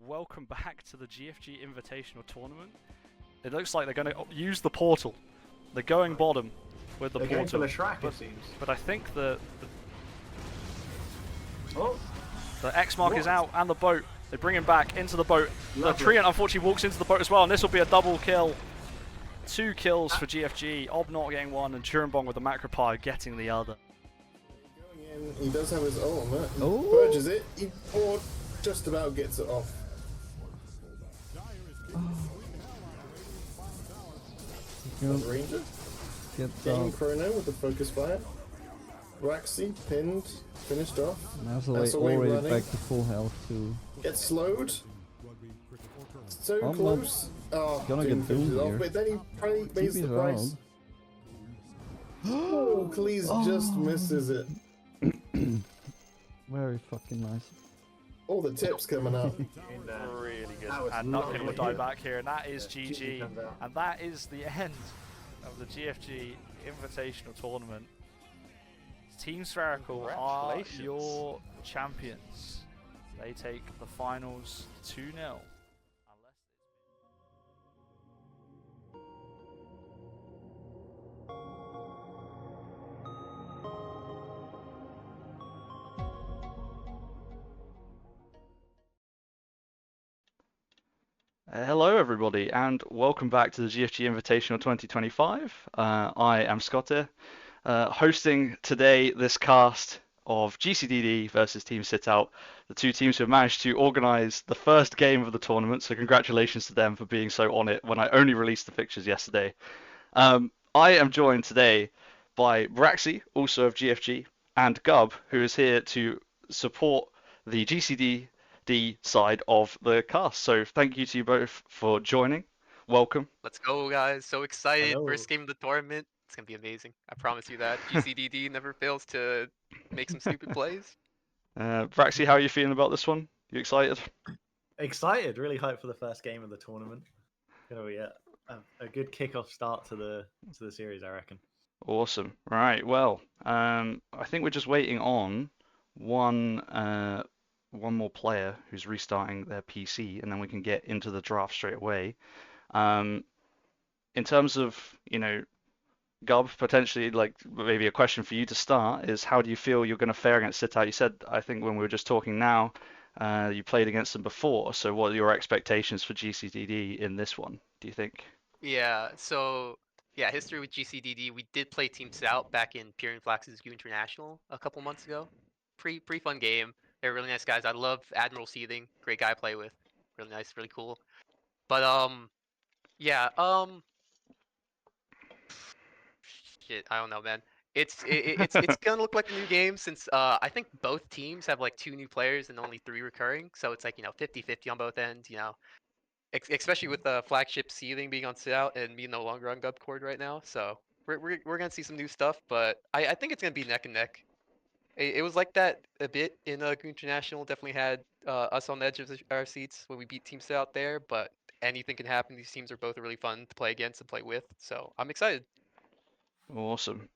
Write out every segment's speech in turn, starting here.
welcome back to the GFG Invitational Tournament. It looks like they're going to use the portal. They're going bottom with the They're portal. going for the Shrek, it seems. But I think the Oh, X mark is out and the boat. They bring him back into the boat. Lovely. The Treant unfortunately walks into the boat as well, and this will be a double kill. 2 kills for GFG. Ob not getting one, and Churumbong with the Macropie getting the other. Going in, he does have his ultimate. He Oh. purges it. He just about gets it off. Ranger Get getting down. Chrono with the focus fire. Raxi pinned, finished off. That's That's already away running. back to full health too. Gets slowed. So I'm close. Oh, gonna Doom get finishes doomed it off, here. but then he probably pays the TP's price. Oh, Cleese just misses it. Very fucking nice. All the tips coming out. Really good. That was And nothing lovely. will die back here, and that is Yeah, GG. comes out. And that is the end of the GFG Invitational Tournament. Team Spherical are Congratulations. your champions. They take the finals 2-0. Hello everybody and welcome back to the GFG Invitational 2025. I am Scotteh, hosting today this cast of GCDD versus Team Sitout, the two teams who have managed to organise the first game of the tournament, so congratulations to them for being so on it when I only released the fixtures yesterday. I am joined today by Braxi, also of GFG, and Gub, who is here to support the GCDD side of the cast. So thank you to you both for joining. Welcome. Let's go, guys. So excited. Hello. First game of the tournament. It's going to be amazing. I promise you that. GCDD never fails to make some stupid plays. Braxi, how are you feeling about this one? You excited? excited, really hyped for the first game of the tournament. Gonna be a good kickoff start to the series, I reckon. Awesome. Right. Well, I think we're just waiting on one more player who's restarting their PC, and then we can get into the draft straight away. In terms of, Gub, potentially, like maybe a question for you to start is, how do you feel you're going to fare against Sitout? You said, I think when we were just talking now, you played against them before. So what are your expectations for GCDD in this one, do you think? Yeah, so yeah, history with GCDD. We did play Team Sitout back in Pierre and Flax's International a couple months ago. Pretty fun game. They're really nice guys. I love Admiral Seething. Great guy to play with. Really nice, really cool. But yeah, shit, I don't know, man. It's gonna look like a new game since I think both teams have like 2 new players and only 3 recurring, so it's like 50-50 on both ends, especially with the flagship Seething being on Sitout and me no longer on Gubcord right now. So we're gonna see some new stuff, but I think it's gonna be neck and neck. It was like that a bit in International. Definitely had us on the edge of our seats when we beat Team Sitout there, but anything can happen. These teams are both really fun to play against and play with, so I'm excited. Awesome.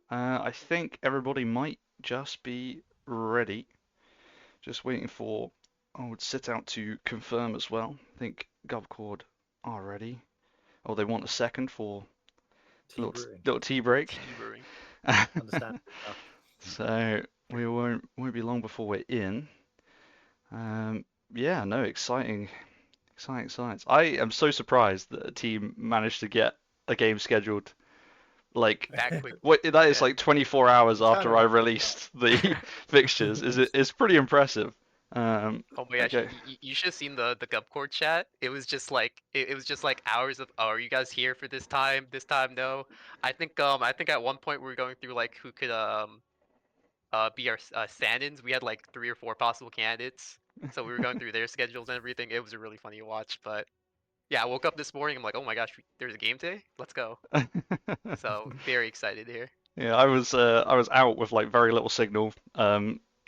I think everybody might just be ready. Just waiting for old Sitout to confirm as well. I think Gubcord are ready. Oh, they want a second for little tea break. Tea brewing. Understand. So we won't be long before we're in. Yeah, no, exciting. I am so surprised that a team managed to get a game scheduled like That quick. that is Yeah. like 24 hours after Kinda. I released the fixtures. It's pretty impressive. Oh my gosh, Okay. you should have seen the Gubcord chat. It was just like it was just like hours of, oh, are you guys here for this time? This time, no. I think at one point we were going through like who could be our stand-ins. We had like 3 or 4 possible candidates, so we were going through their schedules and everything. It was really funny to watch, but yeah, I woke up this morning. I'm like, oh my gosh, there's a game today. Let's go. So very excited here. Yeah, I was out with like very little signal.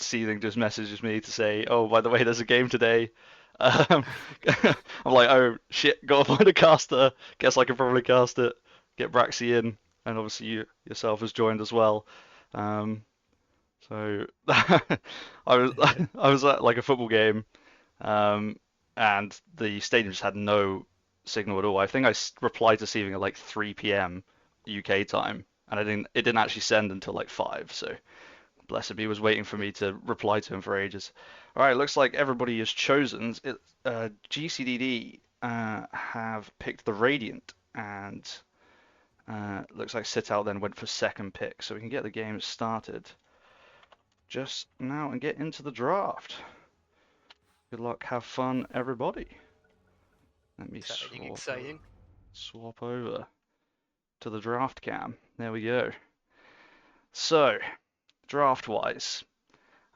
Seething just messages me to say, "Oh, by the way, there's a game today." I'm like, "Oh shit, gotta find a caster. Guess I can probably cast it. Get Braxi in, and obviously you yourself has joined as well." So I was at like a football game, and the stadium just had no signal at all. I think I replied to Seething at like 3 p.m. UK time, and it didn't actually send until like 5. So bless him, he was waiting for me to reply to him for ages. All right, looks like everybody is chosen. GCDD have picked the Radiant, and looks like Sitout then went for second pick, so we can get the game started just now and get into the draft. Good luck, have fun, everybody. Let me Exciting. swap over to the draft cam. There we go. So, draft-wise,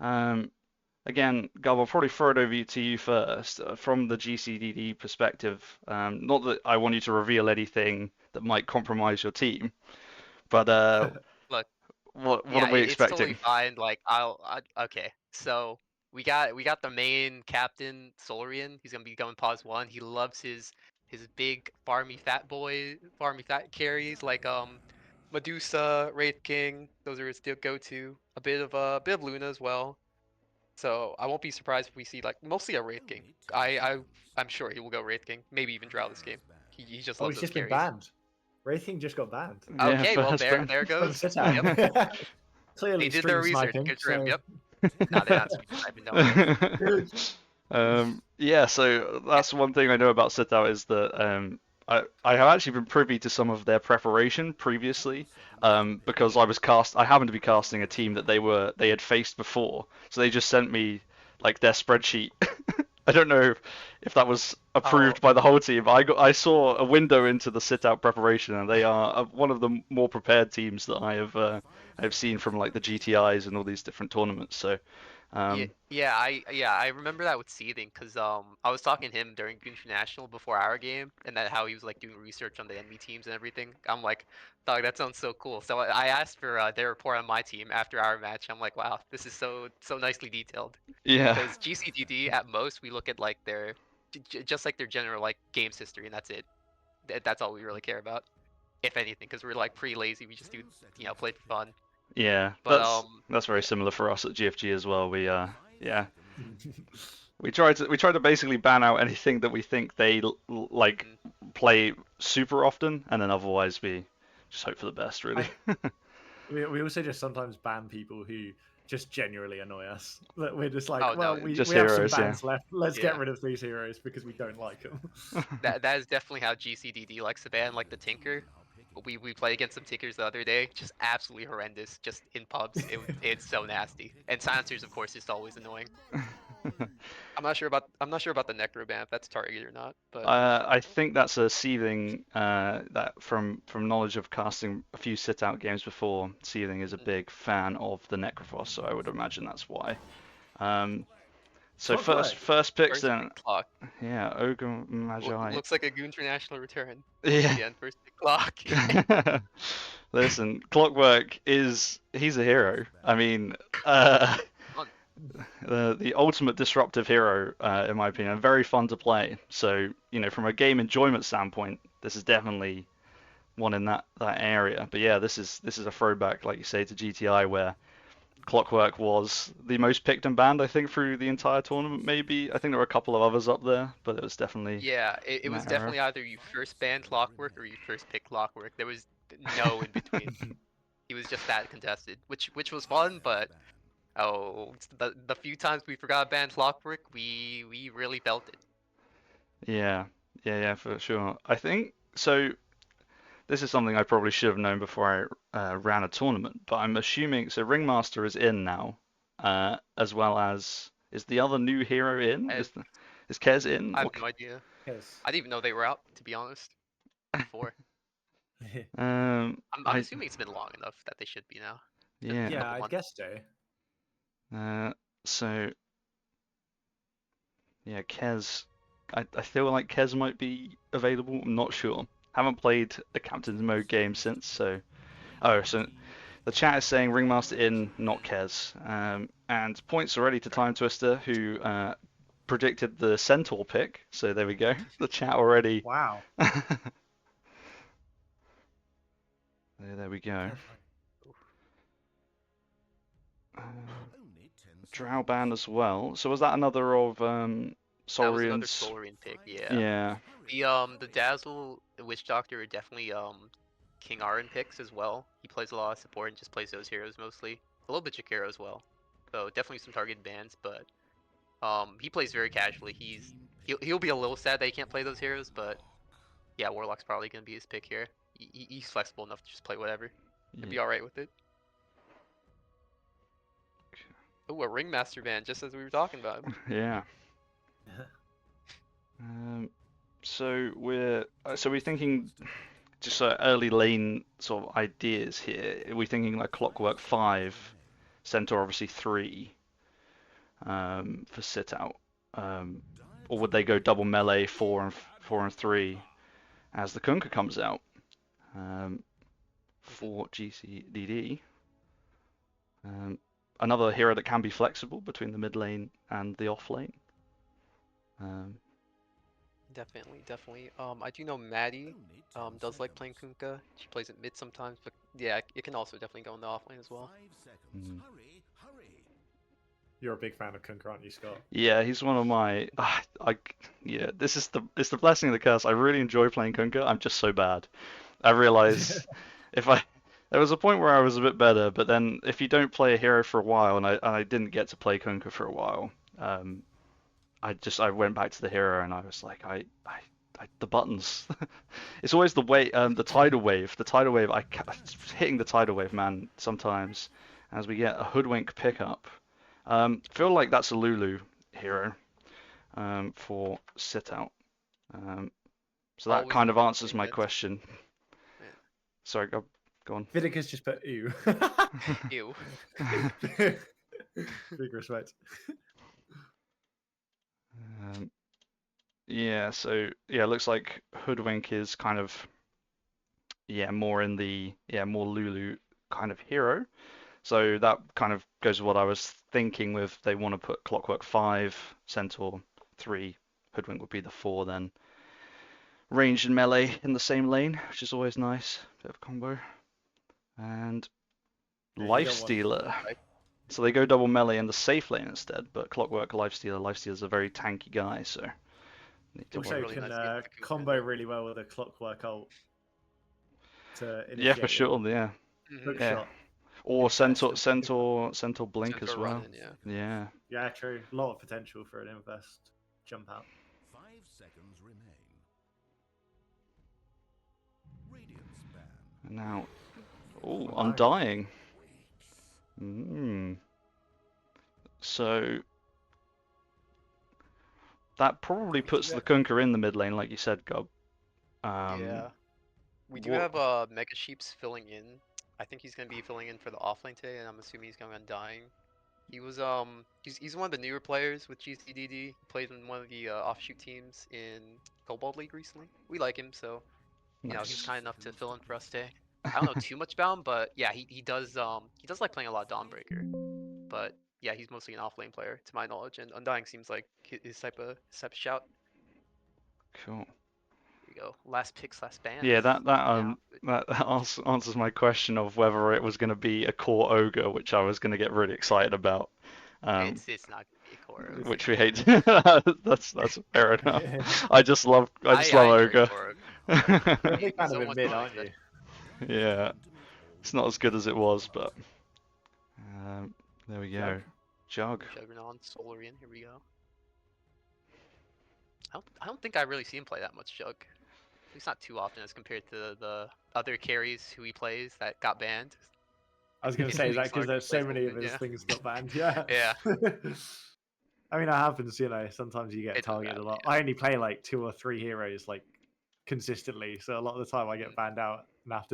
again, Gov, I'll probably throw it over to you first. From the GCDD perspective, not that I want you to reveal anything that might compromise your team, but Look, what yeah, are we it's totally expecting? fine. Like, okay. So we got the main captain, Solarian. He's gonna be going pause 1. He loves his big farmy fat carries like Medusa, Wraith King. Those are his go-to. A bit of Luna as well. So I won't be surprised if we see like mostly a Wraith King. I'm sure he will go Wraith King. Maybe even Drow this game. He just Oh, loves he's those just been carries. banned. Racing just got banned Yeah, Okay, well first there ban. there from goes. Sitout. Yep. Clearly They did their stream research. sniping. Good for him. So Yep. No, they're not stream sniping. No. Yeah, so that's one thing I know about Sitout is that I have actually been privy to some of their preparation previously, because I happened to be casting a team that they had faced before, so they just sent me like their spreadsheet. I don't know if that was approved Oh, by the whole team, but I saw a window into the Sitout preparation, and they are one of the more prepared teams that I've seen from like the GTIs and all these different tournaments. So. yeah, Um, I remember that with Seething because I was talking to him during International before our game, and that how he was like doing research on the enemy teams and everything. I'm like, dog, that sounds so cool. So I asked for their report on my team after our match. I'm like, wow, this is so nicely detailed. yeah. Because GCDD at most we look at like their just like their general like games history, and that's it. That's all we really care about, if anything, because we're like pretty lazy. We just do play for fun. Yeah, But that's very yeah. similar for us at GFG as well. Yeah, we try to basically ban out anything that we think they like Mhm. play super often, and then otherwise we just hope for the best, really. we also just sometimes ban people who just genuinely annoy us. That we're just like, Oh well, no, Just we have some heroes, yeah. bans left. Let's get yeah. rid of these heroes because we don't like them. That is definitely how GCDD likes to ban, like the Tinker. We played against some Tinkers the other day, just absolutely horrendous, just in pubs. It's so nasty. And Silencers, of course, is always annoying. I'm not sure about the Necro ban if that's targeted or not, but I think that's a Seething that from knowledge of casting a few sit-out games before. Seething is a big fan of the Necrophos, so I would imagine that's why. So Clock first work. first picks first then. pick clock. Yeah, Ogre Magi. Looks like a Goon International return. Once Yeah. again, first pick clock. Listen, Clockwork he's a hero. I mean, Fun. the ultimate disruptive hero, in my opinion, very fun to play. So, from a game enjoyment standpoint, this is definitely one in that area. But yeah, this is a throwback, like you say, to GTI where Clockwork was the most picked and banned, I think, through the entire tournament. Maybe I think there were a couple of others up there, but it was definitely Yeah, it in was that era. definitely either you first ban Clockwork or you first pick Clockwork. There was no in between. He was just that contested, which was fun, but the few times we forgot ban Clockwork, we really felt it. Yeah, for sure. I think so. This is something I probably should have known before I ran a tournament, but I'm assuming so. Ringmaster is in now, as well as is the other new hero in? I, Is Kez in? I have no idea. Yes. I didn't even know they were out, to be honest. Before, I'm I assuming it's been long enough that they should be now. It's been a yeah. Yeah, couple I months. guess so. So yeah, Kez. I feel like Kez might be available. I'm not sure. Haven't played a captain's mode game since, so. Oh, so the chat is saying Ringmaster in, not Kez. And points already to Time Twister, who predicted the Centaur pick. So there we go. The chat already. Wow. There we go. Drow ban as well. So was that another of That was another Saurians. Solarian pick. Yeah. Yeah. The Dazzle, the Witch Doctor are definitely King Arin picks as well. He plays a lot of support and just plays those heroes mostly. A little bit Jakiro as well. So definitely some targeted bans, but he plays very casually. He'll be a little sad that he can't play those heroes, but yeah, Warlock's probably gonna be his pick here. He's flexible enough to just play whatever and be Yeah. alright with it. Oh, a Ringmaster ban, just as we were talking about. Yeah. So we're thinking just early lane sort of ideas here. Are we thinking like Clockwork 5, Centaur obviously 3 for Sitout, or would they go double melee 4 and 3 as the Kunkka comes out for GCDD? Another hero that can be flexible between the mid lane and the off lane. Definitely. I do know Maddie does like playing Kunkka. She plays it mid sometimes, but yeah, it can also definitely go in the offlane as well. You're a big fan of Kunkka, aren't you, Scott? Yeah, he's one of my. Yeah, it's the blessing and the curse. I really enjoy playing Kunkka. I'm just so bad. I realize there was a point where I was a bit better, but then if you don't play a hero for a while, and I didn't get to play Kunkka for a while, I went back to the hero and I was like the buttons. It's always the way the tidal wave. Hitting the tidal wave, man. Sometimes as we get a hoodwink pickup. Feel like that's a Lulu hero for Sitout. So that Always kind of a good answers thing my that- question. Yeah. Sorry, go on. Vidica's just put ew. Ew. Big respect. Yeah, so yeah, it looks like Hoodwink is kind of more in the more Lulu kind of hero. So that kind of goes with what I was thinking with they want to put Clockwork 5, Centaur 3, Hoodwink would be the 4 then. Ranged and melee in the same lane, which is always nice. Bit of a combo. And Yeah, you Life don't want- Stealer. So they go double melee in the safe lane instead, but Clockwork, Life Stealer's a very tanky guy, so need to Also worry. really can nice to get the Kunkka combo in there. really well with a Clockwork ult. To Yeah, for initiate sure, yeah. Hook Yeah. shot. Or Infest Centaur Blink Centaur as well. run in, yeah. Yeah. Yeah, true. A lot of potential for an Infest jump out. 5 seconds remain. Radiance ban. Now, oh, Undying. Undying. So that probably puts the Kunkka in the mid lane, like you said, Gob. Yeah. We do what- have Mega Sheeps filling in. I think he's gonna be filling in for the offlane today, and I'm assuming he's going Undying. He was he's one of the newer players with GCDD. He played in one of the offshoot teams in Cobalt League recently. We like him, so you know he's Nice. kind enough to fill in for us today. I don't know too much about him, but yeah, he does like playing a lot of Dawnbreaker. But yeah, he's mostly an offlane player to my knowledge, and Undying seems like his type of shout. Cool. Here we go. Last picks, last ban. Yeah, that answers my question of whether it was going to be a core ogre, which I was going to get really excited about. It's not gonna be a core. Which we hate. That's fair enough. I just love enjoy ogre. Core. You're a big fan So of it much mid, fun, aren't you? Yeah, it's not as good as it was, but there we go. Jug. Juggernaut, Solarian. Here we go. I don't think I really see him play that much Jug. At least not too often as compared to the other carries who he plays that got banned. I was going to say, is that He's because there's so plays many of Open, his yeah. things got banned? Yeah. Yeah. I mean, that happens, you know. Sometimes you get It does targeted a happen, lot. yeah. I only play like 2 or 3 heroes like consistently, so a lot of the time I get banned out and have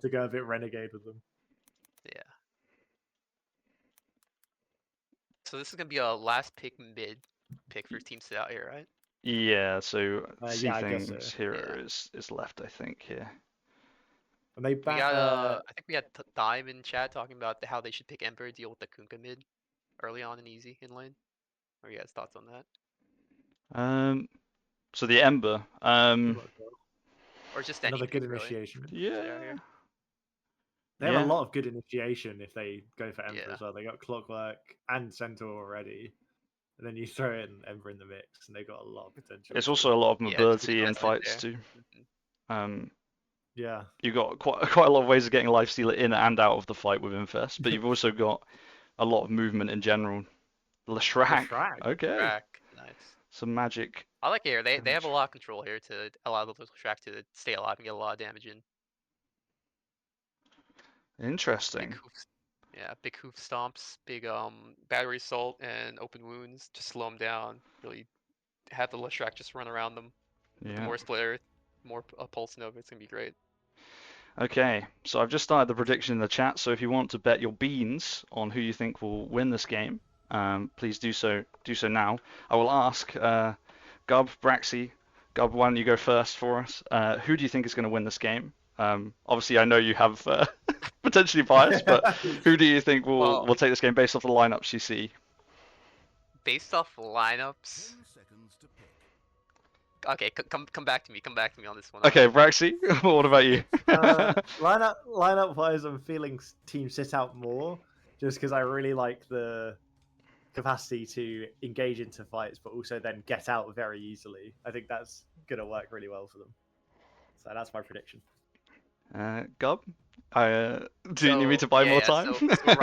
to go a bit renegade with them. Yeah. So this is gonna be a last pick mid pick for Team Sit out here, right? Yeah, so Yeah, I guess Things so. hero Yeah. is left, I think, here. And they We ban. got I think we had Dime in chat talking about how they should pick Ember deal with the Kunkka mid early on and easy in lane. What are you guys' thoughts on that? So the Ember, Or just Another anything, good really. initiation. for Sit out yeah, here. They have Yeah. a lot of good initiation if they go for Emperor Yeah. as well. They got Clockwork and Centaur already. and then you throw in Ember in the mix, and they got a lot of potential. It's also a lot of Yeah, it's mobility in nice right fights there. too. Mhm. Yeah. You've got quite a lot of ways of getting a lifestealer in and out of the fight with Infest, but you've also got a lot of movement in general. Leshrac. Leshrac. Okay. Track, nice. Some magic. I like here. They have damage. a lot of control here to allow the track to stay alive and get a lot of damage in. Big Interesting. hoofs. Yeah, big hoof stomps, big battery assault and open wounds to slow them down. Really have the Leshrac just run around them. With the Yeah. more splitter, more Pulse Nova, it's gonna be great. Okay, so I've just started the prediction in the chat, so if you want to bet your beans on who you think will win this game, please do so now. I will ask Gub, Braxy. Gub, why don't you go first for us? Who do you think is going to win this game? Obviously, I know you have potentially bias, but who do you think will take this game based off the lineups you see? Based off lineups. 10 seconds to pick. Okay, come back to me. Come back to me on this one. Okay, Braxy, what about you? Lineup wise, I'm feeling Team Sitout more, just because I really like the capacity to engage into fights, but also then get out very easily. I think that's gonna work really well for them. So that's my prediction. Gub, do you need me to buy more time? So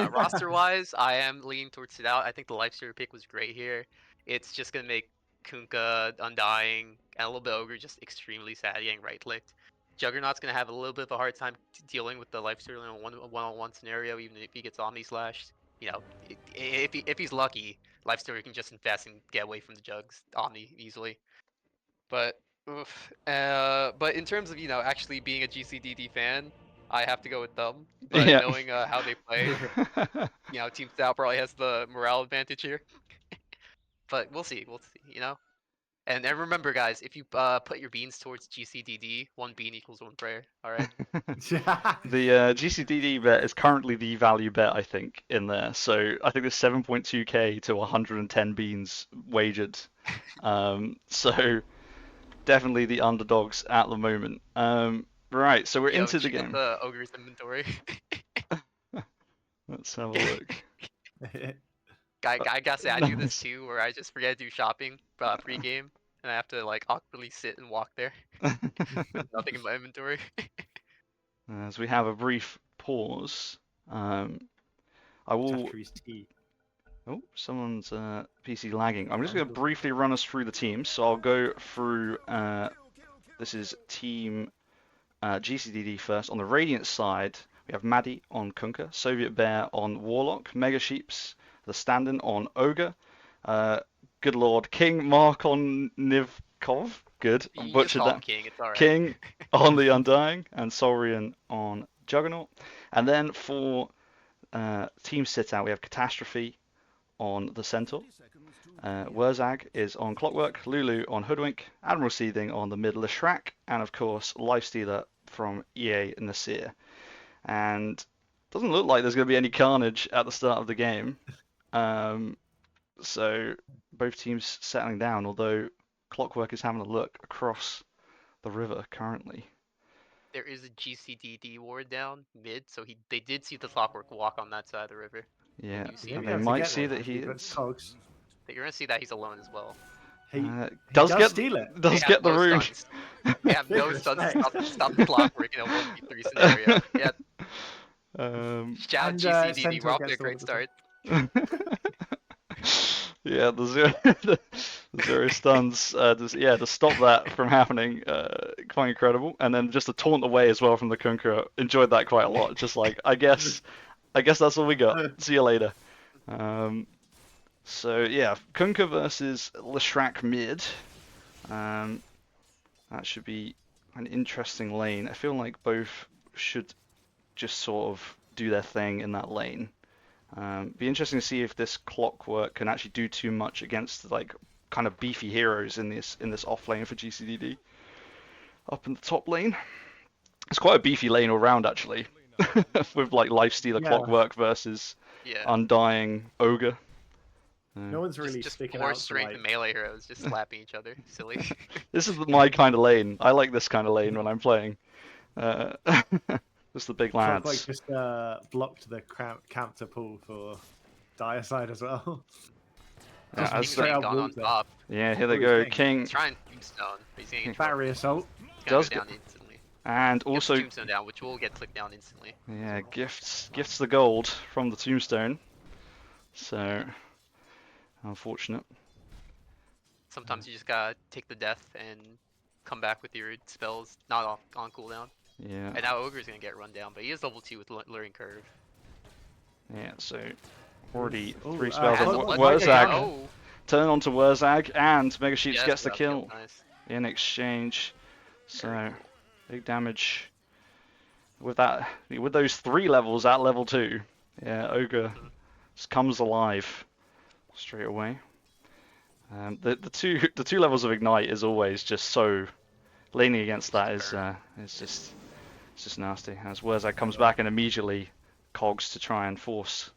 roster wise, I am leaning towards Sitout. I think the Lifestealer pick was great here. It's just gonna make Kunkka, Undying, and a little bit Ogre just extremely sad getting right clicked. Juggernaut's gonna have a little bit of a hard time dealing with the Lifestealer in a one-on-one scenario, even if he gets Omni Slashed. You know, if he's lucky, Lifestealer can just invest and get away from the Jugs Omni easily. But but in terms of actually being a GCDD fan, I have to go with them. But Yeah. knowing how they play, Team Stout probably has the morale advantage here. But we'll see. And remember, guys, if you put your beans towards GCDD, 1 bean equals 1 prayer. All right. The GCDD bet is currently the value bet, I think, in there. So I think there's 7.2k to 110 beans wagered. So definitely the underdogs at the moment. Right, so we're into the check out game. the Ogre's inventory. Let's have a look. I gotta say, I do this Nice. too, where I just forget to do shopping pre-game, and I have to like awkwardly sit and walk there with nothing in my inventory. As we have a brief pause, I will. Chattry's tea. Oh, someone's PC lagging. I'm just going to briefly run us through the teams. So I'll go through. This is Team GCDD first. On the Radiant side, we have Maddie on Kunkka, Soviet Bear on Warlock, Mega Sheeps, the stand-in on Ogre, good lord, King Mark on Nivkov. Good, I You just butchered call him that. King, it's alright. King on the Undying, and Saurian on Juggernaut. And then for Team Sitout, we have Catastrophe on the Centaur. 30 seconds to Wurzag is on Clockwork, Lulu on Hoodwink, Admiral Seething on the mid Leshrac, and of course Lifestealer from EA Nasir. And doesn't look like there's going to be any carnage at the start of the game. So both teams settling down, although Clockwork is having a look across the river currently. There is a GCDD ward down mid, so they did see the Clockwork walk on that side of the river. Yeah, You see and him they there. might see that he is. Cogs. But you're gonna see that he's alone as well. He Does get steal it. does They get have the no rune. stuns. They have no Big stuns to respect. stop the Clockwork in a 1v3 scenario. Yeah, shout out And, GCDD, Centaur we're off to a gets the great ward Yeah, the zero stuns. To stop that from happening, quite incredible. And then just to taunt away as well from the Kunkka. Enjoyed that quite a lot. Just like I guess that's all we got. See you later. So yeah, Kunkka versus Leshrac mid. That should be an interesting lane. I feel like both should just sort of do their thing in that lane. Be interesting to see if this Clockwork can actually do too much against like kind of beefy heroes in this off lane for GCDD. Up in the top lane, it's quite a beefy lane all round actually, with like Lifestealer Yeah. Clockwork versus Undying Ogre. No one's really just sticking four out. strength Like... melee heroes just slapping each other. Silly. This is my kind of lane. I like this kind of lane when I'm playing. Just the big lads. Clockwork just blocked the counter pull for Dire side as well. Yeah, Just as King's the- straight getting up gone on walked there. top. yeah, here they Oh, go. he's King He's trying Tombstone, but he's getting in trouble. Battery assault. He's gonna does go down instantly. and Gets also Tombstone down, which will get clicked down instantly. yeah, gifts the gold from the tombstone. So unfortunate. Sometimes you just gotta take the death and come back with your spells not on cooldown. Yeah, And now Ogre's gonna get run down, but he is level 2 with Luring Curve. yeah. So already Ooh, 3 spells Has on the Wur- blood Wurzag. Oh, Turn on to Wurzag, and Mega Sheeps yes, gets the grab kill Nice. in exchange. So Very cool. big damage with that. With those 3 levels at level 2, yeah, Ogre just comes alive straight away. The two levels of ignite is always just so leaning against that is just nasty. As Wurzag comes back and immediately cogs to try and force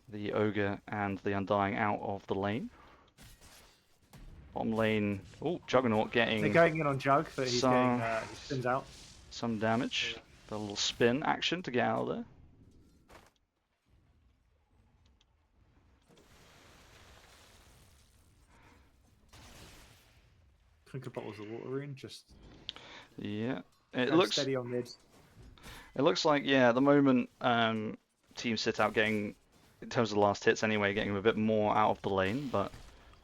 the Ogre and the Undying out of the lane. Bottom lane, oh, Juggernaut They're getting going in on Jug, but he's Some- getting he spins out. some damage. The little spin action to get out of there. Clinker bottles of water in, just Yeah, it going looks steady on mid. it looks like yeah, at the moment Team Sitout getting, in terms of the last hits anyway, getting a bit more out of the lane, but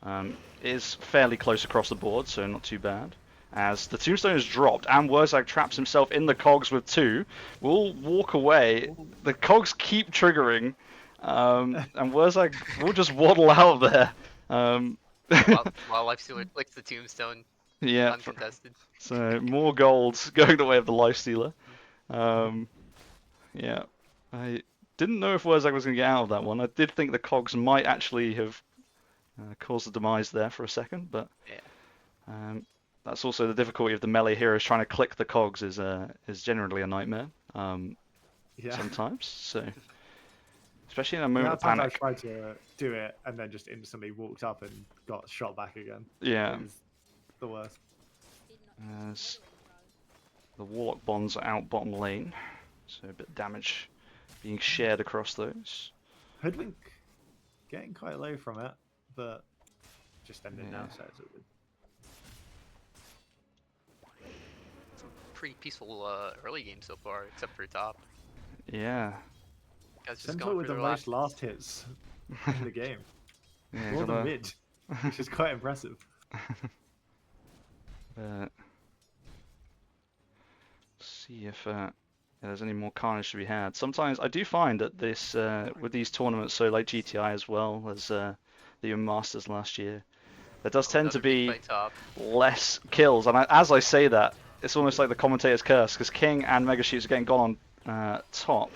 it is fairly close across the board, so not too bad. As the tombstone is dropped and Wurzag traps himself in the cogs with 2, will walk away. The cogs keep triggering, and Wurzag will just waddle out of there. While Lifestealer clicks the Tombstone Yeah, uncontested. so more gold going the way of the Lifestealer. Yeah, I didn't know if Wurzag was going to get out of that one. I did think the cogs might actually have caused the demise there for a second, but Yeah. that's also the difficulty of the melee heroes trying to click the cogs is generally a nightmare Yeah. sometimes. So especially in a The moment amount of of times I panic. tried to do it and then just instantly walked up and got shot back again. Yeah, It was the worst. as the Warlock bonds are out bottom lane, so a bit of damage being shared across those. Hoodwink getting quite low from it, but just ended now, Yeah. so it's all good. Pretty peaceful early game so far, except for top. Yeah, Guys just Centaur going with for the their most last hits in the game. yeah, More than gotta- mid, which is quite impressive. See if there's any more carnage to be had. Sometimes I do find that this with these tournaments, so like GTI as well as the Masters last year, there does tend to another big be fight top. less kills. And as I say that, it's almost like the commentator's curse, because King and Mega Sheets are getting gone on top.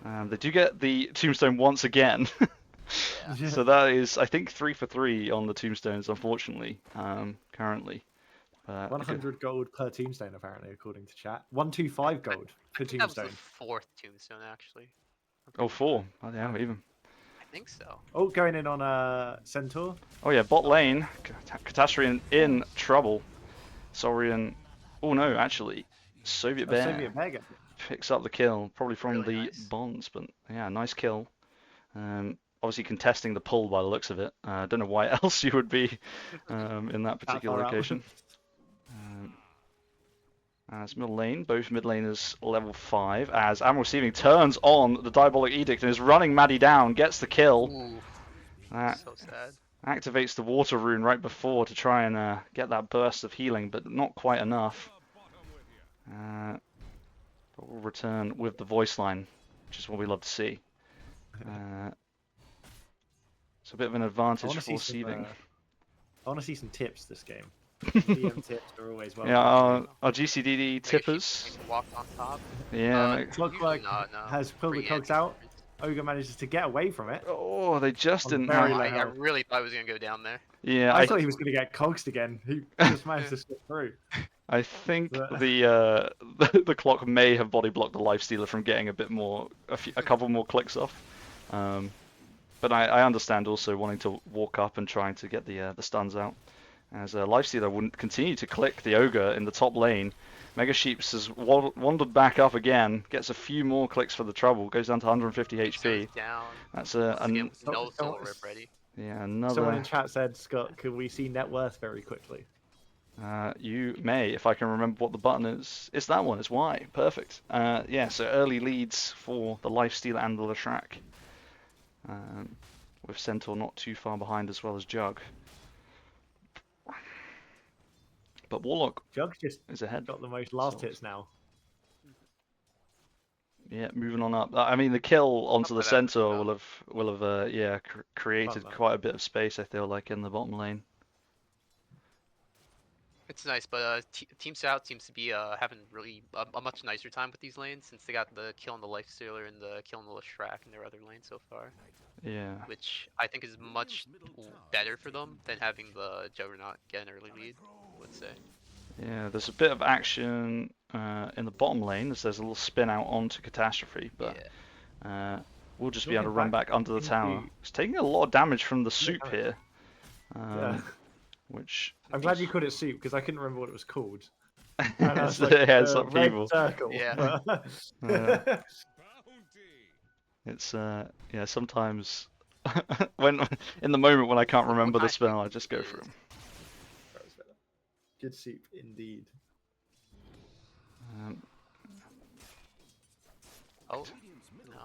They do get the tombstone once again. Yeah. So that is, I think, 3 for 3 on the tombstones, unfortunately, currently. Good. 100 gold per tombstone, apparently, according to chat. 125 gold per I think that was the tombstone. 4th Tombstone, actually. Oh, 4. Oh, yeah, even. I think so. Oh, going in on Centaur. Oh yeah, bot lane. Catastrophe in trouble. Saurian. Oh no, actually, Soviet Bear Soviet Mega. picks up the kill, probably from Really the nice. bonds, but yeah, nice kill. Obviously contesting the pull by the looks of it. I don't know why else you would be in that particular far out. location. As middle lane, both mid laners level 5. As Admiral Receiving turns on the Diabolic Edict and is running Maddie down, gets the kill. Ooh, That so sad. activates the water rune right before to try and get that burst of healing, but not quite enough. But we'll return with the voice line, which is what we love to see. It's a bit of an I advantage want to for see some. receiving. I want to see some tips this game. DM tips are always welcome. Yeah, our GCDD tippers. Walked on top. Yeah. Clockwork usually not, no. has pulled the Free cogs entry. out. Ogre manages to get away from it. Oh, they just On didn't very have. low I health. really thought I was gonna go down there. Yeah, I thought he was going to get cogsed again. He just managed to slip through. I think But- the clock may have body blocked the Lifestealer from getting a bit more, a couple more clicks off. But I understand also wanting to walk up and trying to get the stuns out. As Lifestealer wouldn't continue to click the Ogre in the top lane. Mega Sheeps has wandered back up again, gets a few more clicks for the trouble, goes down to 150 HP. Down. That's Let's a get no so- soul rip ready. Yeah, Someone another. in chat said, Scott, could we see net worth very quickly? You may, if I can remember what the button is. It's that one. It's Y. Perfect. Yeah. So early leads for the Lifestealer and the Leshrac. With Centaur not too far behind as well as Jug. But Warlock Jug's just is ahead. got the most last So, hits now. yeah, moving on up. I mean, the kill onto Not the by that much, Centaur though. will have yeah created Button. quite a bit of space. I feel like in the bottom lane. It's nice, but Team Sitout seems to be having really a much nicer time with these lanes since they got the kill on the Lifestealer and the kill on the Leshrac in their other lane so far, Yeah. which I think is much better for them than having the Juggernaut get an early lead, I would say. Yeah, there's a bit of action in the bottom lane as there's a little spin out onto Catastrophe, but we'll just be able to run back under the tower. It's taking a lot of damage from the soup here, Yeah. which I'm glad you called it soup because I couldn't remember what it was called. it's, yeah, it's the red upheaval. circle. Yeah. but- It's yeah, sometimes when in the moment when I can't remember the spell, I just go for him. Good soup indeed. Oh, no.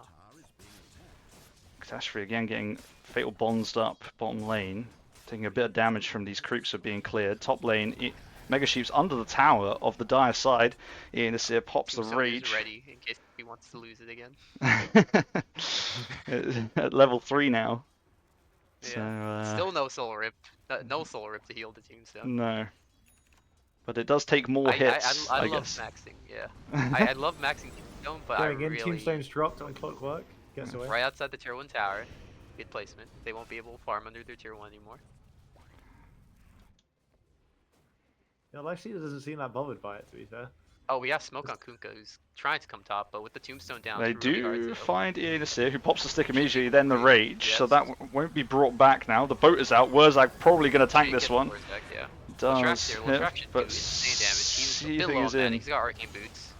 Catastrophe again getting fatal bonds up bottom lane, taking a bit of damage from these creeps are being cleared. Top lane, Mega Sheep's under the tower of the dire side. Ian Asir pops the Tombstone is rage. ready in case he wants to lose it again. At level 3 now. Yeah. So, Still no soul rip. No soul rip to heal the Tombstone. no. But it does take more hits, I I love guess. maxing, yeah. I love maxing Tombstone, but I Going in, really... Tombstone's dropped on Clockwork. Gets away. Right outside the tier 1 tower. Good placement. They won't be able to farm under their tier 1 anymore. Yeah, Lifestealer doesn't seem that bothered by it, to be fair. Oh, we have Smoke on Kunkka, who's trying to come top, but with the Tombstone down, They it's really hard do to... find Ian Asir, who pops the stick immediately, then the rage, so Yes. that won't be brought back now. The boat is out. Wurzag probably going to tank this one. Yeah. Does Leshrac hit, should do but insane damage. He's a bit Seething low is on that. in. He's got arcane boots.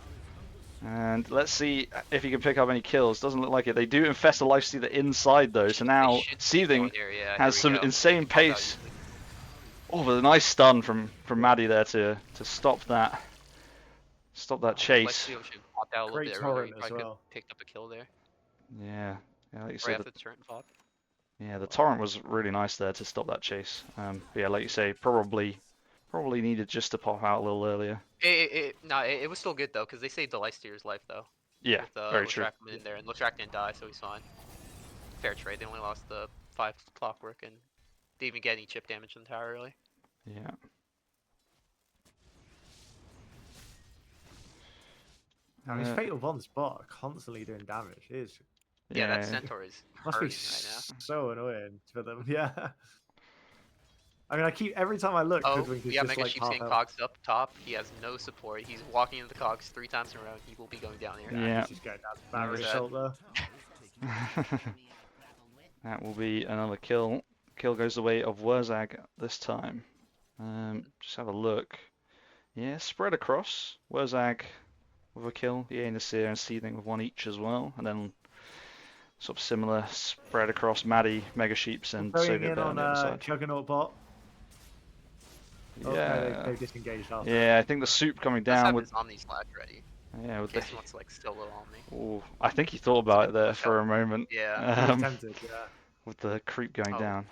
And let's see if he can pick up any kills. Doesn't look like it. They do infest the Lifestealer inside though, so now They should Seething go here, yeah, has here some we go. insane Pop out pace. easily. Oh, but a nice stun from Maddie there to stop that chase. Lexio should pop out a little Great bit earlier. torrent He as probably could well. have picked up a kill there. Yeah, like you Right said, after the turret pop. yeah, the torrent was really nice there to stop that chase. But yeah, like you say, probably needed just to pop out a little earlier. It was still good though, because they saved the Lifestealer's life though. Yeah, With very true. Leshrac coming in there, and Leshrac didn't die, so he's fine. Fair trade. They only lost the 5 clockwork, and they didn't even get any chip damage in the tower really. Yeah. Now, his Fatal Bond spot are constantly doing damage. It is. Yeah, that Centaur is Must be hurting right now. so annoying for them. Yeah. I mean, every time I look, Oh, Hoodwink is yeah, just Mega like Sheep's half getting health. cogs up top. He has no support. He's walking into the cogs 3 times in a row. He will be going down here. Yeah. He's just going down to barrier There's assault there. That will be another kill. Kill goes the way of Wurzag this time. Just have a look. Yeah, spread across. Wurzag with a kill. Yeah, Nasir and Seething with 1 each as well. And then sort of similar spread across Maddie, Mega Sheeps, and Going Soviet in Bear on the other on side. Juggernaut bot. Oh, no, Yeah. they've disengaged after. Yeah, I think the soup coming Let's down have with his Omni Slash ready. yeah In with the case he wants to like solo Omni. oh, I think he thought about it there for a moment. Yeah. He was Um, tempted, yeah. with the creep going Oh. down.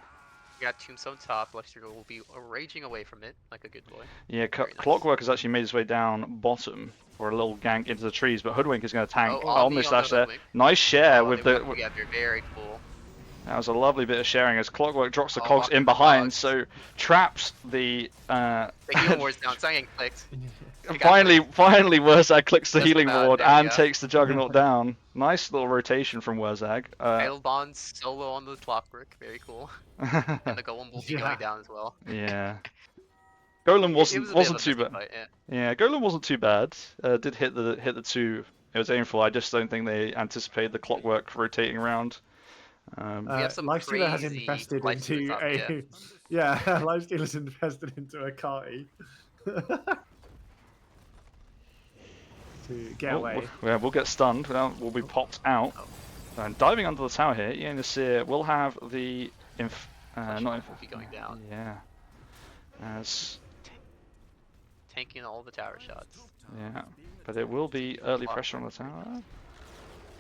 We got Tombstone top. Lexio will be raging away from it like a good boy. Yeah, Very nice. Clockwork has actually made his way down bottom for a little gank into the trees, but Hoodwink is going to tank. Oh, Oh, Omni Omni on Slash the there. Hoodwink. Nice share Oh, with they the. work together. Very cool. That was a lovely bit of sharing as Clockwork drops the Oh, cogs lock in the behind, cogs. so traps the. The healing ward's down. It's not getting clicked. They got Finally, Wurzag clicks the That's healing bad, ward there we and go. takes the Juggernaut down. Nice little rotation from Wurzag. Fatal Bonds solo on the clockwork. Very cool. And the golem will be Yeah. going down as well. yeah. Golem It was a bit wasn't of a too messy bad. fight, yeah. Yeah, Golem wasn't too bad. Did hit the 2 it was aiming for. I just don't think they anticipated the Clockwork rotating around. We have some Lifestealer has crazy invested Lifestealer into top, a yeah. yeah. Lifestealer's invested into a Carty to get Oh, away. yeah, we'll get stunned. We'll be popped out. Oh. And diving under the tower here, Ian Nasir will have the Flash not Bomb will be going down. Yeah. As Tanking all the tower shots. yeah, but it will be early pressure on the tower.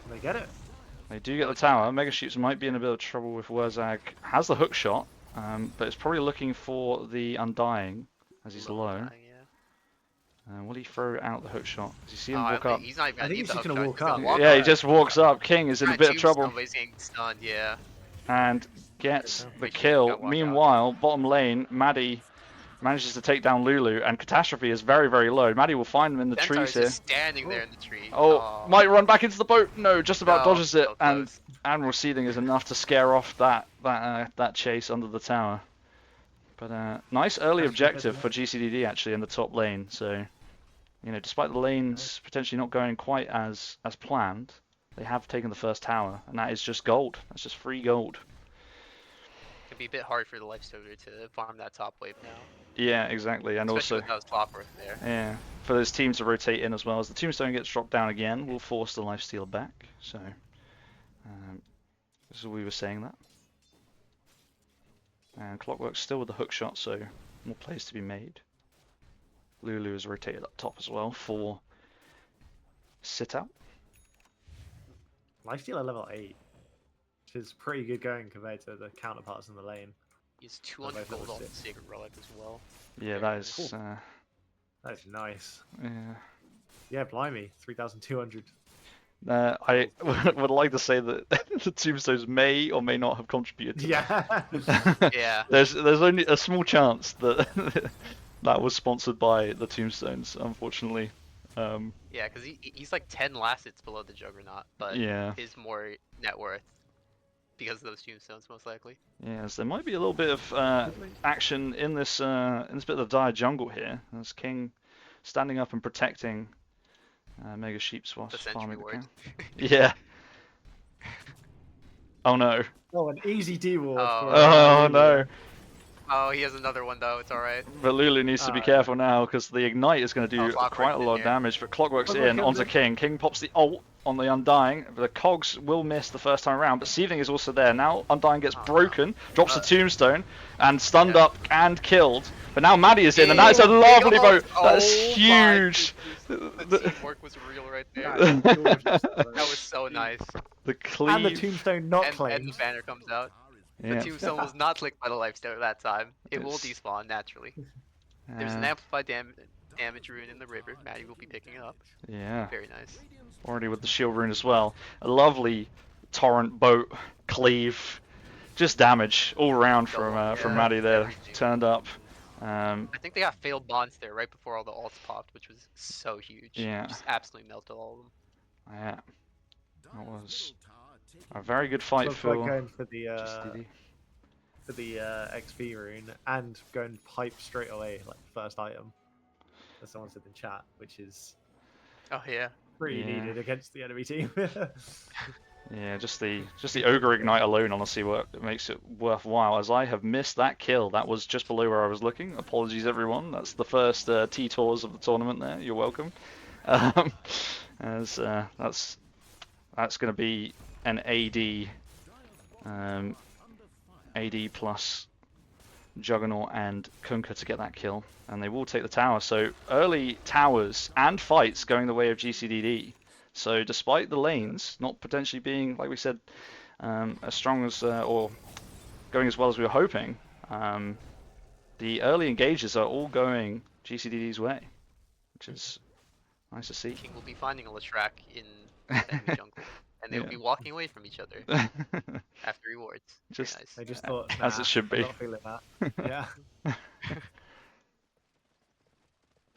They get it. They do get the tower. Mega Shoots might be in a bit of trouble if Wurzag has the hook shot, but it's probably looking for the Undying as he's low. Yeah. Will he throw out the hook shot? Does you see him Oh, walk up? he's not even I gonna think need he's the just hook gonna shot, walk he's gonna up. walk Yeah, he up. just walks up. King is in a Trying bit to of trouble tombstone, but he's getting stunned, yeah. and gets the Make sure you kill. don't walk out. Meanwhile, bottom lane, Maddie manages to take down Lulu, and Catastrophe is very, very low. Maddie will find him in the Centaur trees is here. just standing there in the tree. Oh, might run back into the boat. No, just about No, dodges it, so and close. Admiral Seething is enough to scare off that chase under the tower. But nice early That's objective good, for GCDD actually in the top lane. So, you know, despite the lanes potentially not going quite as planned, they have taken the first tower, and that is just gold. That's just free gold. It'd be a bit hard for the Lifestealer to farm that top wave now. Yeah, exactly, and Especially also with those Clockwork there. yeah, for those teams to rotate in as well. As the tombstone gets dropped down again, we'll force the lifesteal back. So, this is what we were saying that. And Clockwork's still with the hook shot, so more plays to be made. Lulu is rotated up top as well for Sitout. Lifesteal at level 8, which is pretty good going compared to the counterparts in the lane. He's 200 gold on the 6. Sacred Relic as well. Yeah, Very that nice. is. That is nice. Yeah. Yeah, blimey, 3,200. I would like to say that the tombstones may or may not have contributed to that. Yeah. Yeah. There's only a small chance that that was sponsored by the tombstones, unfortunately. Yeah, because he's like 10 last hits below the Juggernaut, but Yeah. is more net worth because of those tombstones, most likely. Yes, there might be a little bit of action in this bit of the dire jungle here. As King standing up and protecting Mega Sheeps whilst The sentry farming the ward. cow. Yeah. Oh no. Oh, an easy D-ward. Oh. Oh no. Oh, he has another one though, it's alright. But Lulu needs to be careful now because the ignite is going to do Clockwork's quite a in lot of here. damage. But Clockwork's Clockwork in comes onto in. King. King pops the ult on the Undying. But the Cogs will miss the first time around. But Seething is also there. Now Undying gets broken, drops the tombstone, and stunned up and killed. But now Maddie is in, and that is a lovely boat. That's huge. The teamwork was real right there. Yeah, gorgeous. That was so nice. The And the cleave. tombstone not And the claimed. banner comes out. Yeah. The tombstone was not clicked by the Lifestealer that time. It will It's- despawn naturally. There's an Uh, amplified damage rune in the river. Maddie will be picking it up. yeah. Very nice. Already with the shield rune as well. A lovely torrent boat cleave. Just damage all around from Yeah, Maddie there. everything. Turned up. I think they got failed bonds there right before all the ults popped, which was so huge. Yeah. Just absolutely melted all of them. Yeah. That was a very good fight Looks for like going for GCDD. the XP rune and going pipe straight away, like first item, as someone said in chat, which is Oh yeah. pretty Yeah. needed against the enemy team. Yeah, just the ogre ignite alone honestly makes it worthwhile. As I have missed that kill, that was just below where I was looking. Apologies everyone. That's the first T tours of the tournament. There, you're welcome. As that's going to be an AD plus Juggernaut and Kunkka to get that kill, and they will take the tower. So early towers and fights going the way of GCDD. So despite the lanes not potentially being, like we said, as strong as or going as well as we were hoping, the early engages are all going GCDD's way, which is nice to see. King will be finding a Leshrac in the enemy jungle, and they will Yeah. be walking away from each other after rewards. Very Just- nice. I just thought, As it nah, should I'm be. not feeling that. Yeah.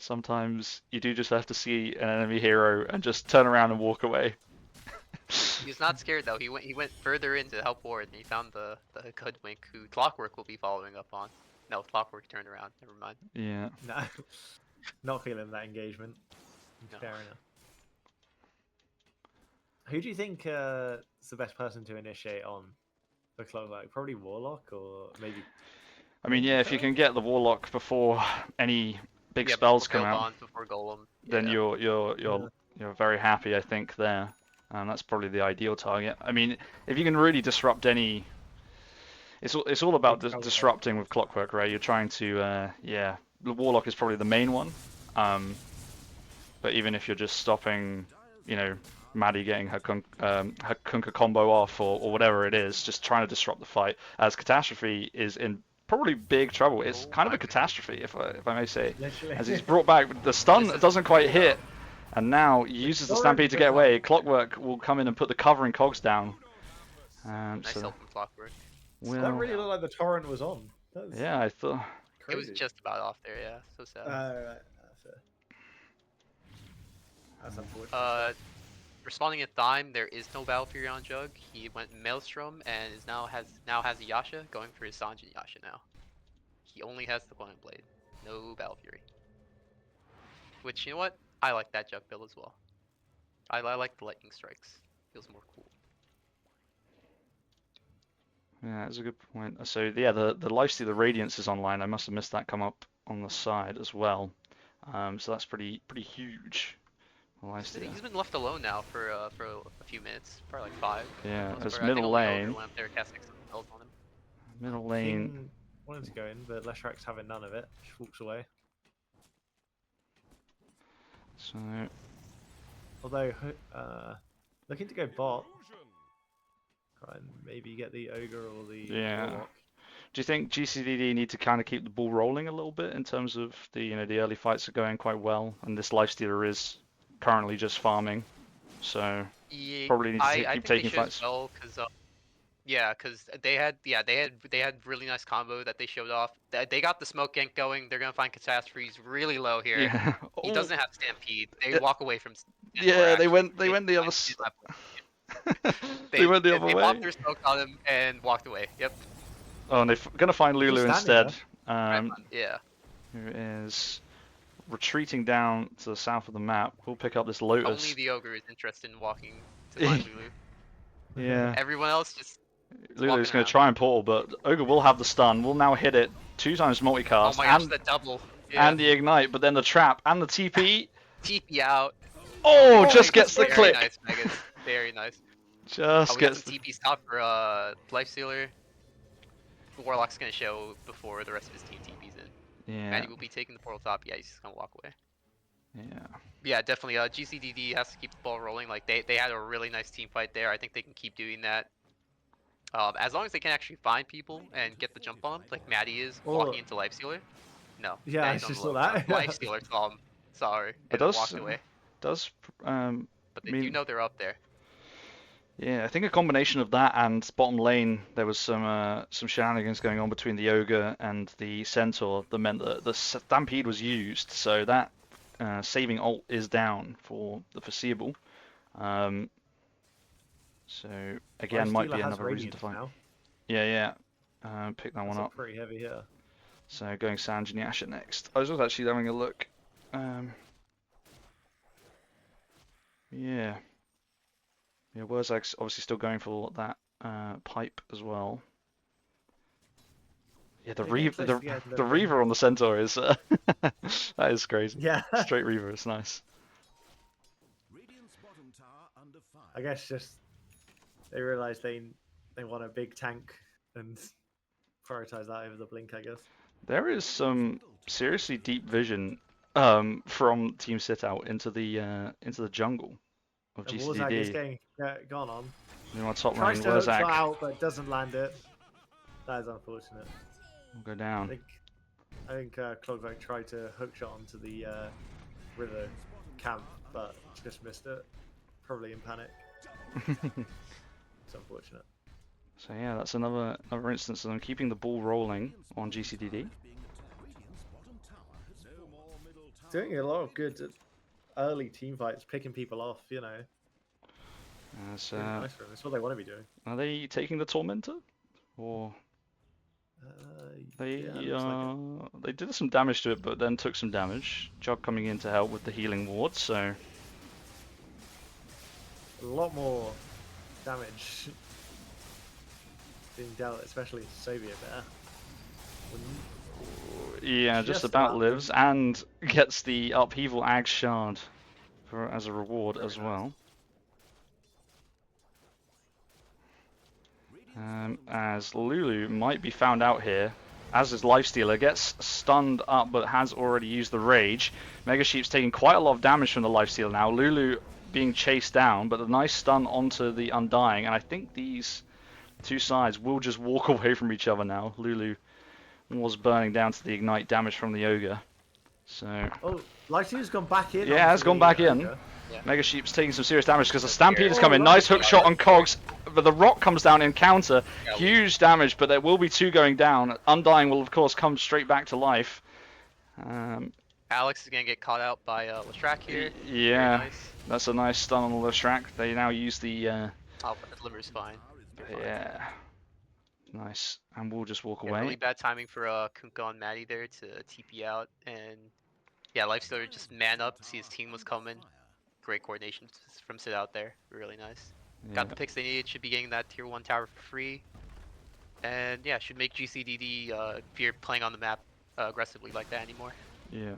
Sometimes you do just have to see an enemy hero and just turn around and walk away. He's not scared though. He went further in to help ward, and he found the Hoodwink, who Clockwork will be following up on. No, Clockwork turned around. Never mind. Yeah. No, not feeling that engagement. No. Fair enough. Who do you think is the best person to initiate on the Clockwork? Probably Warlock, or maybe. I mean, yeah, if you can get the Warlock before any big Yeah, spells before come out, Bonds, before Golem. then yeah. you're very happy, I think, there. That's probably the ideal target. I mean, if you can really disrupt any it's all about Big disrupting with Clockwork, right? You're trying to yeah, the Warlock is probably the main one. But even if you're just stopping, you know, Maddie getting her Kunkka combo off or whatever it is, just trying to disrupt the fight. As Catastrophe is in probably big trouble. It's Oh kind of my a catastrophe, if I may say. Literally. As he's brought back, the stun This is doesn't quite brutal. hit, and now he uses the Torrent Stampede to could get away. help. Clockwork will come in and put the covering cogs down. Nice So, help from Clockwork. That well, really looked like the torrent was on. That's yeah, I thought. It was crazy. just about off there, yeah. So sad. Right. That's unfortunate. Responding in time, there is no Battle Fury on Jug. He went Maelstrom and is now has a Yasha, going for his Sanjin Yasha now. He only has the Glowing Blade, no Battle Fury. Which, you know what? I like that Jug build as well. I like the Lightning Strikes. Feels more cool. Yeah, that's a good point. So yeah, the Lifestealer Radiance is online. I must have missed that come up on the side as well. So that's pretty huge. Lifestealer. He's been left alone now for a few minutes, probably like 5. Yeah, Most as part. I think middle only lane. Overlamp there casting some spells on him. Middle lane. King wanted to go in, but Leshrax's having none of it. Just walks away. So Although, looking to go bot. Try and maybe get the Ogre or the Yeah. Warlock. do you think GCDD need to kind of keep the ball rolling a little bit in terms of the the early fights are going quite well, and this Lifestealer is currently just farming, so Yeah, probably need to I keep think taking they should fights. as well, cause yeah, cause they had really nice combo that they showed off. They got the smoke gank going. They're gonna find Catastrophe's really low here. Yeah. He Oh, doesn't have Stampede. They Yeah. walk away from. yeah, they went They the other. They went the other They way. popped their smoke on him and walked away. Yep. Oh, and they're gonna find He's Lulu standing instead. Yeah. Who is retreating down to the south of the map. We'll pick up this Only Lotus. the ogre is interested in walking to find Lulu. Yeah. Everyone else just. Lulu's walking going to around. try and portal, but Ogre will have the stun. We'll now hit it 2 times Oh multicast my gosh, and that double. Yeah. and the ignite, but then the trap and the TP. TP out. Oh, Oh, just my gets the goodness. Very click. nice, Megas. Very nice. Just We got gets some the... TP stop for Lifestealer. Warlock's gonna show before the rest of his team TP's in. Yeah. Maddie will be taking the portal top. Yeah, he's just gonna walk away. Yeah. Yeah, definitely. GCDD has to keep the ball rolling. Like they had a really nice team fight there. I think they can keep doing that. As long as they can actually find people and get the jump on them, like Maddie is Or- walking into Lifestealer. No. Yeah, I Maddie's on just the saw low that. ground. Lifestealer saw him. Sorry. It And then does, walked away. does But they do mean- know they're up there. yeah, I think a combination of that and bottom lane, there was some shenanigans going on between the Ogre and the Centaur that meant that the Stampede was used, so that saving ult is down for the foreseeable. So again, might Lifestealer be has another reason to Radiance fight. now. Yeah. Pick that one That's up. pretty heavy here. So going Sanjin Yasha next. I was just actually having a look. Yeah. Yeah, Wurzag's obviously still going for that pipe as well. Yeah, the They're Reaver, getting close to getting the the Reaver on the Centaur is that is crazy. Yeah. Straight Reaver, it's nice. Radiant's bottom tower under fire. I guess just they realised they want a big tank and prioritize that over the blink. I guess. There is some seriously deep vision from Team Sitout into the jungle of And Warzag is GCDD. getting gone on. In our top Tries lane, to hook shot Wurzag out, but doesn't land it. That is unfortunate. will go I down. think Clockwork tried to hook shot onto the river camp, but just missed it. Probably in panic. It's unfortunate. So yeah, that's another instance of them keeping the ball rolling on GCDD. Being attacked. Radiant's bottom tower has no more middle tower. Doing a lot of good early team fights, picking people off. You know, As, really nice for them. It's what they want to be doing. are they taking the Tormentor? Or they yeah, looks like it. they did some damage to it, but then took some damage. Jog coming in to help with the healing ward, so A lot more damage being dealt, especially Soviet there. yeah, just Just about about lives and gets the upheaval ag shard as a reward Very as nice. well. As Lulu might be found out here, as his Lifestealer gets stunned up but has already used the Rage. Mega Sheep's taking quite a lot of damage from the Lifestealer now. Lulu being chased down, but a nice stun onto the Undying, and I think these two sides will just walk away from each other now. Lulu was burning down to the Ignite damage from the Ogre. So, Oh, Lifestealer's gone back in. yeah, has onto gone the back in. Ogre. Yeah. Mega Sheep's taking some serious damage because the Stampede is coming. Oh, Nice hook nice. shot on Cogs, but the rock comes down in counter. Yeah, Huge damage, but there will be two going down. Undying will, of course, come straight back to life. Alex is gonna get caught out by Lestrak here. Yeah, Very nice. that's a nice stun on the Lestrak. They now use the... Oh, but the liver's fine. yeah, nice. And we'll just walk Yeah, away. really bad timing for Kunkka and Maddie there to TP out, and yeah, Lifestealer just man up, see his team was coming. Great coordination from Sitout there, really nice. Got Yeah. the picks they needed, should be getting that tier 1 tower for free. And yeah, should make GCDD if you're playing on the map aggressively like that anymore. Yeah.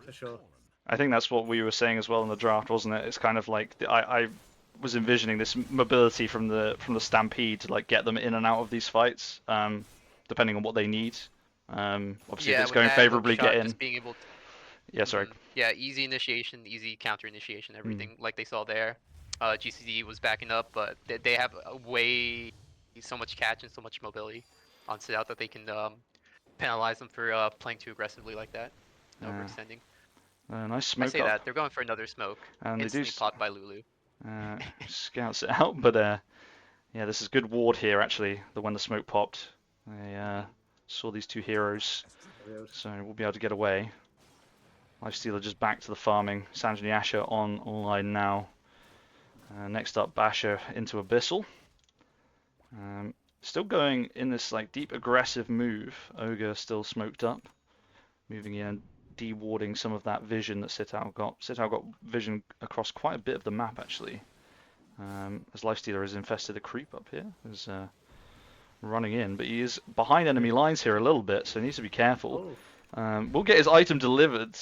For sure. I think that's what we were saying as well in the draft, wasn't it? It's kind of like I was envisioning this mobility from the Stampede to like get them in and out of these fights, depending on what they need. Obviously, if it's with going that favorably, hook shot, get in. Just being able to, Yeah, sorry. yeah, easy initiation, easy counter initiation, everything like they saw there. GCD was backing up, but they have so much catch and so much mobility on Sitout that they can penalize them for playing too aggressively like that, overextending. Nice I smoke say up. that they're going for another smoke. And they do Instantly popped by Lulu. scouts it out, but yeah, this is good ward here actually. When the smoke popped, I saw these two heroes, so we'll be able to get away. Lifestealer just back to the farming. Sanjani Asher online now. Next up, Basher into Abyssal. Still going in this like deep aggressive move. Ogre still smoked up, moving in, de-warding some of that vision that Sitout got. Sitout got vision across quite a bit of the map actually. As Lifestealer has infested a creep up here, is running in, but he is behind enemy lines here a little bit, so he needs to be careful. We'll get his item delivered.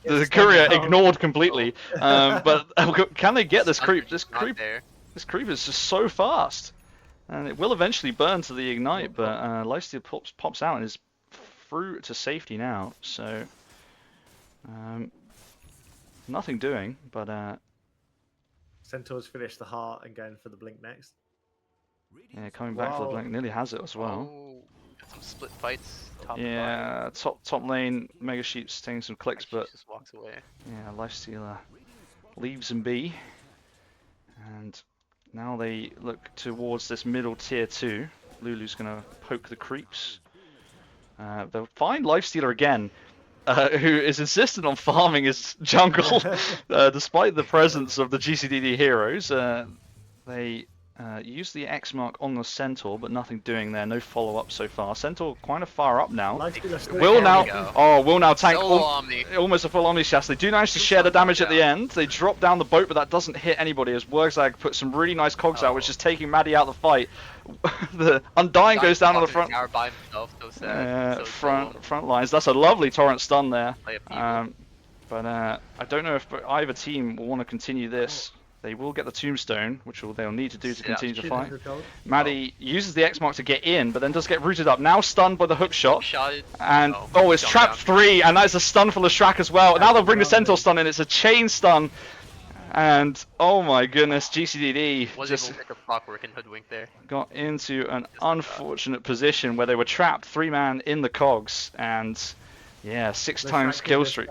The courier ignored completely. But can they get this creep? This creep is just so fast, and it will eventually burn to the ignite. But Lifestealer pops out and is through to safety now. So nothing doing. But Centaur's finished the heart and going for the blink next. yeah, coming back for the blink, nearly has it as well. Oh, got some split fights. Top Yeah, top lane, Mega Sheep's taking some clicks, but just walks away. yeah, Lifestealer leaves him be. And now they look towards this middle tier 2. Lulu's gonna poke the creeps. They'll find Lifestealer again, who is insistent on farming his jungle, despite the presence of the GCDD heroes. They use the X mark on the Centaur, but nothing doing there. No follow-up so far. Centaur kind of far up now. Will now tank almost a full Omni Shas. They do manage to share the damage at the end. They drop down the boat, but that doesn't hit anybody as Wergzag puts some really nice cogs out, which is taking Maddie out of the fight. The Undying goes down on the front. By himself, so sad. Front lines. That's a lovely torrent stun there. But I don't know if either team will want to continue this. They will get the tombstone, which they'll need to do to continue to fight. Maddie uses the X mark to get in, but then does get rooted up. Now stunned by the hook shot. And it's trap 3, and that's a stun for Lestrak as well. Now they'll bring the Centaur stun in. It's a chain stun. And oh my goodness, GCDD just got into an unfortunate position where they were trapped 3-man in the cogs, and yeah, 6 times kill streak.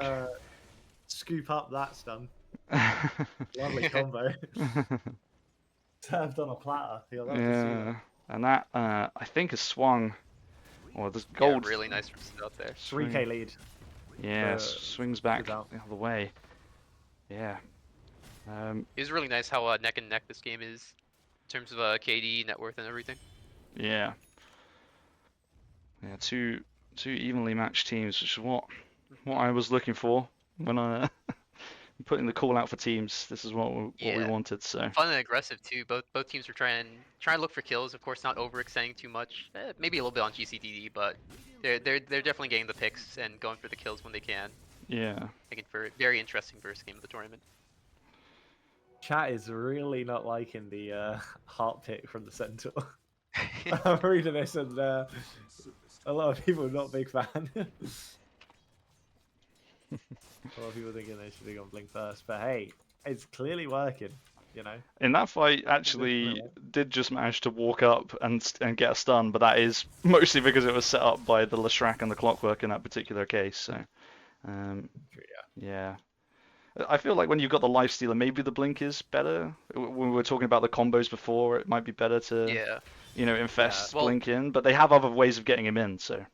Scoop up that stun. Lovely combo. Served on a platter. Yeah, and that I think has swung. Or the gold. Yeah, really nice from out there. 3k lead. Yeah, swings back the other way. Yeah. It was really nice how neck and neck this game is in terms of KD, net worth, and everything. Yeah. Yeah, two evenly matched teams, which is what I was looking for when I putting the call out for teams. This is what we wanted. So fun and aggressive too. Both teams were trying to look for kills. Of course, not overextending too much. Maybe a little bit on GCDD, but they're definitely getting the picks and going for the kills when they can. Yeah. Making for a very interesting first game of the tournament. Chat is really not liking the heart pick from the centaur. I'm reading this and a lot of people are not a big fan. A lot of people thinking they should have gone Blink first, but hey, it's clearly working, you know? In that fight, actually did just manage to walk up and get a stun, but that is mostly because it was set up by the Leshrac and the Clockwork in that particular case. So, yeah. I feel like when you've got the Lifestealer, maybe the Blink is better. When we were talking about the combos before, it might be better to, Yeah. infest well- Blink in, but they have other ways of getting him in, so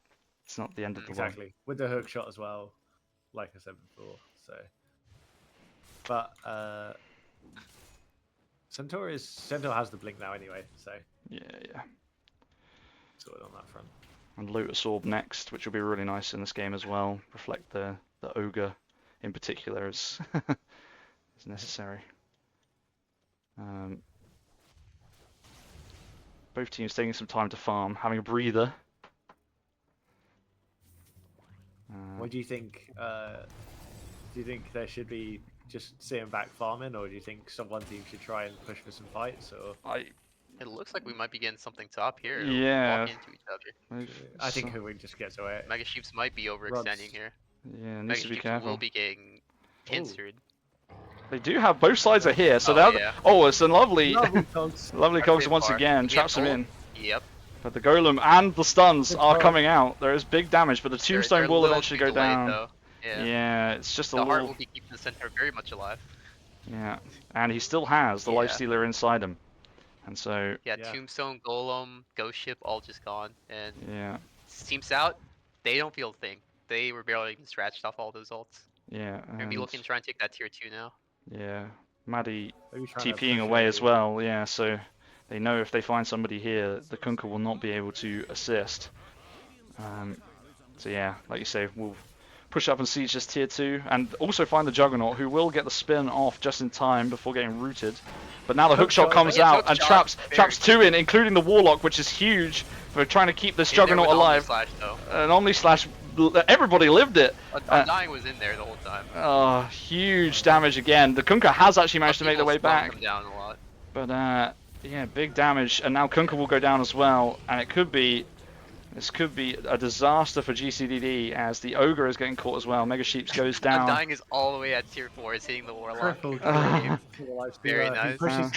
it's not the end of the world. Exactly. With the hook shot as well, like I said before. So, but Centaur has the blink now anyway, so Yeah. sorted on that front. And Lotus Orb next, which will be really nice in this game as well. Reflect the Ogre in particular as is necessary. Both teams taking some time to farm, having a breather. What do you think? Do you think there should be just sitting back farming, or do you think one team should try and push for some fights? Or It looks like we might be getting something top here. It'll Yeah. Walk into each other. I think Hoodwink just gets away. Mega Sheeps might be overextending here. Yeah, Mega needs to be Sheeps careful. will be getting pincered. They do have both sides are here, so Oh, they're yeah. it's a lovely, Lovely cogs. lovely That's cogs a bit once far. again, We traps have them in. gold. Yep. But the Golem and the stuns Good are card. coming out. There is big damage, but the They're Tombstone a will little eventually too go delayed, down. though. Yeah. Yeah, it's just a The heart little. will be keeping the center very much alive. Yeah, and he still has the Yeah. Lifestealer inside him, and so Yeah, Yeah. Tombstone, Golem, Ghost Ship, all just gone. And yeah, Sitout, they don't feel a thing. They were barely even scratched off all those ults. yeah, They're gonna be looking to try and take that tier 2 now. yeah. Maddie Maybe trying to TPing push away early. as well. Yeah, so they know if they find somebody here, the Kunkka will not be able to assist. So yeah, like you say, we'll push up and siege this tier 2, and also find the Juggernaut, who will get the spin off just in time before geting rooted. But now the hookshot comes Yeah, out and hookshot, traps very 2 in, including the Warlock, which is huge for trying to keep this In there Juggernaut with alive. Omnislash, though. An Omnislash, everybody lived it. Undying was in there the whole time. Oh, huge damage again. The Kunkka has actually managed to make their way People slowed back. them down a lot. But yeah, big damage, and now Kunkka will go down as well, and this could be a disaster for GCDD as the Ogre is getting caught as well. Mega Sheeps goes down. Undying is all the way at tier 4, is hitting the Warlock. Triple Ah. kill for the Lifestealer. Very He nice. pushes,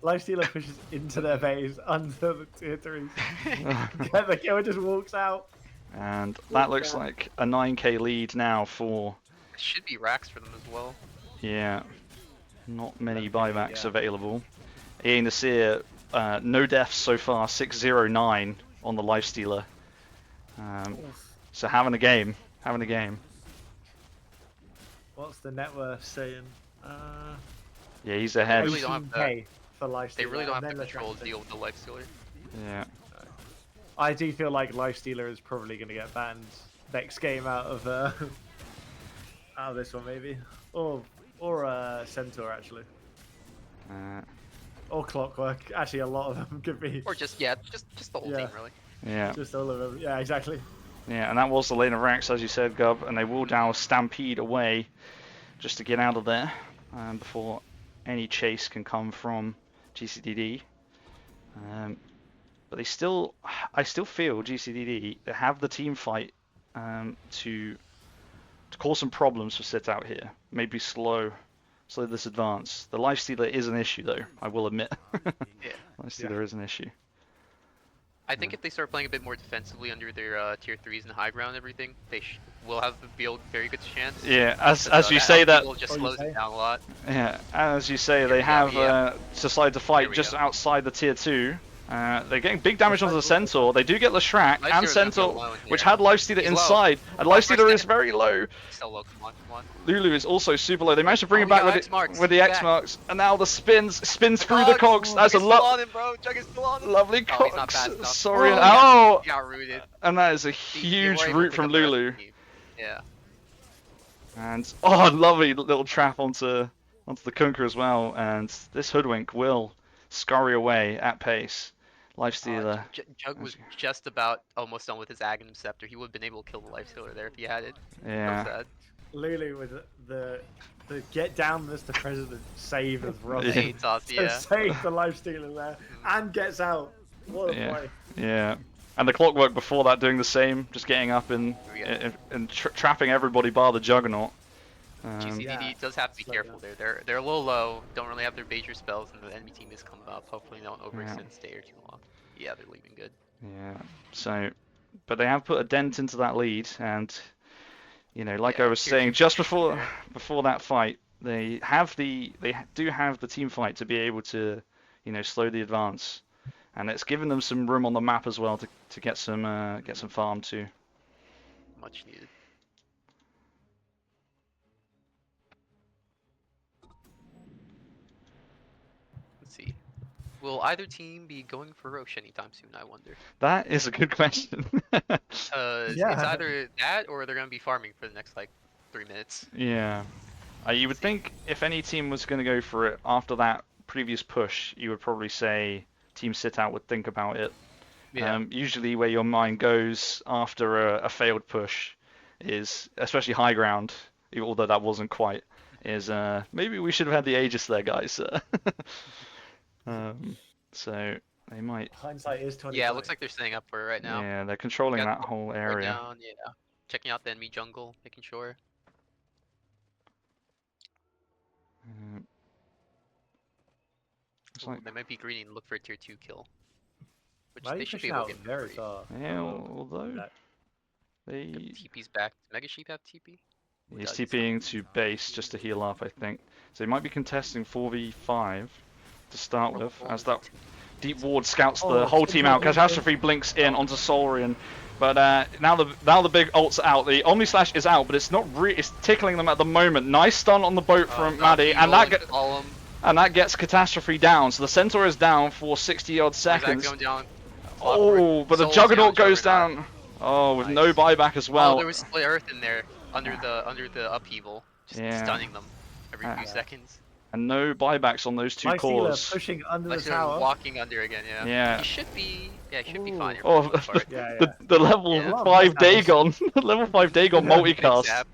Lifestealer pushes into their base under the tier 3. Get the kill, just walks out. And that looks like a 9k lead now for, It should be racks for them as well. yeah, not many Definitely, buybacks yeah. available. Ian Nasir, no deaths so far, 609 on the Lifestealer. So having a game. What's the net worth saying? Yeah, he's ahead. really don't have 18K for Lifestealer. They really don't have and to then control Leshrac the deal with the Lifestealer. Yeah. I do feel like Lifestealer is probably going to get banned next game out of this one maybe, or Centaur actually, or Clockwork. Actually, a lot of them could be. Or just the whole Yeah. team, really. Yeah. Just all of them. Yeah, exactly. Yeah, and that was the lane of Rax, as you said, Gub, and they will now stampede away just to get out of there before any chase can come from GCDD. But I still feel GCDD, they have the team fight to cause some problems for Sitout here. Maybe slow this advance. The Lifestealer is an issue, though, I will admit. Yeah. Lifestealer is an issue. I think if they start playing a bit more defensively under their tier 3s and high ground and everything, they will have a very good chance. Yeah, as you say that. Will just Oh, you slows say? it down a lot. Yeah, as you say, they we go, have yeah. decided to Here fight we just go. outside the tier 2. They're getting big damage onto the Centaur. They do get Leshrac and Lifestealer's gonna Centaur, go alone which here. had Lifestealer He's low. inside. And Oh, first Lifestealer is hit. very low. So low, come on. Lulu is also super low. They managed to bring Oh, him back we got with X-marks. the He's X back. marks, and now the spins through the cogs. That's a Jug is still on him, bro. Jug is still on him. lovely Oh, he's not cogs. fast enough. Sorry, Oh, oh, He got rooted. and that is a They huge were able to root pick from up the rest of Lulu. the team. Yeah. And lovely little trap onto the Kunkka as well. And this Hoodwink will scurry away at pace. Lifestealer. Jug was just about almost done with his Aghanim Scepter. He would have been able to kill the Lifestealer there if he had it. So Yeah. sad. Lulu with the get down Mr. President save of Yeah. Robbie. Hey, toss, To yeah. save the life stealer there and gets out. What a Yeah. play. Yeah. And the Clockwork before that doing the same, just getting up and Here we go. trapping everybody bar the Juggernaut. GCDD Yeah, does have to be slow careful down. there. They're a little low. Don't really have their major spells, and the enemy team is coming up. Hopefully, they don't Yeah. overextend, stay or too long. Yeah, they're leaving good. Yeah. So, but they have put a dent into that lead, and like I Yeah, was tier saying two just push before there. that fight, they do have the team fight to be able to, slow the advance, and it's given them some room on the map as well to get some farm too. Much needed. Let's see. Will either team be going for Roche anytime soon, I wonder? That is a good question. It's Yeah. either that or they're going to be farming for the next, like, 3 minutes. Yeah. You would See. think if any team was going to go for it after that previous push, you would probably say Team Sitout would think about it. Yeah. Usually where your mind goes after a failed push is, especially high ground, although that wasn't quite, is maybe we should have had the Aegis there, guys. So they might, Hindsight is 20. Yeah, it looks like they're staying up for it right now. yeah, they're controlling Got that whole right area. down, yeah. Checking out the enemy jungle, making sure. Uh, it's Ooh, like, they might be greedy and look for a tier 2 kill. Which Why are they you should be pushing able to out get for very free. far? yeah, although That- they TP's back. Does Mega Sheep have TP? he's does, so- TPing to base just to heal up, I think. So he might be contesting 4v5 to start with, as that deep ward scouts the Oh, whole team out. Central Catastrophe blinks in onto Saurian, but now the big ult's out. The Omni Slash is out, but it's not it's tickling them at the moment. Nice stun on the boat from Maddie, and that gets Catastrophe down. So the Centaur is down for 60 odd seconds. Going down. Oh, but the Soul's Juggernaut down, goes down. Oh, with no Nice. buyback as well. Oh, there was split earth in there under the upheaval, just Yeah. stunning them every few Yeah. seconds. And no buybacks on those two Life stealer cores. pushing under Like the they're tower. walking under again, yeah. Yeah. He should be Ooh. fine here. Oh, for the most part. Yeah, yeah. the level Yeah. 5 Damage. Dagon, level 5 Dagon Big multicast zap.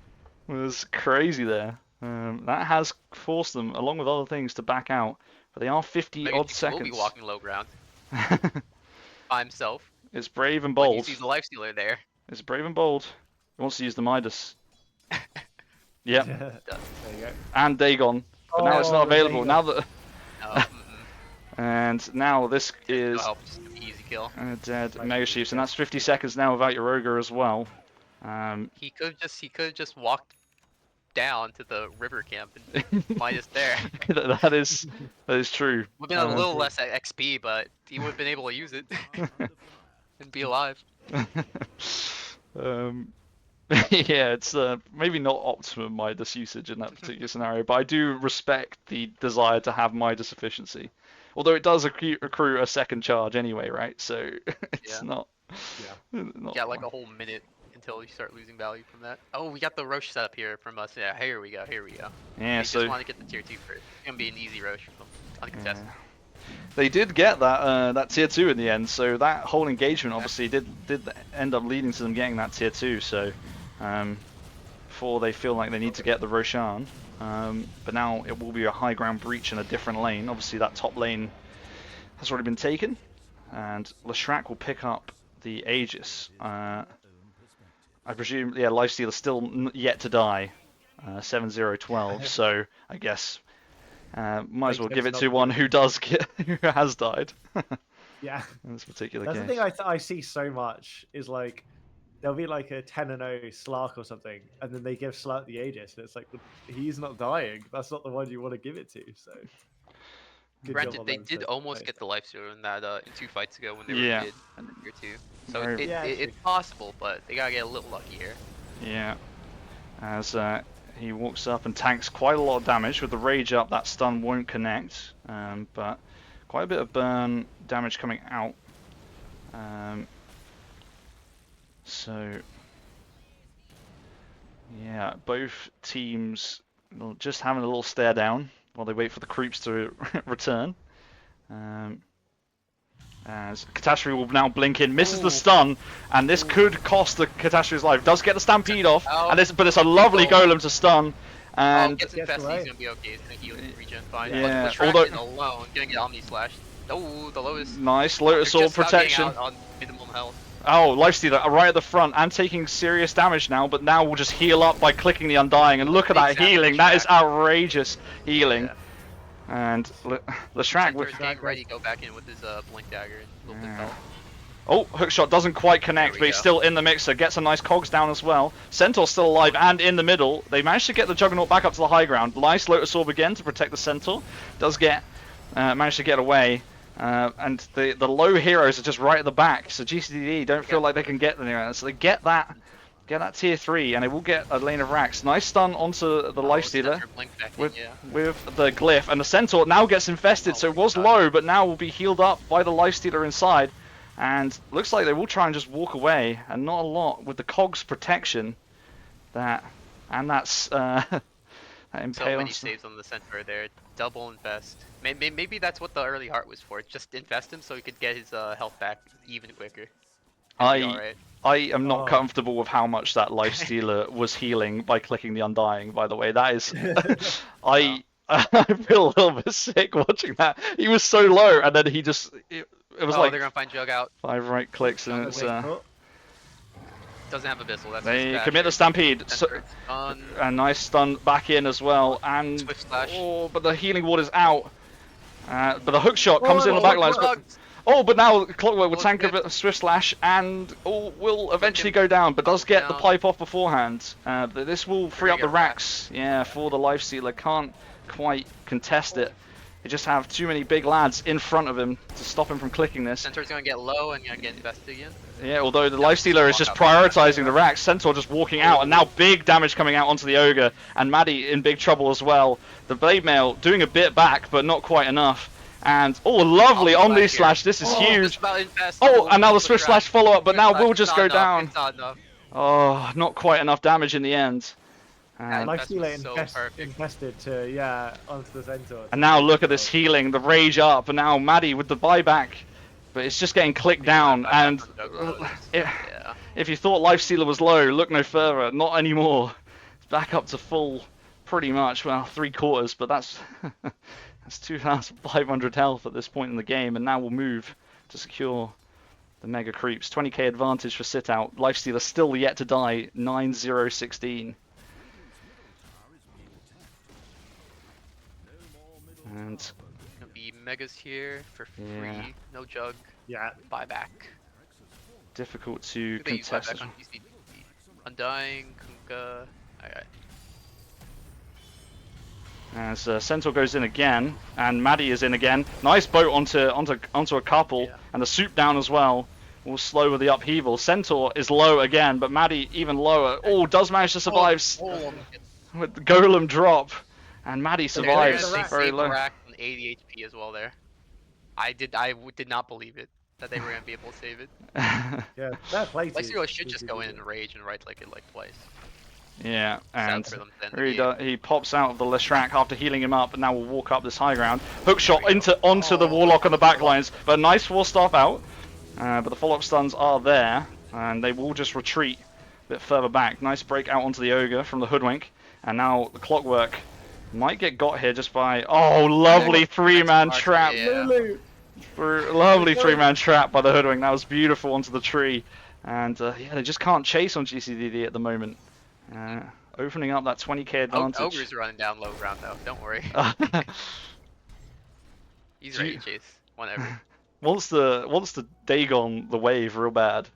was crazy there. That has forced them, along with other things, to back out. But they are 50 Mega odd Sheep seconds. will be walking low ground by himself. It's brave and But he bold. sees the life stealer there. It's brave and bold. He wants to use the Midas. Yep, There you go. and Dagon. But now it's Oh, not available. Dagon. Now that No, and now this is no help, just an easy kill. dead Nice Mega move, Sheeps, and yeah. that's 50 seconds now without your ogre as well. He could have just walked down to the river camp and Midas there. that is true. Would have been a little less XP, but he would have been able to use it and be alive. Yeah, it's maybe not optimum Midas usage in that particular scenario, but I do respect the desire to have Midas efficiency. Although it does accrue a second charge anyway, right? So it's Yeah. not. Yeah. Not Got like a whole minute until you start losing value from that. Oh, we got the Roche set up here from us. Yeah, here we go. Yeah, We so just want to get the tier 2 first. It's gonna be an easy Roche from them, uncontested. they did get that tier 2 in the end. So that whole engagement obviously did end up leading to them getting that tier 2. So before they feel like they need to get the Roshan. But now it will be a high ground breach in a different lane. Obviously that top lane has already been taken, and Leshrac will pick up the Aegis. I presume, yeah, Lifesteal is still yet to die, 7-0-12. So I guess might as well give it to one who who has died Yeah. in this particular That's case. the thing I see so much is like there'll be like a 10-0 Slark or something, and then they give Slark the Aegis, and it's like he's not dying. That's not the one you want to give it to. So. Good job Granted, on they them did to almost play get the lifestealer in that in 2 fights ago when they Yeah. were mid and then tier 2. So Very- it's possible, but they gotta get a little lucky here. Yeah, as he walks up and tanks quite a lot of damage. With the rage up, that stun won't connect, but quite a bit of burn damage coming out. So yeah, both teams just having a little stare down while they wait for the creeps to return. As Catastrophe will now blink in, misses the stun, and this could cost the Catastrophe's life. Does get the Stampede off, and but it's a lovely Golem to stun. And gets Gets infested, away. he's gonna be okay. He's gonna heal and regen fine. Yeah, But although- Distraction alone, gonna get Omni Slash. Oh, the lowest. nice Lotus Sword protection. Out on minimum health. Oh, Lifestealer right at the front and taking serious damage now, but now we'll just heal up by clicking the Undying. And look at that Exactly, healing. That is Shrek. outrageous healing. Yeah. And Leshrac with... Center's getting ready to go back in with his Blink Dagger and little Yeah. Blink Belt. Oh, hookshot doesn't quite connect, There we but he's go. still in the mixer. Gets a nice cogs down as well. Centaur's still alive and in the middle. They managed to get the Juggernaut back up to the high ground. Nice Lotus Orb again to protect the Centaur. Does get managed to get away. And the low heroes are just right at the back. So GCDD don't feel like they can get anywhere. So they get that tier 3, and they will get a lane of racks. Nice stun onto the Lifestealer. Center Blink back in, With, yeah. with the glyph, and the Centaur now gets infested, so it was low, but now will be healed up by the Lifestealer inside, and looks like they will try and just walk away, and not a lot with the cogs protection, that that So impale. many saves on the center there. Double infest. Maybe that's what the early heart was for. Just infest him so he could get his health back even quicker. Alright. I am not Oh. comfortable with how much that Lifestealer was healing by clicking the Undying, by the way. That is... I feel a little bit sick watching that. He was so low, and then he just... It was Oh, like they're gonna find Jug out. 5 right clicks, and it's... Doesn't have Abyssal. That's They his commit the Stampede. Stampede. So, Center stun. a nice stun back in as well, and... Swift Slash. Oh, but the healing ward is out. But the hook shot comes in the back lines. Jug. Oh, but now Clockwork will Oh, tank a good. bit of Swift Slash and will eventually go down, but does get the Down. pipe off beforehand. But this will free up the Trigger racks, yeah, for the Lifestealer. Can't quite contest it. They just have too many big lads in front of him to stop him from clicking this. Center's gonna get low and gonna get infested again. Yeah, although the Lifestealer is just walk up. prioritizing the racks, Centaur just walking out, and now big damage coming out onto the Ogre, and Maddie in big trouble as well. The Blade Mail doing a bit back, but not quite enough. And, oh, lovely Omni Omni Slash Slash, this is Just huge. about infest. Oh, and now the Swift Swift Slash follow-up, but now will just go down. It's not enough. Oh, not quite enough damage in the end. And, Infest was Lifestealer so perfect. infested to, yeah, onto the Centaur. and now look at this healing, the rage up, and now Maddie with the buyback. But it's just getting clicked down, and Yeah. if you thought Lifestealer was low, look no further, not anymore. It's back up to full, pretty much, well, 3/4, but that's that's 2,500 health at this point in the game, and now we'll move to secure the Mega Creeps. 20k advantage for Sitout. Lifestealer still yet to die, 9-0-16. And Gonna be Megas here for free. Yeah. No Jug. Yeah. Buyback. difficult to They use contest. buyback on GCDD. Undying, Kunkka. Alright. As Centaur goes in again, and Maddie is in again. Nice boat onto a couple, Yeah. and the soup down as well. Will slow with the upheaval. Centaur is low again, but Maddie even lower. Oh, does manage to survive with the golem drop, and Maddie survives They very saved low. the rack on 80 HP as well there. I did not believe it that they were gonna be able to save it. Yeah, fair play to Lexio should just go in GCDD. and rage and right click it like twice. Yeah, and for them to end the really game. he pops out of the Leshrac after healing him up, and now we'll walk up this high ground. Hook shot onto the Warlock on the back lines, but a nice 4-star out. But the follow-up stuns are there, and they will just retreat a bit further back. Nice break out onto the Ogre from the Hoodwink, and now the Clockwork might get got here just by... Oh, lovely 3-man Nice trap. yeah. Lulu! Lovely 3-man trap by the Hoodwink. That was beautiful onto the tree. And yeah, they just can't chase on GCDD at the moment. Opening up that 20k advantage. Ogre's running down low ground though, don't worry. He's ready to chase, whenever. Wants the Dagon the wave real bad.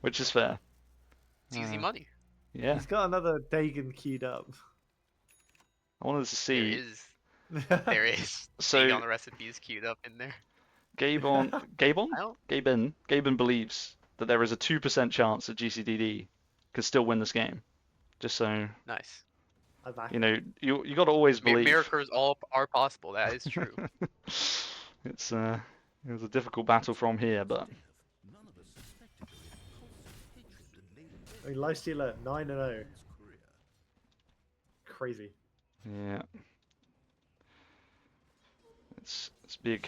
Which is fair. It's easy money. Yeah, He's got another Dagon queued up. I wanted to There see. is. There is. So- on the recipes queued up in there. Gabon, I don't. Gaben believes that there is a 2% chance that GCDD can still win this game. Just so Nice. I'm back. you know, you got to always believe. Miracles all are possible. That is true. It was a difficult battle from here, but I mean, Lifestealer 9-0. Crazy. yeah, it's big.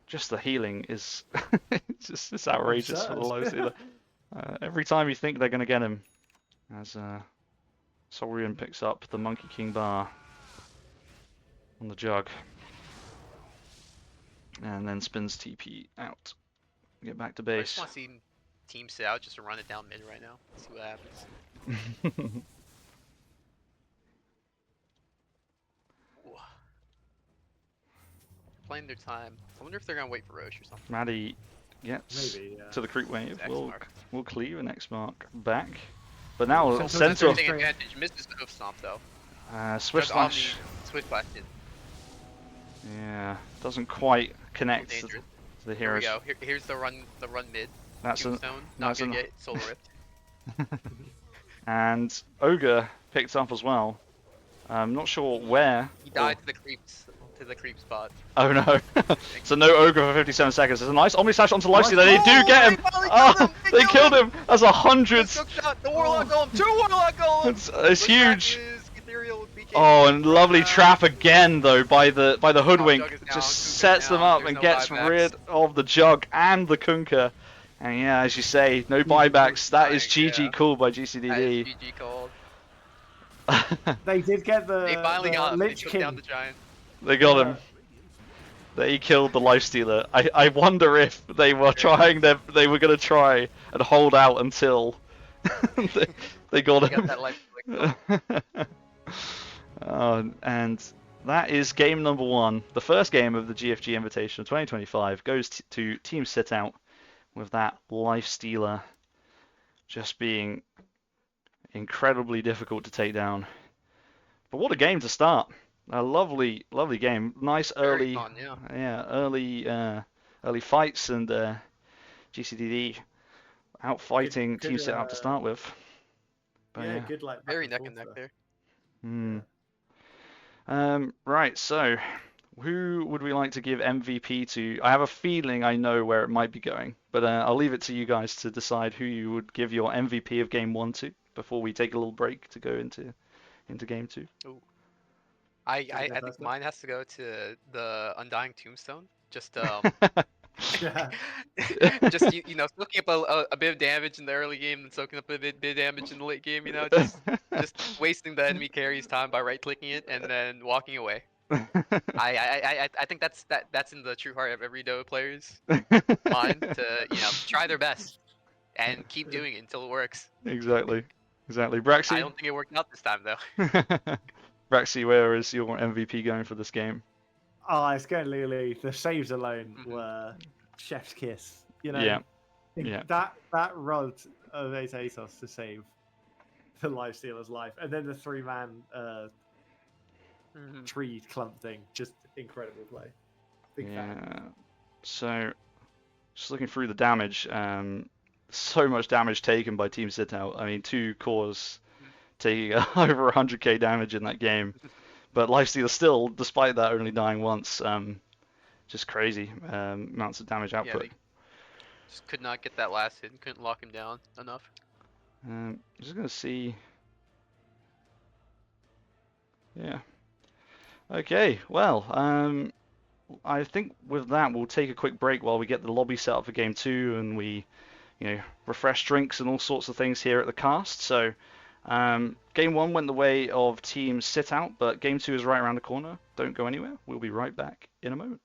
just the healing is it's outrageous for the Absurd. low stealer. Every time you think they're going to get him, as Saurian picks up the Monkey King bar on the jug, and then spins TP out. Get back to I just base. want to see Team Sitout just run it down mid right now. See what happens. Ooh. Playing their time. I wonder if they're gonna wait for Roche or something. Maddie gets Maybe, yeah. to the creep wave. X We'll mark. cleave an X mark back, but now Central center Central Taking advantage. Misses the hoof stomp though. Swift Does Omni slash. Swift blast in. Yeah, doesn't quite connect to Dangerous. the Here we heroes. go. Here's the run mid. That's an Tombstone. Not that's gonna an get soul ripped. and Ogre picked up as well. I'm not sure where. He died to the creeps. To the creep spot. Oh no. So no Ogre for 57 seconds. There's a nice Omni Slash onto Lifestealer. They do Oh, get him! they finally Oh, killed him! they killed him! That's 100! Just hooked shot. The Warlock Golem. 2 Warlock Golems! It's huge! Ethereal BK. Oh, and lovely trap again though by the hoodwink. Jug is down, Just Kunkka's sets them down, up there's and no gets buybacks. rid of the jug and the Kunkka. And yeah, as you say, no buybacks. That is Dying, GG yeah. call by That is GCDD. GG called. They did get the, They finally the got him. They Lich took King. down the giant. They got him. They killed the Lifestealer. I wonder if they were trying they were gonna try and hold out until they got They him. got that life flick. And that is game number 1. The first game of the GFG Invitational 2025 goes to Team Sitout with that Lifestealer just being incredibly difficult to take down. But what a game to start! A lovely, lovely game. Nice Very early, fun, yeah. early fights, and GCDD out fighting Good, Team Sitout to start with. But Yeah, good like back Very and neck forth and neck there. there. Right, so who would we like to give MVP to? I have a feeling I know where it might be going, but I'll leave it to you guys to decide who you would give your MVP of game 1 to before we take a little break to go into game 2. Ooh. Should we I go think first then? mine has to go to the Undying Tombstone. Just Yeah. just you know, soaking up a bit of damage in the early game and soaking up a bit of damage in the late game. You know, just wasting the enemy carry's time by right clicking it and then walking away. I think that's in the true heart of every Dota player's mind to try their best and keep doing it until it works. Exactly. I Braxy? don't think it worked out this time though. Braxy, where is your MVP going for this game? Oh, it's going Lily. The saves alone Mhm. were chef's kiss. You know, Yeah. Yeah. that rod of Eight Atos to save the Lifestealer's life, and then the 3-man Mhm. tree clump thing, just incredible play. Big fan. Yeah. So, just looking through the damage, so much damage taken by Team Sitout. I mean, 2 cores taking over 100k damage in that game. But Lifestealer still, despite that, only dying once. Just crazy amounts of damage Yeah, output. they just could not get that last hit and couldn't lock him down enough. I'm just gonna see. Yeah. Okay. Well, I think with that we'll take a quick break while we get the lobby set up for game 2 and we, refresh drinks and all sorts of things here at the cast. So, game 1 went the way of Team Sitout, but game 2 is right around the corner. Don't go anywhere. We'll be right back in a moment.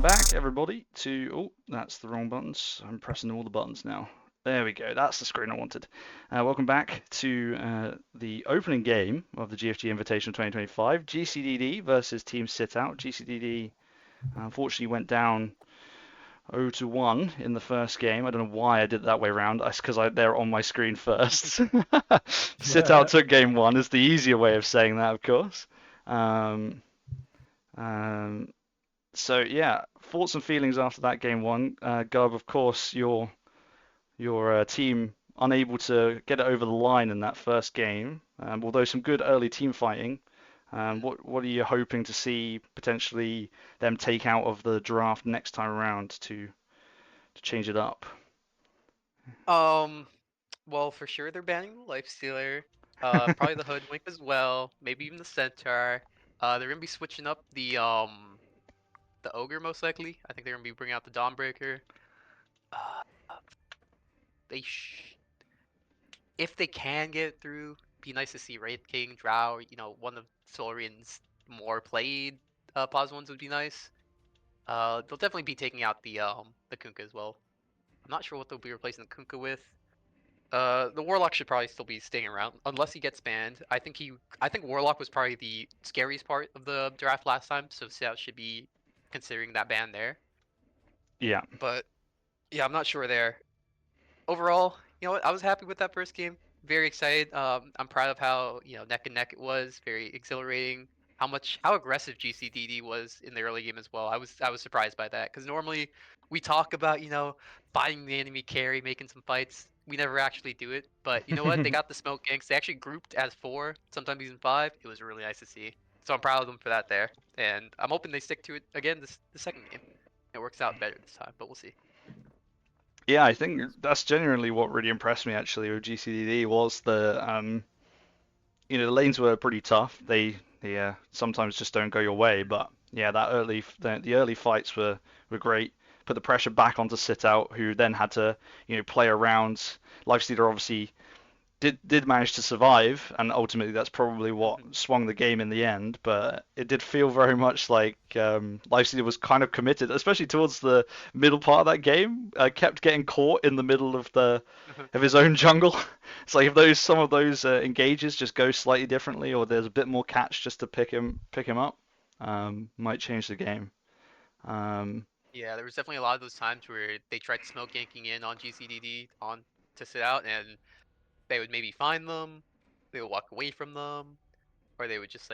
welcome back, everybody, to... Oh, that's the wrong buttons. I'm pressing all the buttons now. There we go. That's the screen I wanted. Welcome back to the opening game of the GFG Invitational 2025, GCDD versus Team Sitout. GCDD unfortunately went down 0-1 in the first game. I don't know why I did it that way around. It's because they're on my screen first. Sitout took game one is the easier way of saying that, of course. So yeah, thoughts and feelings after that game one. Gub, of course, your team unable to get it over the line in that first game, although some good early team fighting. What are you hoping to see potentially them take out of the draft next time around to change it up? Well, for sure they're banning the Lifestealer. Probably the Hoodwink as well. Maybe even the Centaur. They're gonna be switching up the Ogre most likely. I think they're gonna be bringing out the Dawnbreaker. Uh, they if they can get through, be nice to see Wraith King, Drow. One of Saurian's more played pos ones would be nice. They'll definitely be taking out the Kunkka as well. I'm not sure what they'll be replacing the Kunkka with. The Warlock should probably still be staying around unless he gets banned. I think Warlock was probably the scariest part of the draft last time, so Seattle should be considering that ban there. Yeah. But yeah, I'm not sure there. Overall, what? I was happy with that first game. Very excited. I'm proud of how neck and neck it was. Very exhilarating. How aggressive GCDD was in the early game as well. I was surprised by that because normally we talk about fighting the enemy carry, making some fights. We never actually do it. But you know what? They got the smoke ganks. They actually grouped as 4, sometimes even 5. It was really nice to see. So I'm proud of them for that there, and I'm hoping they stick to it again the second game. It works out better this time, but we'll see. Yeah, I think that's genuinely what really impressed me actually with GCDD was the the lanes were pretty tough. They sometimes just don't go your way, but yeah, the early fights were great. Put the pressure back onto Sitout, who then had to play around. Lifestealer obviously did manage to survive, and ultimately that's probably what swung the game in the end. But it did feel very much like Lifestealer was kind of committed, especially towards the middle part of that game. Kept getting caught in the middle of his own jungle. It's like if some of those engages just go slightly differently, or there's a bit more catch just to pick him up, might change the game. Yeah, there was definitely a lot of those times where they tried smoke ganking in on GCDD on to sit out, and they would maybe find them, they would walk away from them, or they would just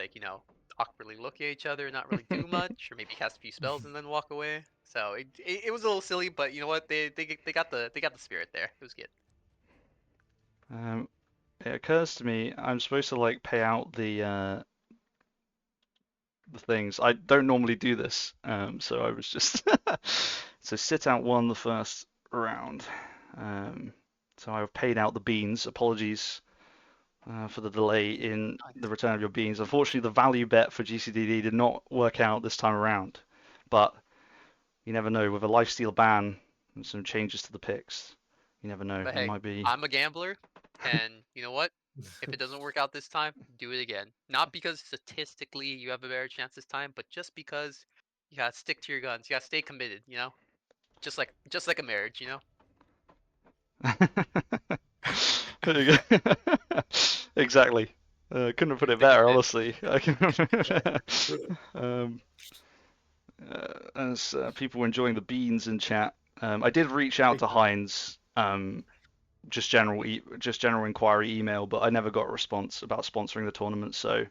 awkwardly look at each other, not really do much, or maybe cast a few spells and then walk away. So it was a little silly, but you know what? They got the spirit there. It was good. It occurs to me I'm supposed to pay out the things. I don't normally do this, so I was just so Sitout won the first round. So I've paid out the beans. Apologies for the delay in the return of your beans. Unfortunately, the value bet for GCDD did not work out this time around, but you never know. With a lifesteal ban and some changes to the picks, you never know. But It hey, might be. I'm a gambler, and you know what? If it doesn't work out this time, do it again. Not because statistically you have a better chance this time, but just because you gotta stick to your guns. You gotta stay committed. Just like a marriage. There you go. Exactly. Couldn't have put it better, honestly. Um, as people were enjoying the beans in chat, I did reach out to Heinz, just general inquiry email, but I never got a response about sponsoring the tournament. So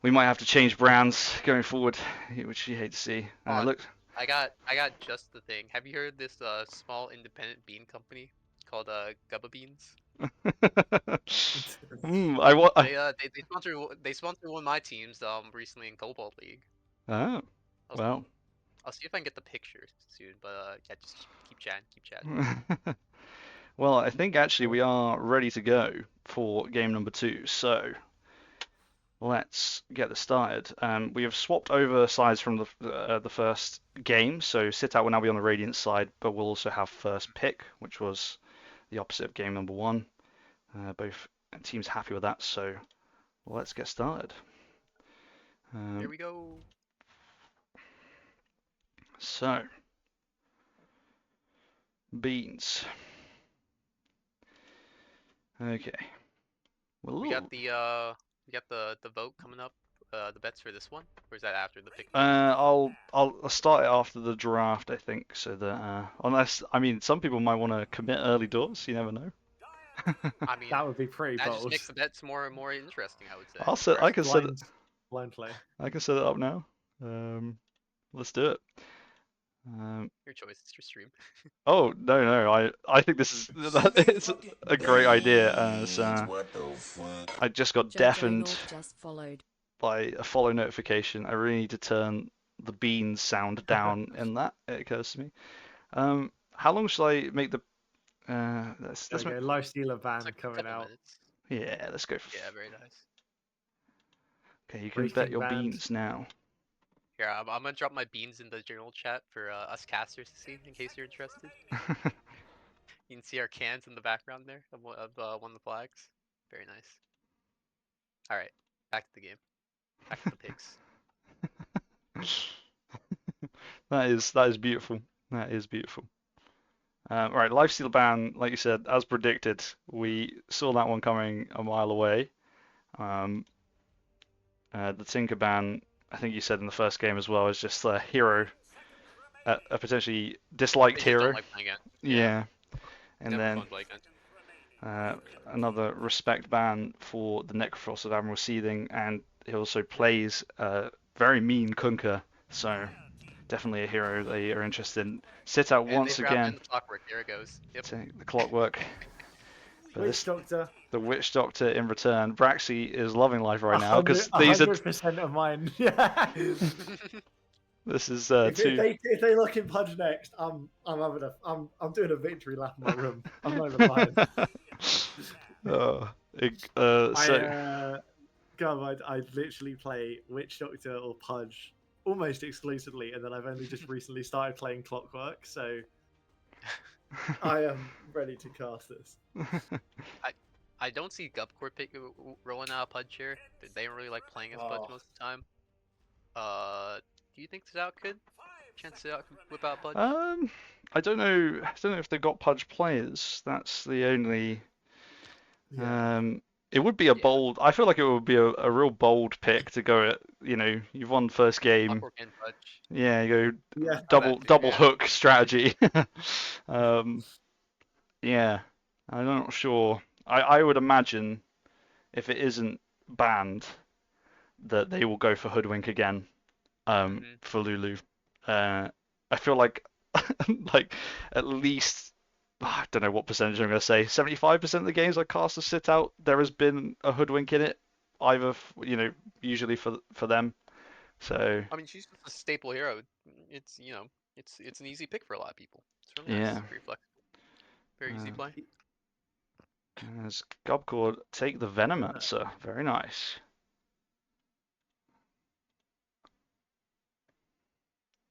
we might have to change brands going forward, which you hate to see. Look, I got just the thing. Have you heard this small independent bean company called Gubba Beans? They sponsor one of my teams recently in Cobalt League. Oh, well. I'll see if I can get the picture soon, but yeah, just keep chatting. Well, I think actually we are ready to go for game number 2. So let's get this started. We have swapped over sides from the first game. So Sitout will now be on the Radiant side, but we'll also have first pick, which was the opposite of game number 1. Both teams happy with that, so let's get started. Here we go. So, beans. Okay. Well, We got ooh. the vote coming up. The bets for this one, or is that after the pick? I'll start it after the draft, I think, so that unless I mean some people might want to commit early doors. You never know. I mean, That would be pretty that just bold. makes the bets more interesting, I would say. I can set it. Blind play. I can set it up now. Let's do it. Your choice. It's your stream. Oh no, I think this is it's a great idea. As I just got deafened just followed. by a follow notification. I really need to turn the beans sound down in that. It occurs to me. How long shall I make the? Let's There we make, go. Lifestealer ban It's like a coming couple out. minutes. yeah. Let's go for. Yeah, very nice. Okay, you can Wreath bet King your banned. beans now. Here, I'm gonna drop my beans in the general chat for us casters to see, in case you're interested. You can see our cans in the background there of one of the flags. Very nice. All right, back to the game. Back to the pigs. That is beautiful. That is beautiful. Right, lifesteal ban, like you said, as predicted, we saw that one coming a mile away. The Tinker ban, I think you said in the first game as well, is just a hero, a potentially disliked They just hero. don't like playing against. Yeah. And Never then fun to play against. another respect ban for the Necrophos of Admiral Seething, and he also plays very mean Kunkka, so definitely a hero they are interested in. Sitout And once they dropped again. in the clockwork. There it goes. Yep. Take the clockwork. But Witch Doctor. the Witch Doctor in return. Braxy is loving life right now because these are 100% of mine. Yeah. this is if two. they look in Pudge next, I'm doing a victory lap in my room. I'm not even lying. So God, I literally play Witch Doctor or Pudge almost exclusively, and then I've only just recently started playing Clockwork, so I am ready to cast this. I don't see Gupcore rolling out a Pudge here. They don't really like playing as Pudge most of the time. Do you think Sitout could? Chance Sitout could whip out Pudge? I don't know. I don't know if they've got Pudge players. That's the only. Yeah. It would be a bold. I feel like it would be a real bold pick to go at. You know, you've won first game. Clockwork and Pudge. Yeah, you go Yeah. double yeah. hook strategy. Yeah, I'm not sure. I would imagine if it isn't banned that they will go for Hoodwink again. For Lulu. I feel like like at least I don't know what percentage I'm going to say. 75% of the games I cast a Sitout, there has been a Hoodwink in it, either usually for them. So I mean, she's just a staple hero. It's it's an easy pick for a lot of people. It's really nice. yeah. Very flexible. Very easy play. As Gobcord take the Venomancer. Very nice.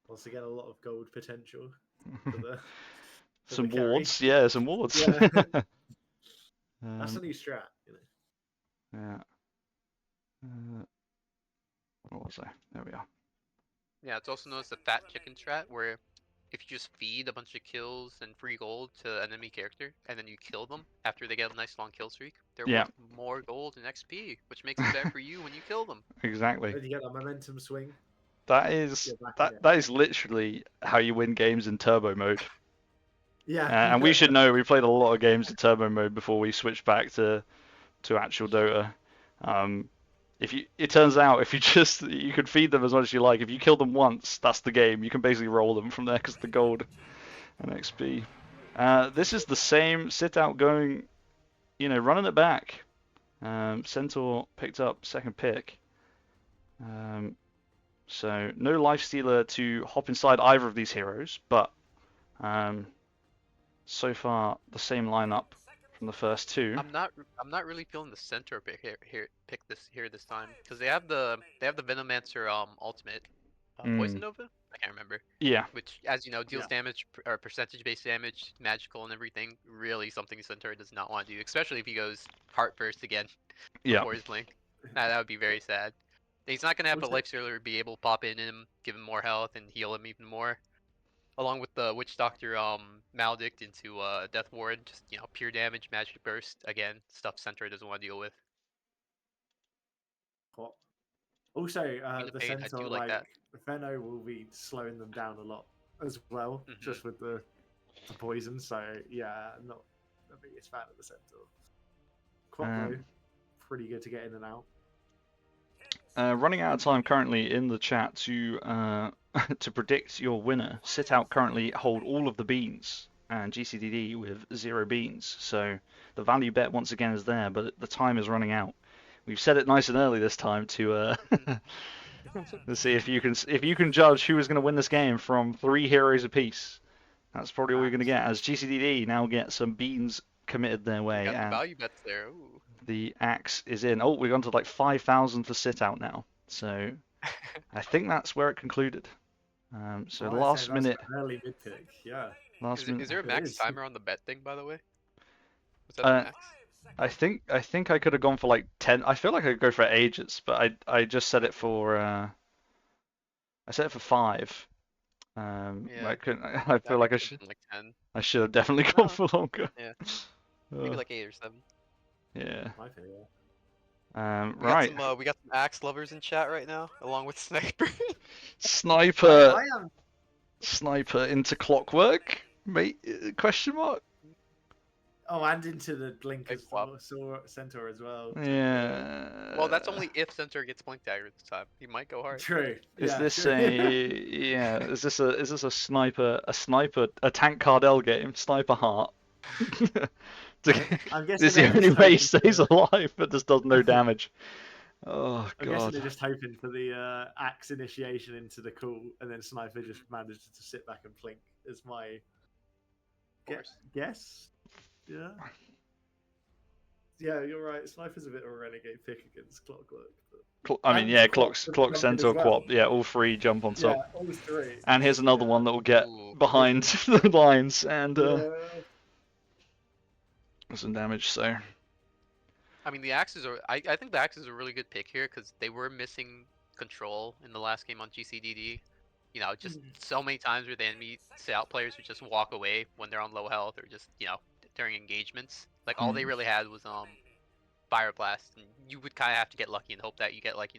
Also get a lot of gold potential for the Some the carry. wards, yeah, some wards. Yeah. That's a new strat. Yeah. What was I? There we are. Yeah, it's also known as the fat chicken strat, where if you just feed a bunch of kills and free gold to an enemy character, and then you kill them after they get a nice long kill streak, they're worth more gold and XP, which makes it better for you when you kill them. Exactly. Then you get a momentum swing. That is that is literally how you win games in turbo mode. Yeah. And we should know we played a lot of games in turbo mode before we switched back to actual Dota. It turns out if you can feed them as much as you like. If you kill them once, that's the game. You can basically roll them from there because the gold and XP. This is the same Sitout going, running it back. Centaur picked up second pick. So no Lifestealer to hop inside either of these heroes, but so far the same lineup from the first two. I'm not really feeling the center pick this time because they have the Venomancer ultimate, Poison Nova. I can't remember. Yeah. Which, as you know, deals damage or percentage-based damage, magical and everything. Really, something Centaur does not want to do, especially if he goes heart first again before his blink. That would be very sad. He's not gonna have the Lifestealer be able to pop in him, give him more health, and heal him even more. along with the Witch Doctor Maledict into Death Ward, just pure damage, magic burst. Again, stuff Centaur doesn't want to deal with. What? Also, Queen of the Pain, I do Centaur, like that. Venno will be slowing them down a lot as well, just with the poison. So yeah, not the biggest fan of the Centaur. Quattro, pretty good to get in and out. Running out of time currently in the chat to to predict your winner. Sitout currently hold all of the beans, and GCDD with 0 beans. So the value bet once again is there, but the time is running out. We've said it nice and early this time to to see if you can judge who is going to win this game from 3 heroes apiece. That's probably all you're going to get, as GCDD now get some beans committed their way, Got the and value bets there. Ooh. the axe is in. Oh, we've gone to like 5,000 for Sitout now. So I think that's where it concluded. So I'd say last that's minute, an early mid pick. Yeah. last minute. Is there a It max is. timer on the bet thing, by the way? Was that the max? I think I could have gone for like 10. I feel like I could go for ages, but I just set it for I set it for 5. Yeah. I couldn't. I feel like I should. Like 10. I should have definitely gone No. for longer. Yeah. Maybe Uh, like 8 or 7. yeah. My favorite. Right. We got some axe lovers in chat right now, along with Sniper. Sniper. I am. Sniper into Clockwork? Mate? Question mark? Oh, and into the Blink Big of flop. Centaur as well. Yeah. Well, that's only if Centaur gets Blink Dagger this time. He might go hard. True. Is Yeah, this true. is this a sniper a tank Cardell game? Sniper Heart. I'm guessing This is the they're only just way he hoping stays for- alive, but just does no damage. Oh I'm guessing they're god. just hoping for the axe initiation into the cool, and then Sniper just manages to sit back and plink. Is my course. guess. Yeah. Yeah, you're right. Sniper's a bit of a renegade pick against Clockwork. But... I mean, And yeah, Clock Clock jumping Centaur as well. Quap. Yeah, all 3 jump on Yeah, top. all 3. And here's another Yeah. one that will get Ooh. behind the lines and Yeah. some damage. So I mean, the axes are. I think the axes are a really good pick here because they were missing control in the last game on GCDD. Just so many times where the enemy Sitout players would just walk away when they're on low health, or just during engagements. Like all they really had was Fire Blast, and you would kind of have to get lucky and hope that you get like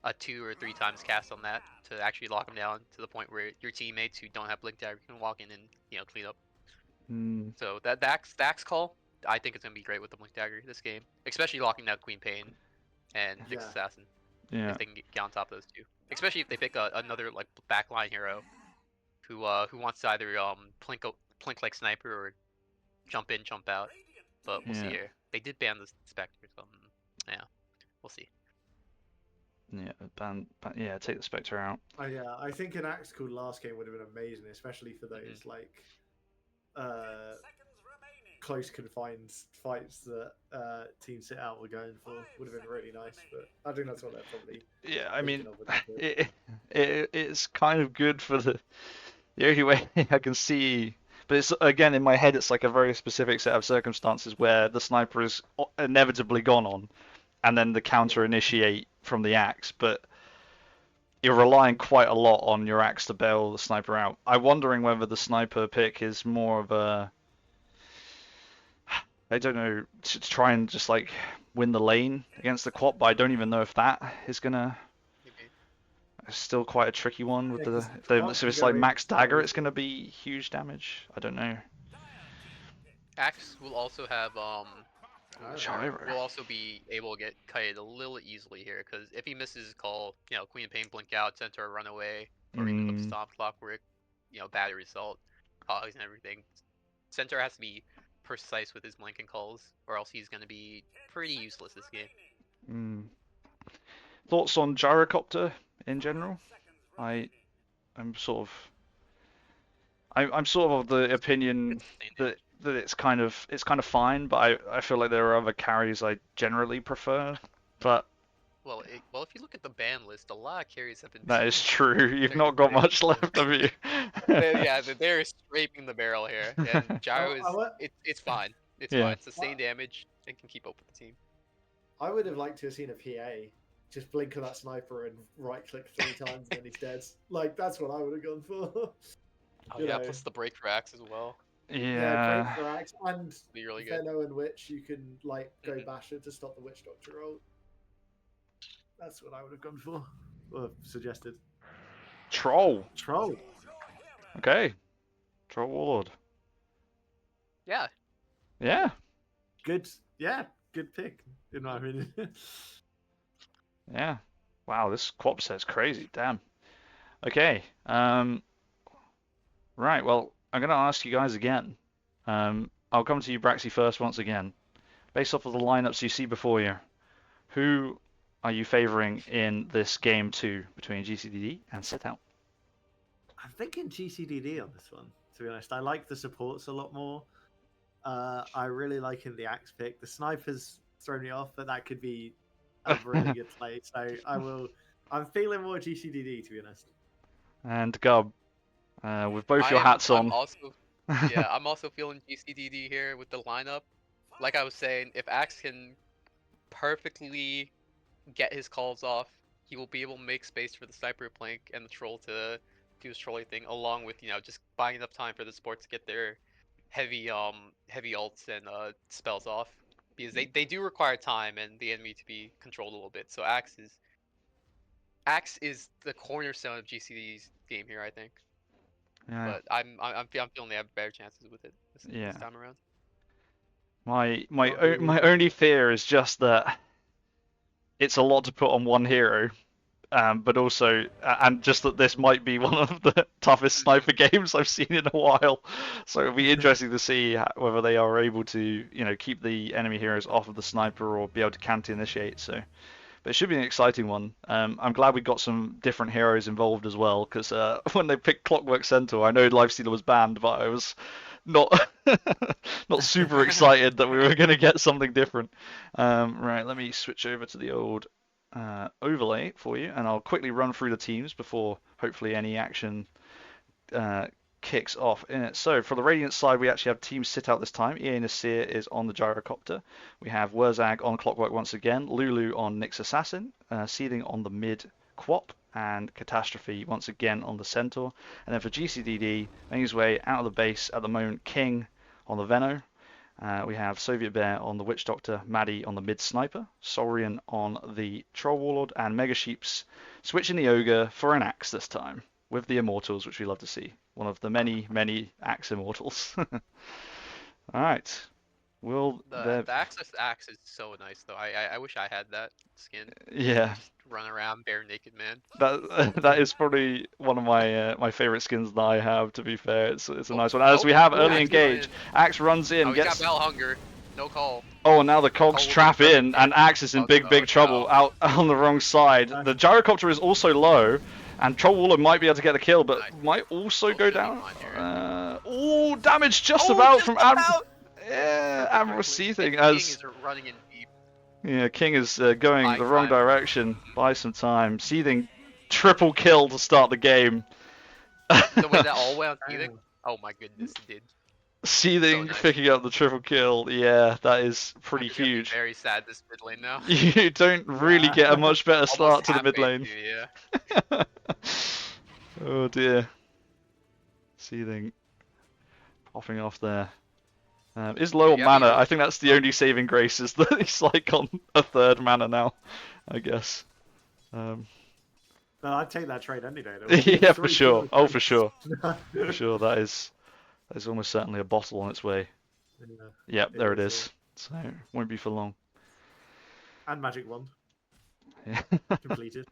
a 2 or 3 times cast on that to actually lock them down to the point where your teammates who don't have Blink Dagger can walk in and clean up. So the axe call, I think it's gonna be great with the Blink Dagger this game, especially locking down Queen Pain and Nyx Yeah. Assassin. yeah. If they can get on top of those 2, especially if they pick another like backline hero who wants to either plink like Sniper or jump in, jump out. But we'll see Yeah. here. They did ban the Spectre, so yeah, we'll see. Yeah, take the Spectre out. Yeah, I think an axe called last game would have been amazing, especially for those close confined fights that Team Sitout were going for. Would have been really nice, but I think that's what they're probably. Yeah, I mean, thinking of with the it's kind of good for the only way I can see, but it's again in my head, it's like a very specific set of circumstances where the sniper is inevitably gone on, and then the counter initiate from the axe, but you're relying quite a lot on your axe to bail the sniper out. I'm wondering whether the sniper pick is more of a, I don't know, to try and just like win the lane against the quap, but I don't even know if that is gonna. Maybe. It's still quite a tricky one with Yeah, 'cause if Quap so can it's go like in max dagger, it's so- gonna be huge damage. I don't know. Axe will also have Gyro. will also be able to get kited a little easily here because if he misses his call, Queen of Pain blink out, Centaur run away, or even with Stomp Clockwork, bad result, hogs and everything. Centaur has to be precise with his blinking calls, or else he's gonna be pretty useless this game. Thoughts on gyrocopter in general? I'm sort of the opinion that it's kind of fine, but I feel like there are other carries I generally prefer. But Well, if you look at the ban list, a lot of carries have been. that is true. You've They're not got pretty much good. left of you. They're scraping the barrel here, and Gyro it's fine. It's Yeah. fine. Sustained damage and can keep up with the team. I would have liked to have seen a PA. Just blink of that sniper and right click 3 times and then he's dead. Like, that's what I would have gone for. Oh You yeah, know. plus the break for Axe as well. Yeah, break Yeah. for Axe and Be really good. Venno and Witch. You can like go Mhm. Basher to stop the Witch Doctor roll. That's what I would have gone for or suggested. Troll. Troll. Okay. Troll Warlord. Yeah. Yeah. Good. Yeah, good pick in my opinion. Yeah. Wow, this quad set's crazy. Damn. Okay. Right. Well, I'm gonna ask you guys again. I'll come to you, Braxy, first once again. Based off of the lineups you see before you, who are you favoring in this game 2 between GCDD and Sitout? I'm thinking GCDD on this one. To be honest, I like the supports a lot more. I really like in the Axe pick. The Sniper's thrown me off, but that could be a really good play. So I'm feeling more GCDD to be honest. And Gub, with both your hats I'm on. also yeah, I'm also feeling GCDD here with the lineup. Like I was saying, if Axe can perfectly get his calls off, he will be able to make space for the sniper plank and the troll to do his trolling thing, along with just buying enough time for the support to get their heavy ults and spells off, because they do require time and the enemy to be controlled a little bit. So Axe is the cornerstone of GCD's game here, I think. Yeah. But I'm feeling they have better chances with it Yeah. this time around. My only fear is just that it's a lot to put on one hero, but also and just that this might be one of the toughest sniper games I've seen in a while. So it'll be interesting to see whether they are able to keep the enemy heroes off of the sniper or be able to counter initiate. So. But it should be an exciting one. I'm glad we got some different heroes involved as well, because when they picked Clockwork Centaur, I know Lifestealer was banned, but I was not not super excited that we were going to get something different. Right, let me switch over to the old overlay for you, and I'll quickly run through the teams before hopefully any action kicks off in it. So for the Radiant side, we actually have Team Sitout this time. EA Nasir is on the Gyrocopter. We have Wurzag on Clockwork once again, Lulu on Nyx Assassin, Seething on the mid Quap, and Catastrophe once again on the Centaur. And then for GCDD, making his way out of the base at the moment, King on the Venno. We have Soviet Bear on the Witch Doctor, Maddie on the mid Sniper, Saurian on the Troll Warlord, and Mega Sheeps switching the Ogre for an Axe this time, with the Immortals, which we love to see. One of the many, many Axe Immortals. Alright. The axe is so nice though. I wish I had that skin. Yeah. Just run around bare naked, man. That is probably one of my favorite skins that I have. To be fair, it's a nice one. As we have early engage, Axe runs in, Oh, he's gets. got Battle Hunger. No call. Oh, and now the cogs Call will trap be in, and Axe is in big trouble out on the wrong side. The Gyrocopter is also low, and Troll Warlord might be able to get the kill, but might also go down. Oh, damage just about from Admiral Seething as. King is running in deep. Yeah, King is going the wrong direction. Buy some time. Seething triple kill to start the game. The way that all went on Seething. Oh my goodness, it did. Seething picking up the triple kill. Yeah, that is pretty huge. Very sad this mid lane now. You don't really get a much better start to the mid lane. Yeah. Oh dear. Seething popping off there. Is low on mana. I think that's the only saving grace, is that he's like on a third mana now, I guess. No, I'd take that trade any day. Yeah, for sure. Oh, for sure. For sure, that is almost certainly a bottle on its way. Yep, there it is. So, won't be for long. And Magic Wand. Yeah. Completed.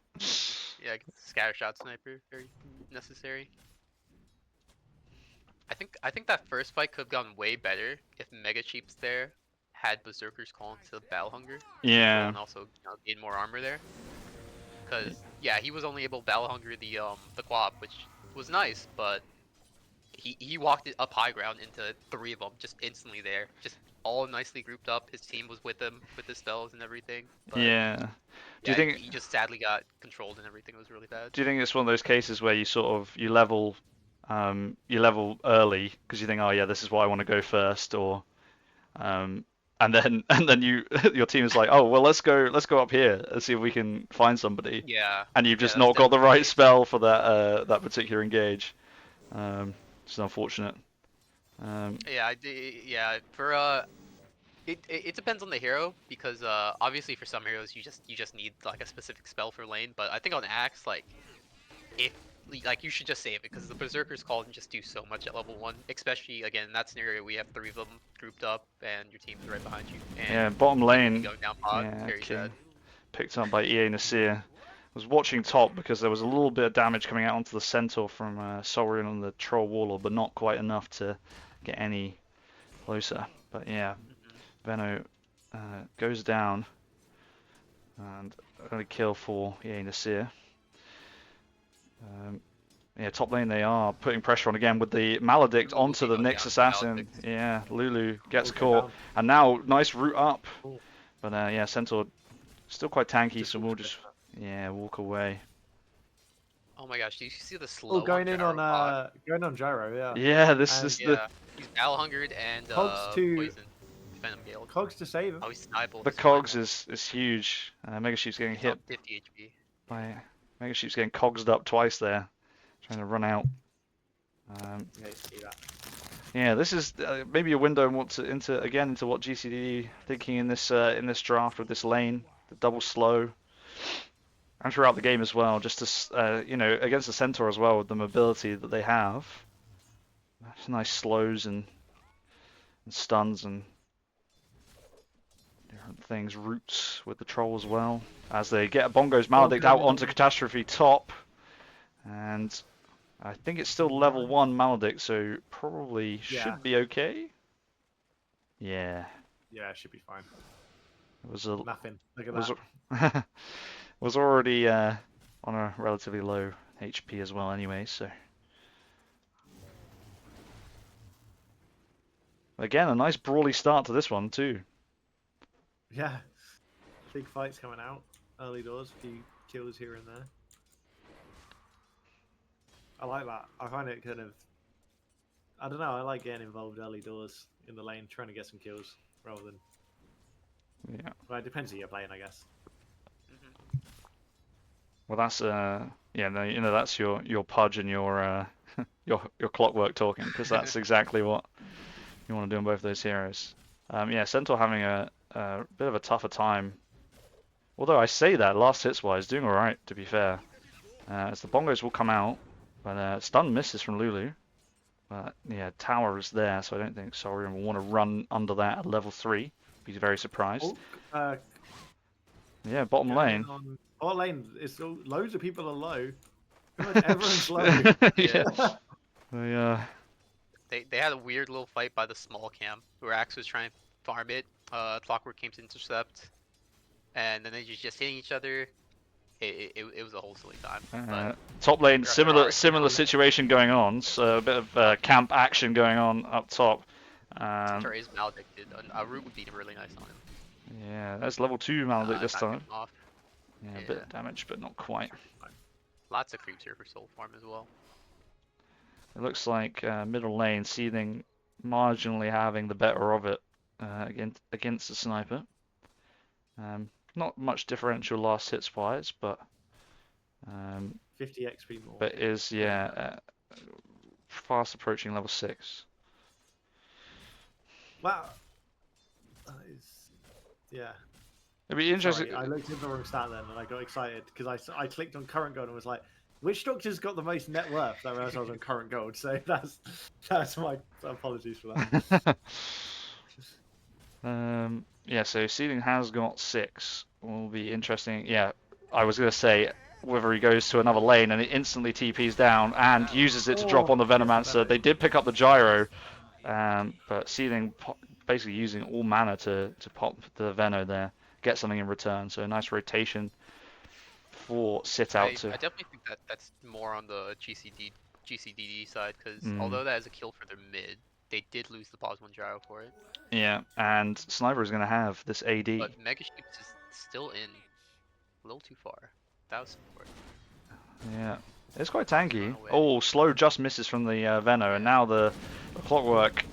Yeah, Scattershot Sniper, very necessary. I think that first fight could have gone way better if Mega Sheeps there had Berserker's Call into Battle Hunger. Yeah. And also gain more armor there. Because yeah, he was only able to Battle Hunger the Quap, which was nice, but he walked it up high ground into 3 of them just instantly there, just all nicely grouped up. His team was with him with the spells and everything. But, yeah. Do you think he just sadly got controlled and everything was really bad? Do you think it's one of those cases where you level early because you think, oh yeah, this is why I want to go first, or and then your team is like, oh well, let's go up here and see if we can find somebody. Yeah. And you've just not got the right spell for that particular engage. which is unfortunate. Yeah, yeah. For it depends on the hero because obviously for some heroes you just need like a specific spell for lane, but I think on Axe like if like you should just save it because the Berserker's Call can just do so much at level 1, especially again in that scenario we have 3 of them grouped up and your team's right behind you and Yeah, bottom he will be lane. going down pod. Yeah, Very King sad. picked up by EA Nasir. Was watching top because there was a little bit of damage coming out onto the centaur from Saurian on the troll warlord, but not quite enough to get any closer. But yeah, Veno goes down and only kill for EA Nasir. Yeah, top lane they are putting pressure on again with the Maledict Lulu onto the going Nyx down, assassin. Maledict. Yeah, Lulu gets Okay, caught, down. and now nice route up. Cool. But yeah, Centaur still quite tanky, Just so walk we'll a bit just further. walk away. Oh my gosh, do you see the slow Oh, going in on Gyro pod? going on gyro, yeah. Yeah, this And is the Yeah, he's battle hungered and Cogs to poison. Venom Gale. Cogs to save him. Oh, he's Snipel. the cogs is huge. Mega Sheep's getting hit 50 HP. by Mega Sheep's getting cogsed up twice there, trying to run out. Yeah, you see that. Yeah, this is maybe a window into what GCDD thinking in this draft with this lane, the double slow, and throughout the game as well. Just to against the Centaur as well with the mobility that they have. Nice slows and stuns and different things, roots with the troll as well. As they get Bongo's Maledict out onto Catastrophe top, and I think it's still level 1 Maledict, so probably should be okay. Yeah. Yeah, it should be fine. It was a Nothing. Look at was that. was already on a relatively low HP as well anyway, so again a nice brawly start to this one too. Yeah. Big fights coming out. Early doors, a few kills here and there. I like that. I find it kind of I don't know, I like getting involved early doors in the lane, trying to get some kills rather than Yeah. well, it depends who you're playing, I guess. Well, that's yeah, no, you know that's your pudge and your your clockwork talking, because that's exactly what you want to do on both those heroes. Yeah, Centaur having a bit of a tougher time. Although I say that, last hits wise, doing alright to be fair. As the bongos will come out, but stun misses from Lulu. But yeah, tower is there, so I don't think Saurian will want to run under that at level 3. Be very surprised. Oh, Yeah, bottom lane. Bottom lane, loads of people are low. Everyone's low. Yeah. They had a weird little fight by the small camp where Axe was trying to farm it. Clockwork came to intercept, and then they just hitting each other. It was a whole silly time. Top lane, There similar situation going on. So a bit of camp action going on up top. Centaur is maledicted. A root would be really nice on him. Yeah, that's level 2 Maledict this time. Yeah, a bit Yeah. of damage, but not quite. Lots of creeps here for soul farm as well. It looks like middle lane, Seething marginally having the better of it against the sniper. Not much differential last hits wise, but 50 XP more. but is fast approaching level 6. Wow. That is... Yeah. It'd be interesting. Sorry, I looked at the wrong stat then and I got excited because I clicked on current gold and was like, which structure's got the most net worth? I realized I was on current gold, so that's my apologies for that. Yeah, so Seething has got 6. Will be interesting. Yeah, I was gonna say whether he goes to another lane and it instantly TPs down and uses it to drop on the Venomancer. They did pick up the gyro, but Seething basically using all mana to pop the Veno there, get something in return. So a nice rotation for Sitout. I definitely think that's more on the GCDD side because although that is a kill for their mid, they did lose the pause 1 gyro for it. Yeah, and Sniper is going to have this AD. But Mega Sheeps is still in a little too far. That was support. Yeah, it's quite tanky. Oh, slow just misses from the Veno, and now the clockwork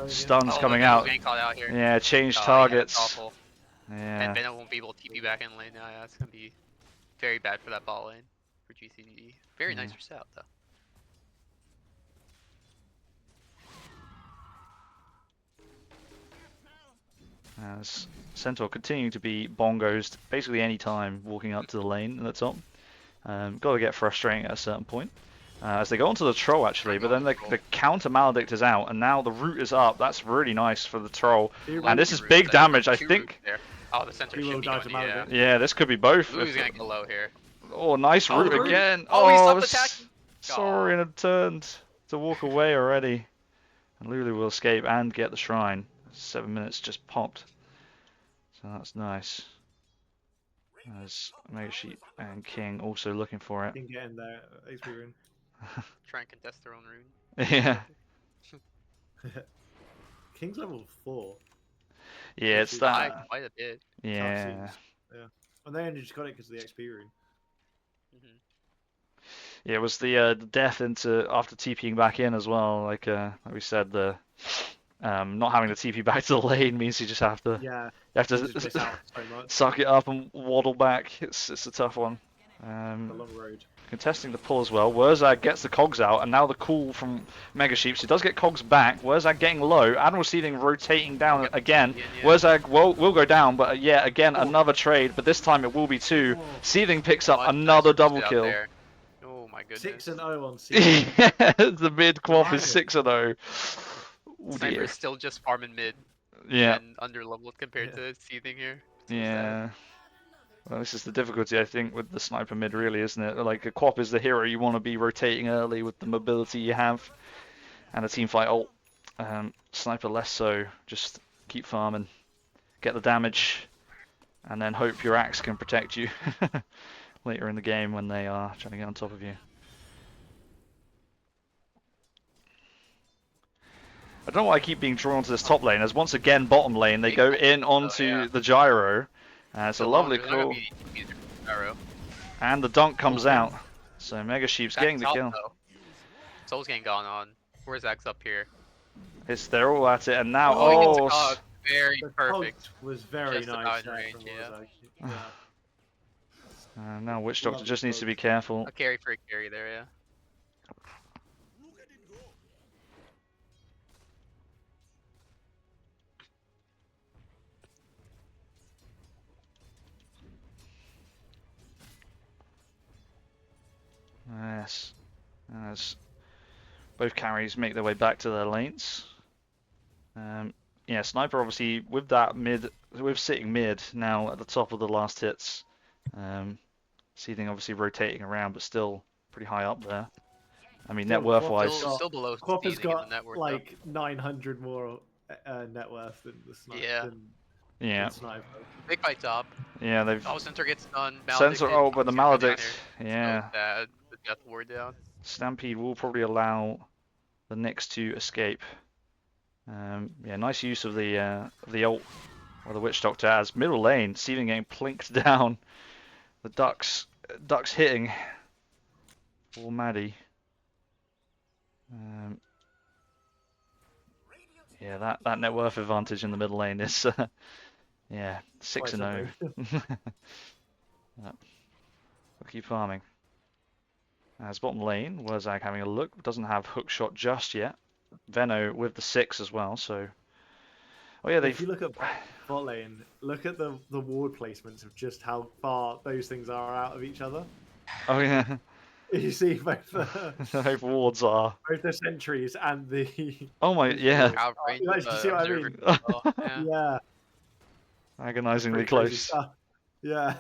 stuns coming out. Getting caught out here. Yeah, change Yeah, targets. that's awful. Yeah. And Veno won't be able to TP back in lane now. Yeah, it's gonna be very bad for that bot lane for GCDD. Very nice for Sitout though. As Centaur continuing to be bongos basically any time walking up to the lane at the top. Got to get frustrating at a certain point. As they go onto the troll actually, but then the counter maledict is out, and now the root is up. That's really nice for the troll. And this is big damage, I think. Oh, the center He will should be die going, to yeah. Maledict. Yeah, this could be both. Lulu's gonna go low here. Oh, nice root root. again. Oh, he stopped s- attacking. Sorry, and had turned to walk away already. And Lulu will escape and get the shrine. 7 minutes just popped. So that's nice. As Mega Sheep and King also looking for it. Didn't get in there. XP rune. Try and contest their own rune. Yeah. King's level 4. Yeah, it's that. Quite a bit. Yeah. And they only just got it because of the XP rune. Yeah, it was the death into after TPing back in as well. Like we said, the not having the TP back to the lane means you just have to Yeah. you have Just miss to out so much. suck it up and waddle back. It's a tough one. The long road. Contesting the pull as well. Wurzag gets the cogs out, and now the call from Mega Sheep. So he does get cogs back. Wurzag getting low. Admiral Seething rotating down again. Wurzag will go down, but yeah, again another trade, but this time it will be 2. Seething picks up another double kill. Oh my goodness. 6 and 0 on C. The mid quaff is 6 and 0. Oh Sniper dear. is still just farming mid Yeah. and under leveled compared to Seething here. Yeah. Well, this is the difficulty, I think, with the sniper mid, really, isn't it? Like, a Quap is the hero you want to be rotating early with the mobility you have, and a team fight ult. Sniper less so. Just keep farming, get the damage, and then hope your axe can protect you later in the game when they are trying to get on top of you. I don't know why I keep being drawn to this top lane, as once again, bottom lane, they go in onto the gyro. It's a lovely call. And the dunk comes out. So Mega Sheep's getting the kill. Soul's getting gone on. Where's X up here? They're all at it, and now Very The perfect. Cogs was very Just about nice. in there range, from yeah. Wurzag. now Witch Doctor just needs to be careful. A carry for a carry there, yeah. Yes. As both carries make their way back to their lanes. Yeah, Sniper obviously with sitting mid now at the top of the last hits. Seething obviously rotating around, but still pretty high up there. I mean, net worth wise, Still below Quap has Seething in the got net worth, like 900 more net worth than the sniper. Yeah. yeah, Sniper. big fight top. yeah, they've Oh, Center gets done. Center. Oh, but the Maledict, yeah. The death ward down. Stampede will probably allow the Nyx to escape. Yeah, nice use of the ult or the Witch Doctor as middle lane. Seething getting plinked down. The ducks hitting. Poor Maddie. Yeah, that net worth advantage in the middle lane is yeah 6 and 0. We'll keep farming. As bottom lane, Wurzag having a look, doesn't have hook shot just yet. Veno with the 6 as well, so. Oh yeah, If you look at bot lane, look at the ward placements of just how far those things are out of each other. Oh yeah. You see both the, Both wards are. both the sentries and the Oh my, yeah. Out of range You of actually the see what I observer mean? as well, yeah. yeah. Agonizingly pretty crazy close. stuff. Yeah.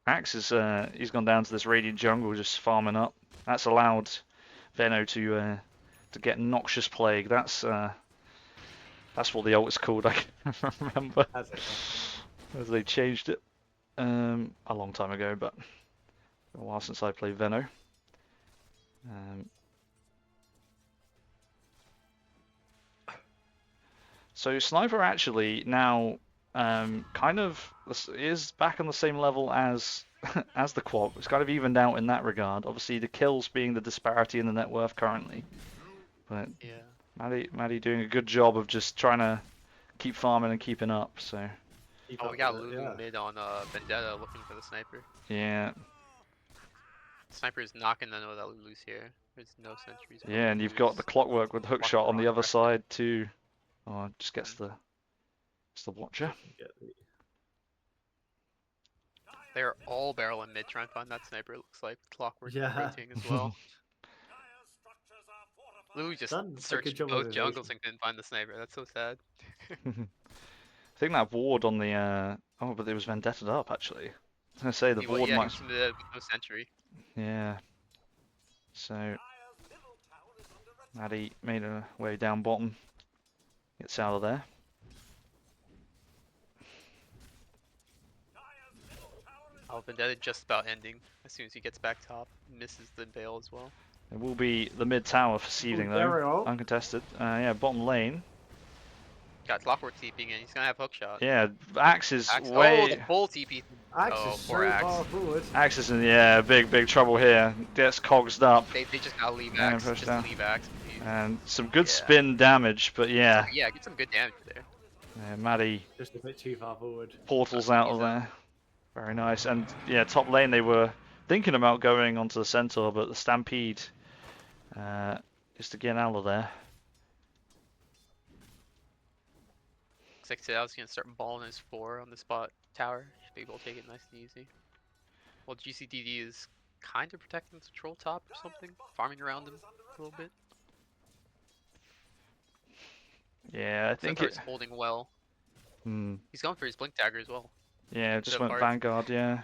Axe is he's gone down to this radiant jungle, just farming up. That's allowed Veno to get Noxious Plague. That's what the ult is called. I can remember Has it? as they changed it a long time ago, but a while since I played Veno. So Sniper actually now kind of is back on the same level as as the Quad. It's kind of evened out in that regard. Obviously the kills being the disparity in the net worth currently, but Yeah. Maddie doing a good job of just trying to keep farming and keeping up. So Oh, we got Lulu mid on Vendetta looking for the sniper. yeah, Sniper is knocking the know that Lulu's here. There's no sentries. for yeah, and you've got the Lulu's. Clockwork with hook shot on the other side too. Oh, just gets the It's the Watcher. Get the... They're all barreling mid trying to find that sniper, it looks like. Clockwork Yeah. rotating as well. Lou just Done a good searched job both of jungles evasion. and couldn't find the sniper. That's so sad. I think that ward on the oh, but it was Vendetta up actually. I was gonna say the Well, ward yeah, he might. was in the with no sentry. Yeah. So Maddie made her way down bottom. Gets out of there. Oh, Vendetta just about ending as soon as he gets back top. Misses the Veil as well. It will be the mid tower for seeding though. Daryl. Uncontested. Yeah, bottom lane. Got Clockwork TPing in. He's gonna have hook shot. Yeah, Axe is Axe. Oh, way. the full TP. Axe Oh, is poor so Axe. far forward. Axe is in big trouble here. Gets cogsed up. They just gotta leave Yeah, Axe. push Just down. leave Axe. Please. And some good Yeah. spin damage, but yeah, Yeah, get some good damage there. Maddie Just a bit too far forward. portals out of He's there. Very nice. And yeah, top lane they were thinking about going onto the Centaur, but the Stampede is to get out of there. Looks like Sidou's gonna start balling his 4 on the spot tower. Should be able to take it nice and easy. Well, GCDD is kind of protecting the troll top or something, farming around him a little bit. Yeah, I think Centaur's holding well. Hmm. He's going for his blink dagger as well. Yeah, just So went far. Vanguard. Yeah.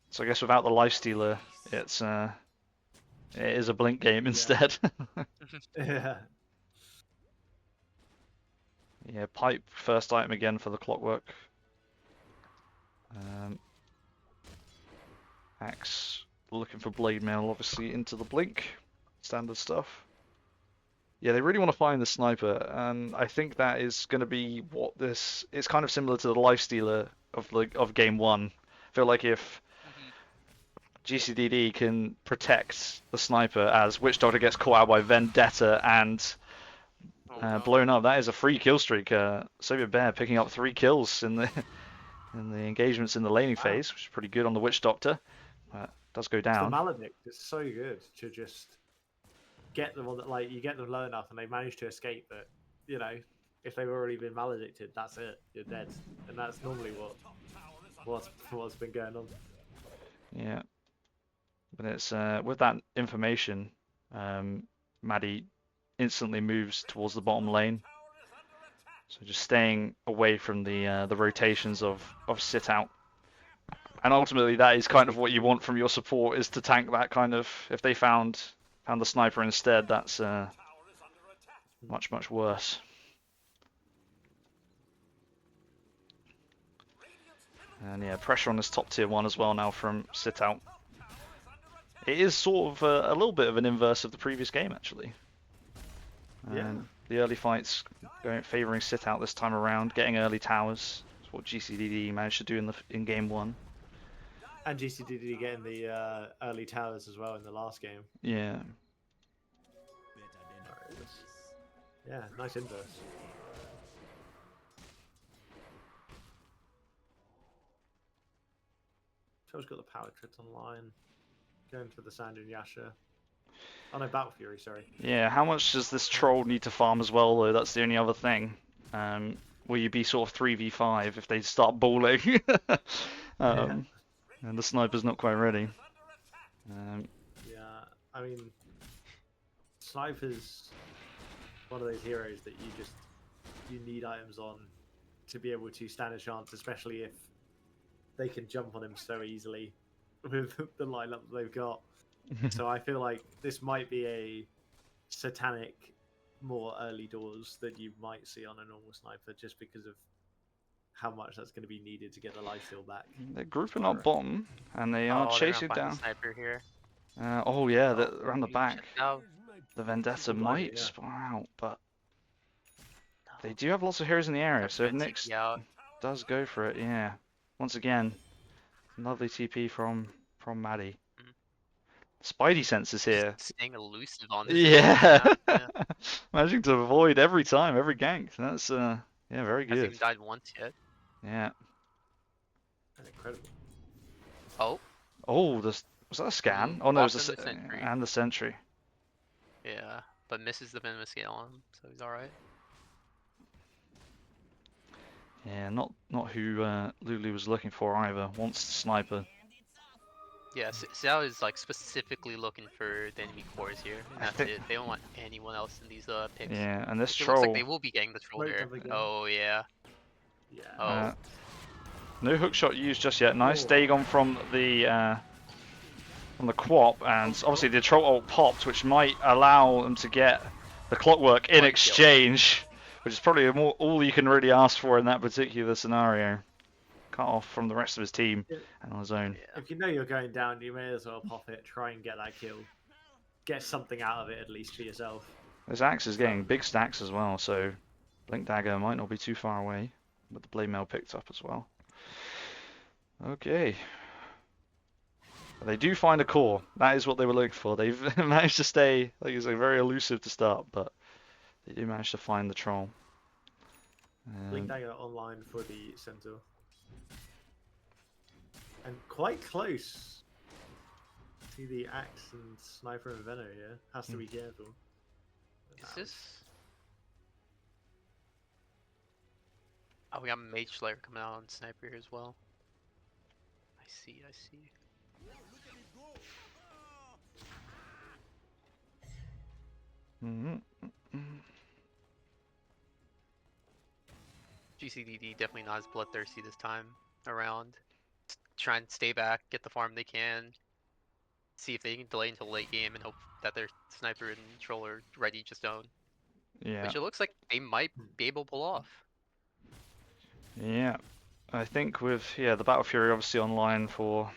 So I guess without the Lifestealer, it is a blink game instead. Yeah. Yeah, pipe first item again for the Clockwork. Axe looking for blade mail, obviously into the blink, standard stuff. Yeah, they really want to find the sniper, and I think that is going to be what this. It's kind of similar to the Lifestealer of game one. I feel like if GCDD can protect the sniper as Witch Doctor gets caught out by Vendetta and Oh, no. blown up, that is a free kill streak. Soviet Bear picking up 3 kills in the engagements in the laning phase, which is pretty good on the Witch Doctor. Does go The down. Maledict is so good to just get them on. Like you get them low enough, and they manage to escape. But you know, if they've already been maledicted, that's it. You're dead, and that's normally what's been going on. Yeah, but it's with that information, Maddie instantly moves towards the bottom lane. So just staying away from the rotations of Sitout. And ultimately, that is kind of what you want from your support, is to tank that kind of. If they found the sniper instead, that's much worse. And yeah, pressure on this top tier 1 as well now from Sitout. It is sort of a little bit of an inverse of the previous game, actually. Yeah. The early fights favouring Sitout this time around, getting early towers. That's what GCDD managed to do in game 1. And GCDD getting the early towers as well in the last game. Yeah. Yeah, nice inverse. Troll's got the power crits online. Going for the Sand and Yasha. Oh no, Battle Fury, sorry. Yeah, how much does this troll need to farm as well, though? That's the only other thing. Will you be sort of 3v5 if they start balling? Yeah. And the sniper's not quite ready. Yeah, I mean, Sniper's one of those heroes that you need items on to be able to stand a chance, especially if they can jump on him so easily with the lineup that they've got. So I feel like this might be a satanic more early doors than you might see on a normal sniper, just because of how much that's going to be needed to get the lifesteal back. They're grouping up bottom, and they are Oh, they're gonna chasing find the down. sniper here. Oh yeah, around the back. No, The Vendetta Good might idea, yeah. spawn out, but they do have lots of heroes in the area, so if That's Nyx TP out. does go for it, yeah. Once again, lovely TP from Maddie. Spidey senses here. Just staying elusive on this. Yeah. Yeah. Managing to avoid every time, every gank. That's yeah, very Hasn't good. even died once yet. Yeah. Incredible. Oh, Oh, was that a scan? Oh no, it was Lost in the sentry. and the sentry. yeah, but misses the venomous scale on him, so he's all right. Yeah, not who Lulu was looking for either. Wants the sniper. Yeah, Sitout is like specifically looking for the enemy cores here, and I that's think. it. They don't want anyone else in these picks. Yeah, and this Which it looks like troll. they will be getting the troll Smoked there. up again. Oh yeah. Yeah. Oh. No hook shot used just yet. Nice Oh. Dagon from the quap, and obviously the troll ult popped, which might allow them to get the clockwork in One kill. exchange, which is probably all you can really ask for in that particular scenario. Cut off from the rest of his team and on his own. Yeah. If you know you're going down, you may as well pop it. Try and get that kill. Get something out of it at least for yourself. This axe is getting big stacks as well, so Blink Dagger might not be too far away, but the Blade Mail picked up as well. Okay. They do find a core. That is what they were looking for. They've managed to stay, like you say, very elusive to start, but they do manage to find the troll. Blink Dagger online for the Centaur. And quite close to the Axe and Sniper and Venom here. Has to be careful. Is this? Oh, we got Mage Slayer coming out on Sniper here as well. I see. GCDD definitely not as bloodthirsty this time around. Try and stay back, get the farm they can, see if they can delay until late game and hope that their sniper and troll are ready to zone. Yeah. Which it looks like they might be able to pull off. Yeah. I think with the Battle Fury obviously online for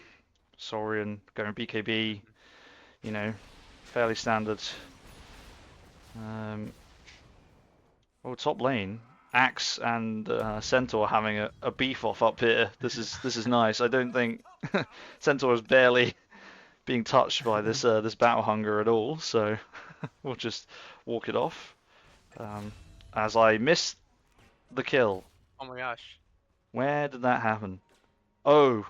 Saurian going BKB, you know, fairly standard. Top lane, Axe and Centaur having a beef off up here. This is nice. I don't think Centaur is barely being touched by this this battle hunger at all. So we'll just walk it off. As I missed the kill. Oh my gosh. Where did that happen? Oh,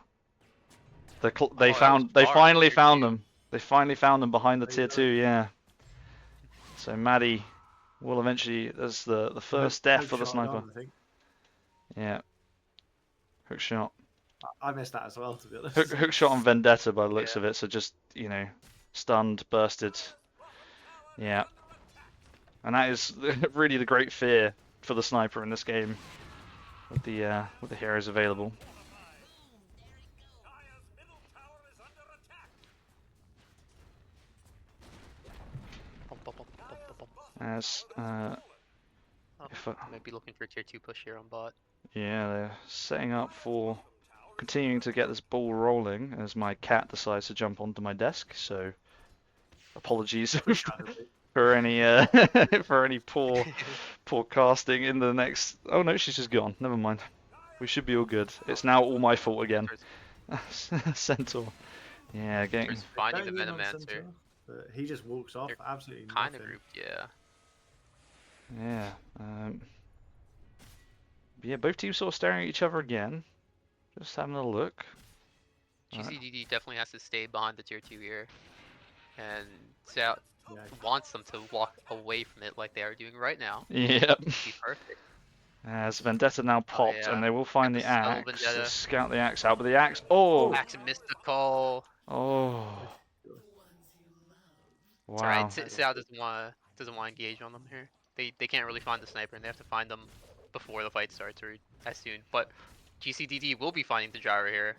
they that found was they far, finally tier found two. them. They finally found them behind the There tier you go. 2. Yeah. So Maddie will eventually. That's the first death for the Hook shot sniper. on, I think. Yeah. Hook shot. I missed that as well, to be honest. Hook shot on Vendetta by the looks Yeah. of it. So just stunned, bursted. Yeah. And that is really the great fear for the sniper in this game, with the heroes available. Bum, bum, bum, bum, bum, bum. As Oh, if I- might be looking for a tier 2 push here on bot. yeah, they're setting up for continuing to get this ball rolling as my cat decides to jump onto my desk. So apologies for any for any poor casting in the next. Oh no, she's just gone. Never mind. We should be all good. It's now all my fault again. Centaur. Yeah, getting. There's finding the Going in on Venomancer. Centaur, but he just walks off. They're Absolutely Kind of nothing. grouped, yeah. Yeah. Yeah, both teams sort of staring at each other again. Just having a look. GCDD definitely has to stay behind the tier 2 here. And Sitout Yeah. wants them to walk away from it like they are doing right now. Yep. Be perfect. As Vendetta now popped, yeah. and they will find the Got the axe. spell Vendetta. Scout the axe out, but the axe. Oh! Axe missed the call. Oh! It's alright. Wow. Sitout doesn't want to engage on them here. They can't really find the sniper, and they have to find them before the fight starts or as soon. But GCDD will be finding the gyro here.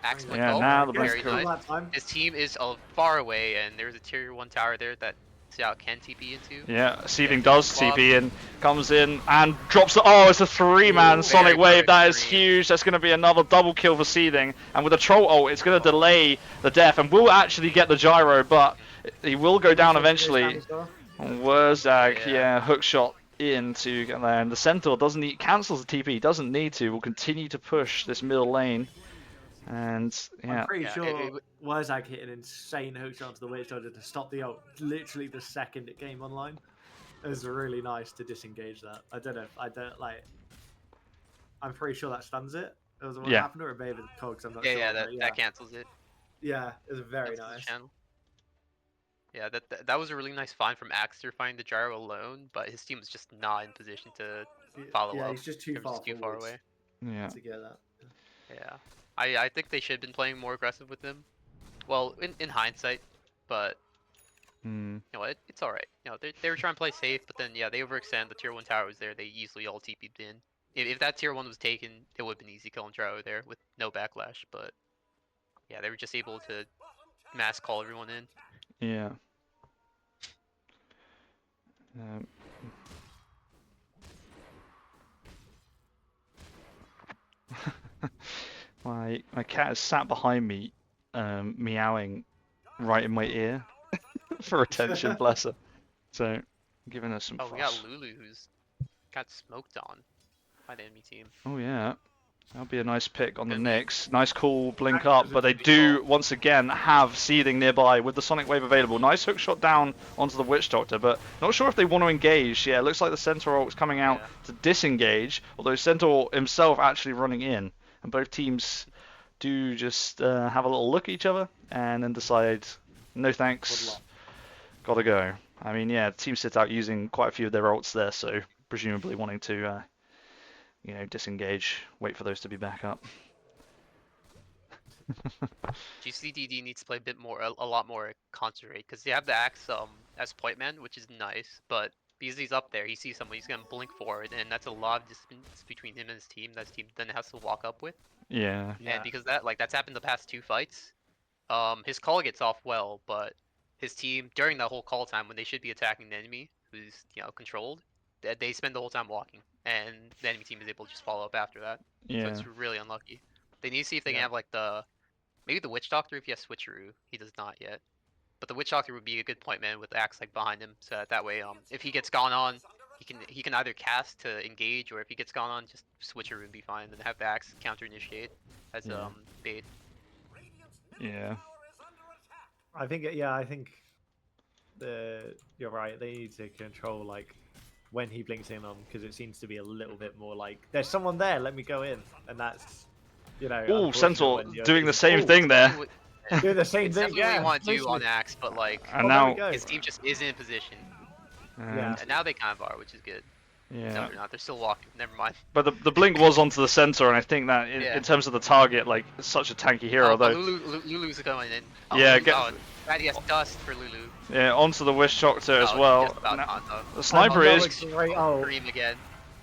Axe went Yeah, oh, now the very best nice. His team is far away, and there's a tier 1 tower there that Sitout can TP into. Yeah, Seething Yeah, does swap. TP in, comes in, and drops the. Oh, it's a 3-man Ooh, Sonic very Wave. That is perfect huge. That's going to be another double kill for Seething. And with a Troll ult, it's going to delay the death, and will actually get the gyro, but he will go down eventually. Wurzag, yeah, hook shot in to get there, and the Centaur doesn't need, cancels the TP, doesn't need to, will continue to push this middle lane, and yeah. I'm pretty Yeah, sure Wurzag hit an insane hook shot to the Witch Doctor to stop the ult literally the second it came online. It was really nice to disengage that. I don't know. I'm pretty sure that stuns it. It was what Yeah. happened, or it may have been cogs. I'm not Yeah, sure. yeah, but that cancels it. yeah, it was very Cancels the nice. channel. Yeah, that was a really nice find from Axter finding the gyro alone, but his team was just not in position to follow Yeah, up. he's just too They were far just too far forwards away. Yeah. to get that. Yeah, I think they should have been playing more aggressive with him. Well, in hindsight, but Hmm. you know what, it's all right. You know, they were trying to play safe, but then yeah, they overextend. The tier 1 tower was there. They easily all TP'd in. If that tier 1 was taken, it would have been easy killing gyro there with no backlash. But yeah, they were just able to mass call everyone in. Yeah. Um, my cat is sat behind me, meowing right in my ear for attention, bless her. So, giving her some Oh, we got fuss. Lulu who's got smoked on by the enemy team. Oh yeah, that'll be a nice pick on the Gonna be- Knicks. Nice cool blink Actors up, are but they pretty do tall. once again have seething nearby with the Sonic Wave available. Nice hook shot down onto the Witch Doctor, but not sure if they want to engage. Yeah, it looks like the Centaur ult's coming out Yeah. to disengage, although Centaur himself actually running in, and both teams do just have a little look at each other and then decide, no thanks, gotta go. I mean, yeah, Team Sitout using quite a few of their ults there, so presumably wanting to, disengage, wait for those to be back up. GCDD needs to play a bit more, a lot more concentrate, because they have the axe as point man, which is nice, but because he's up there, he sees someone, he's gonna blink forward, and that's a lot of distance between him and his team that his team then has to walk up with. Yeah. And because that's happened the past 2 fights, his call gets off well, but his team during that whole call time when they should be attacking the enemy, who's controlled, they spend the whole time walking, and the enemy team is able to just follow up after that. So Yeah. it's really unlucky. They need to see if they can Yeah. have like maybe the Witch Doctor if he has Switcheroo. He does not yet. But the Witch Doctor would be a good point man with the axe like behind him, so that way if he gets gone on, he can either cast to engage, or if he gets gone on, just Switcheroo and be fine, and have the axe counter initiate as Yeah. bait. Yeah. I think you're right. They need to control like when he blinks in on, because it seems to be a little bit more like there's someone there. Let me go in, and that's Oh, unfortunate Centaur when you're doing the thinking, same "Oh, thing there. do the same It's thing. definitely what Yeah, you want to do on literally. axe, but like And there we now, go. his team just isn't in position. Yeah. And now they kind of are, which is good. No, yeah. they're not. They're still walking. Never mind. But the blink was onto the center, and I think that in, Yeah. in terms of the target, like it's such a tanky hero. But though. Lulu's going in. Yeah, Lulu, get- glad he has dust for Lulu. Yeah, onto the Witch Doctor as Oh, well. just about Now- on, though. the sniper Another is great ult. Dream again.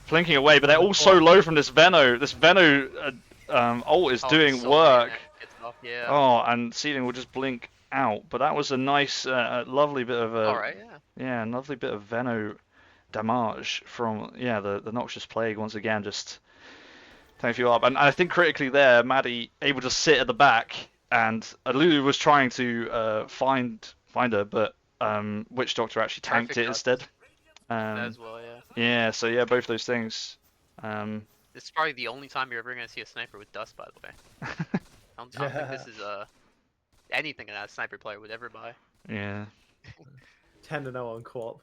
blinking away, but they're all so low from this Veno. This Veno ult is Oh, doing so work. great, gets off, yeah. Oh, and Seeding will just blink out. But that was a nice, lovely bit of All right, yeah. yeah, lovely bit of Veno damage from the Noxious Plague once again, just taking you up. And I think critically there, Maddie able to sit at the back, and Lulu was trying to find her, but Witch Doctor actually tanked Perfect it dust. instead. As well, yeah. Yeah, so yeah, both those things. This is probably the only time you're ever gonna see a sniper with dust, by the way. I don't think this is anything that a sniper player would ever buy. Yeah. 10-0 on co-op.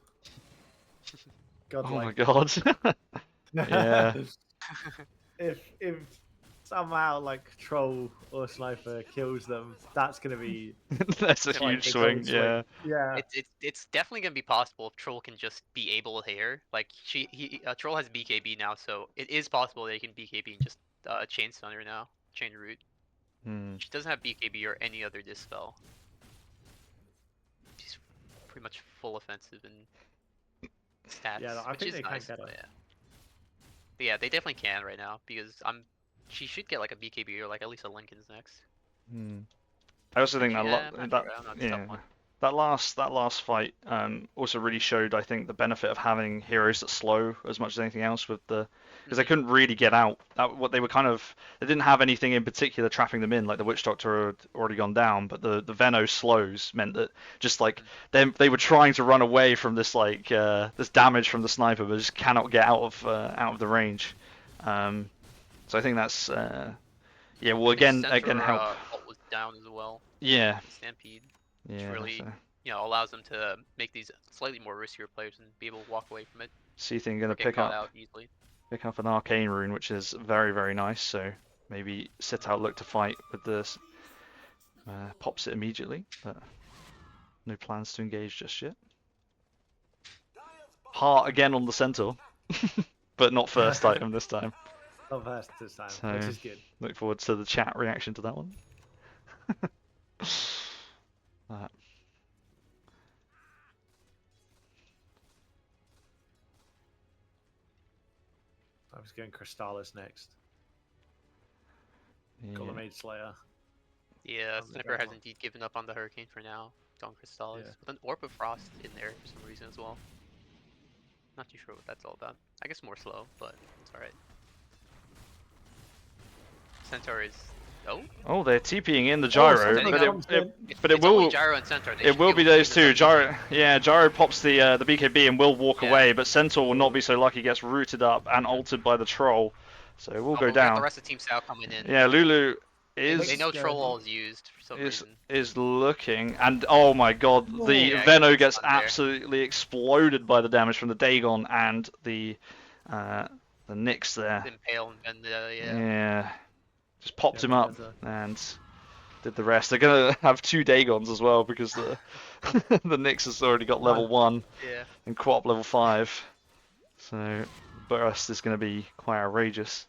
God, Oh my god. Yeah. If somehow like troll or sniper kills them, that's gonna be That's a Quite huge a swing. gold Yeah. yeah. It's definitely gonna be possible if Troll can just be able here. Like Troll has BKB now, so it is possible that he can BKB and just chain stun her now, chain root. Hmm. She doesn't have BKB or any other dispel. She's pretty much full offensive and stats, Yeah, I which think is they can nice. get her. But yeah, they definitely can right now because she should get like a BKB or like at least a Lincoln's next. Hmm. I also think that Yeah, I'm not sure. I don't know, it's a tough yeah. one. That last fight also really showed, I think, the benefit of having heroes that slow as much as anything else with the because they couldn't really get out. What they were they didn't have anything in particular trapping them in, like the Witch Doctor had already gone down, but the Veno slows meant that just like they were trying to run away from this like this damage from the sniper, but just cannot get out of the range. So I think that's yeah. Well, again Centaur, help. ult was down as well. Yeah. Stampede. Yeah. really So allows them to make these slightly more riskier players and be able to walk away from it. Seething gonna Get pick caught up out easily. an arcane rune, which is very, very nice. So maybe Sitout look to fight with this. Pops it immediately, but No plans to engage just yet. Heart again on the centaur, but not first item this time. Not first this time, So which is good. look forward to the chat reaction to that one. Uh, I was going Crystallis next. Got the yeah. Maid Slayer. Yeah, On the Sniper has Grandma. indeed given up on the Hurricane for now. Don Crystallis. Yeah. With an Orb of Frost in there for some reason as well. Not too sure what that's all about. I guess more slow, but it's alright. Centaur is... Oh? Oh, they're TPing in the gyro, Centaur but comes in. it It's only will Gyro and Centaur. They it should will be able to those keep it two. separate. Gyro pops the BKB and will walk Yeah. away, but Centaur will not be so lucky. Gets rooted up and altered by the troll, so it will go We'll get the down. rest of Team Sitout coming in. Yeah, Lulu They is know Yeah. Troll All is used for some reason. is looking, and oh my god, the Yeah, Venno he's gets on there. absolutely exploded by the damage from the Dagon and the Nyx there. Impale and yeah. Yeah, just popped Yeah, him up Vanessa. and did the rest. They're gonna have 2 Dagons as well because the the Nyx has already got level 1 Yeah. and Co-op level 5, so burst is gonna be quite outrageous.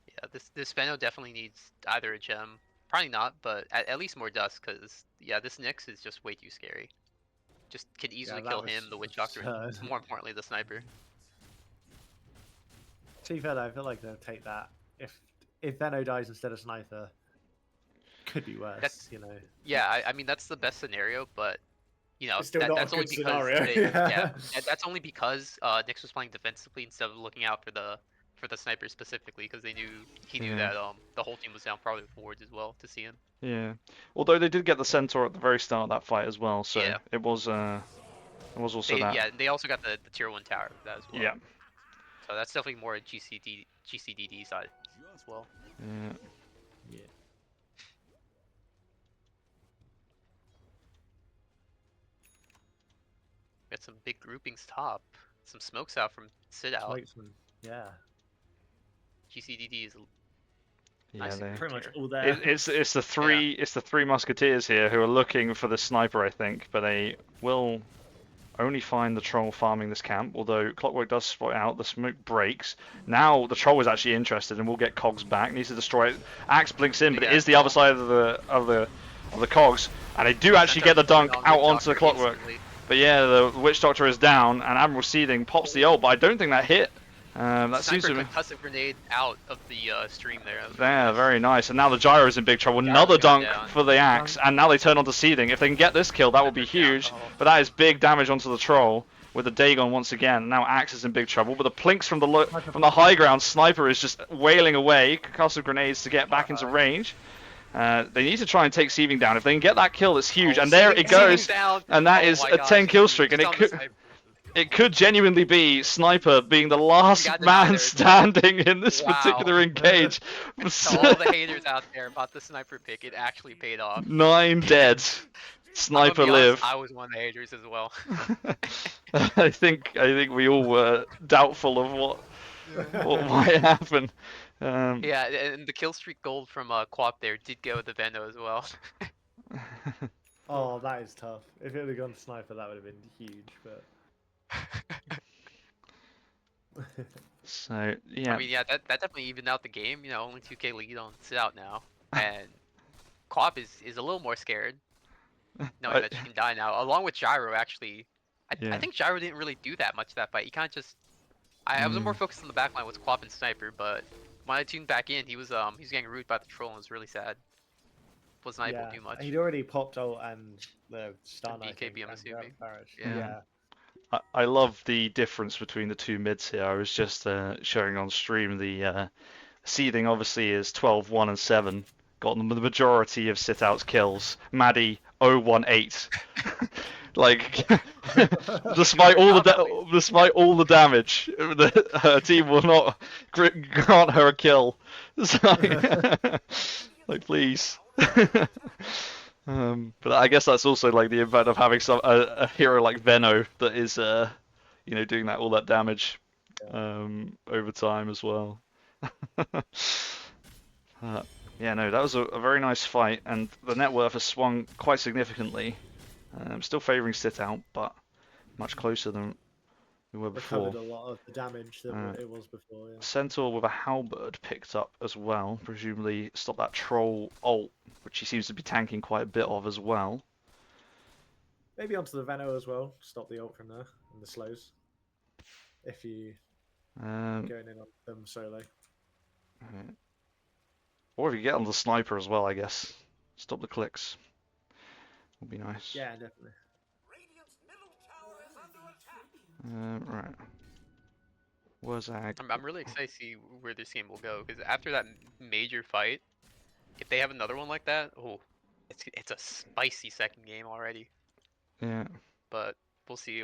Yeah, this Venno definitely needs either a gem. Probably not, but at least more dust, because, yeah, this Nyx is just way too scary. Just can easily that kill was him, the Witch Doctor, and absurd. more importantly, the Sniper. To be fair, though, I feel like they'll take that. If Venno dies instead of Sniper, could be worse, That's- you know. Yeah, I mean, that's the best scenario, but, you know, It's still not a that's only good because... scenario. yeah, that's only because Nyx was playing defensively instead of looking out for the Sniper specifically, because he knew Yeah. that the whole team was down, probably with wards as well, to see him. Yeah, although they did get the Centaur at the very start of that fight as well, so Yeah. it was also that. Yeah, they also got the tier 1 tower for that as well. Yeah. So that's definitely more a GCDD side as well. Yeah. Yeah. Got some big groupings top. Some smokes out from Sitout. Spokesman. Yeah. GCDD is Yeah, nice they, and Pretty much clear. all there. it's the three musketeers here who are looking for the sniper, I think, but they will only find the troll farming this camp. Although Clockwork does spot out, the smoke breaks. Now the troll is actually interested and will get cogs back. Needs to destroy it. Axe blinks in, but it Yeah. is the other side of the cogs, and they do actually get the dunk out onto the Clockwork. Instantly. But yeah, the Witch Doctor is down, and Admiral Seething pops the ult, but I don't think that hit. That seems Sniper to be... concussive grenade out of the stream there. That was Yeah, nice. very nice. And now the Gyro is in big trouble. Gyro Another got dunk down. for the axe, and now they turn on to Seething. If they can get this kill, that would be Sniper's down. huge. Oh. But that is big damage onto the troll with the Dagon once again. Now Axe is in big trouble, but the plinks from the high ground, Sniper is just wailing away. Concussive grenades to get back into range. They need to try and take Seething down. If they can get that kill, it's huge. Oh, and there Seething it goes. down. And that Oh is my a gosh, 10 kill it's streak, and just on the Sniper. it could genuinely be Sniper being the last got denied man there as well. standing in this Wow. particular engage. To all the haters out there about the Sniper pick, it actually paid off. 9 dead. I'm Sniper gonna be honest, live. I was one of the haters as well. I think we all were doubtful of what might happen. Yeah, and the kill streak gold from Quap there did go with the Venno as well. Oh, that is tough. If it would have gone to Sniper, that would have been huge, but... So yeah, I mean, yeah, that definitely evened out the game. You know, only 2k lead on Sitout now, and Quap is a little more scared, knowing that you can die now. Along with Gyro, actually, I Yeah. think Gyro didn't really do that much that fight. He kind of just, I was more focused on the backline with Quap and Sniper, but when I tuned back in, he was getting rooted by the troll and was really sad. Was not able to do much. He'd already popped ult and the stun, I think, BKB, I'm and assuming. Barrage. Yeah. Yeah. I love the difference between the two mids here. I was just showing on stream the Seething obviously is 12, 1, and 7. Got the majority of Sitout's kills. Maddie 018. Like, despite all the damage, her team will not grant her a kill. It's like please. But I guess that's also like the impact of having a hero like Venno that is doing all that damage over time as well. Yeah, no, that was a very nice fight, and the net worth has swung quite significantly. Still favouring Sitout, but much closer than we were before. Recovered a lot of the damage that it was before. Yeah. Centaur with a halberd picked up as well, presumably stop that troll ult, which he seems to be tanking quite a bit of as well. Maybe onto the Veno as well. Stop the ult from there and the slows. If you going in on them solo. Or if you get on the sniper as well, I guess. Stop the clicks. Would be nice. Yeah, definitely. Right. Wazag. I'm really excited to see where this game will go, because after that major fight, if they have another one like that, oh, it's a spicy second game already. Yeah. But we'll see.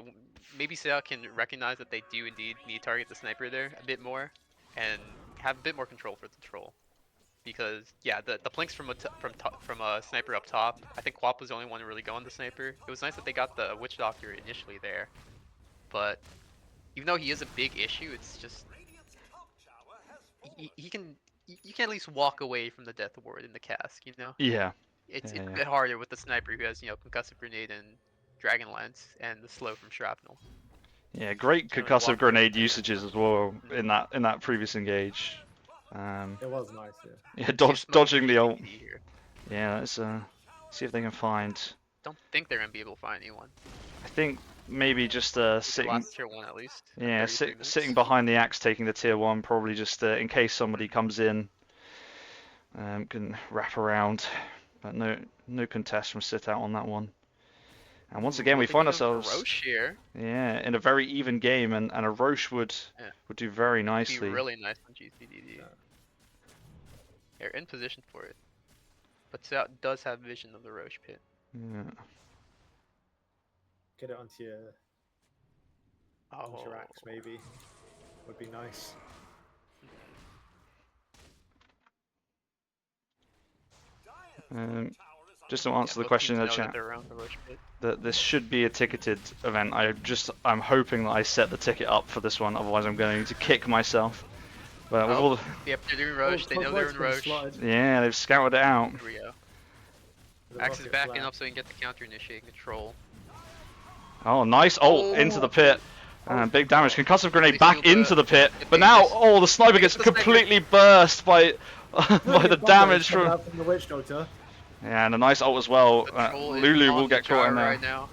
Maybe Sitout can recognize that they do indeed need to target the sniper there a bit more, and have a bit more control for the troll. Because yeah, the plinks from a sniper up top. I think Quap was the only one to really go on the sniper. It was nice that they got the witch doctor initially there, but even though he is a big issue, it's just you can at least walk away from the death ward in the cask, you know. Yeah. It's Yeah, a yeah. bit harder with the sniper who has, you know, concussive grenade and dragon lance and the slow from shrapnel. Yeah, great Can only concussive walk away grenade from it. usages as well in that previous engage. It was nice. Yeah. Yeah, See a smoke dodging from the ult. GCDD here. Yeah, let's see if they can find. Don't think they're gonna be able to find anyone. I think maybe just The sitting. last tier 1 at least. at Yeah, 33 minutes. sitting behind the axe, taking the tier 1, probably just in case somebody comes in, can wrap around. But no contest from Sitout on that one. And once again, we Looking find at ourselves Roche here. in a very even game, and a Roche would do very Be nicely. really nice on GCDD. They're in position for it. But Sitout does have vision of the Roche pit. Yeah. Get it onto your Oh, Interact maybe. Would be nice. Just to answer the both question in teams the know that chat, they're around the Roche pit. that this should be a ticketed event. I'm hoping that I set the ticket up for this one, otherwise I'm going to kick myself. But with all the, Yep, they're doing Roche. They know they're in Roche. Here yeah, they've scouted it out. we go. Axe is backing up so he can get the counter initiating control. Oh, nice ult into the pit. Big damage. Concussive grenade back They feel into the pit. the But now, Aegis. the sniper gets The sniper. completely burst by by the damage from from. the witch doctor. Yeah, and a nice ult as well. The troll is Lulu on will the get caught in gyro there. right now.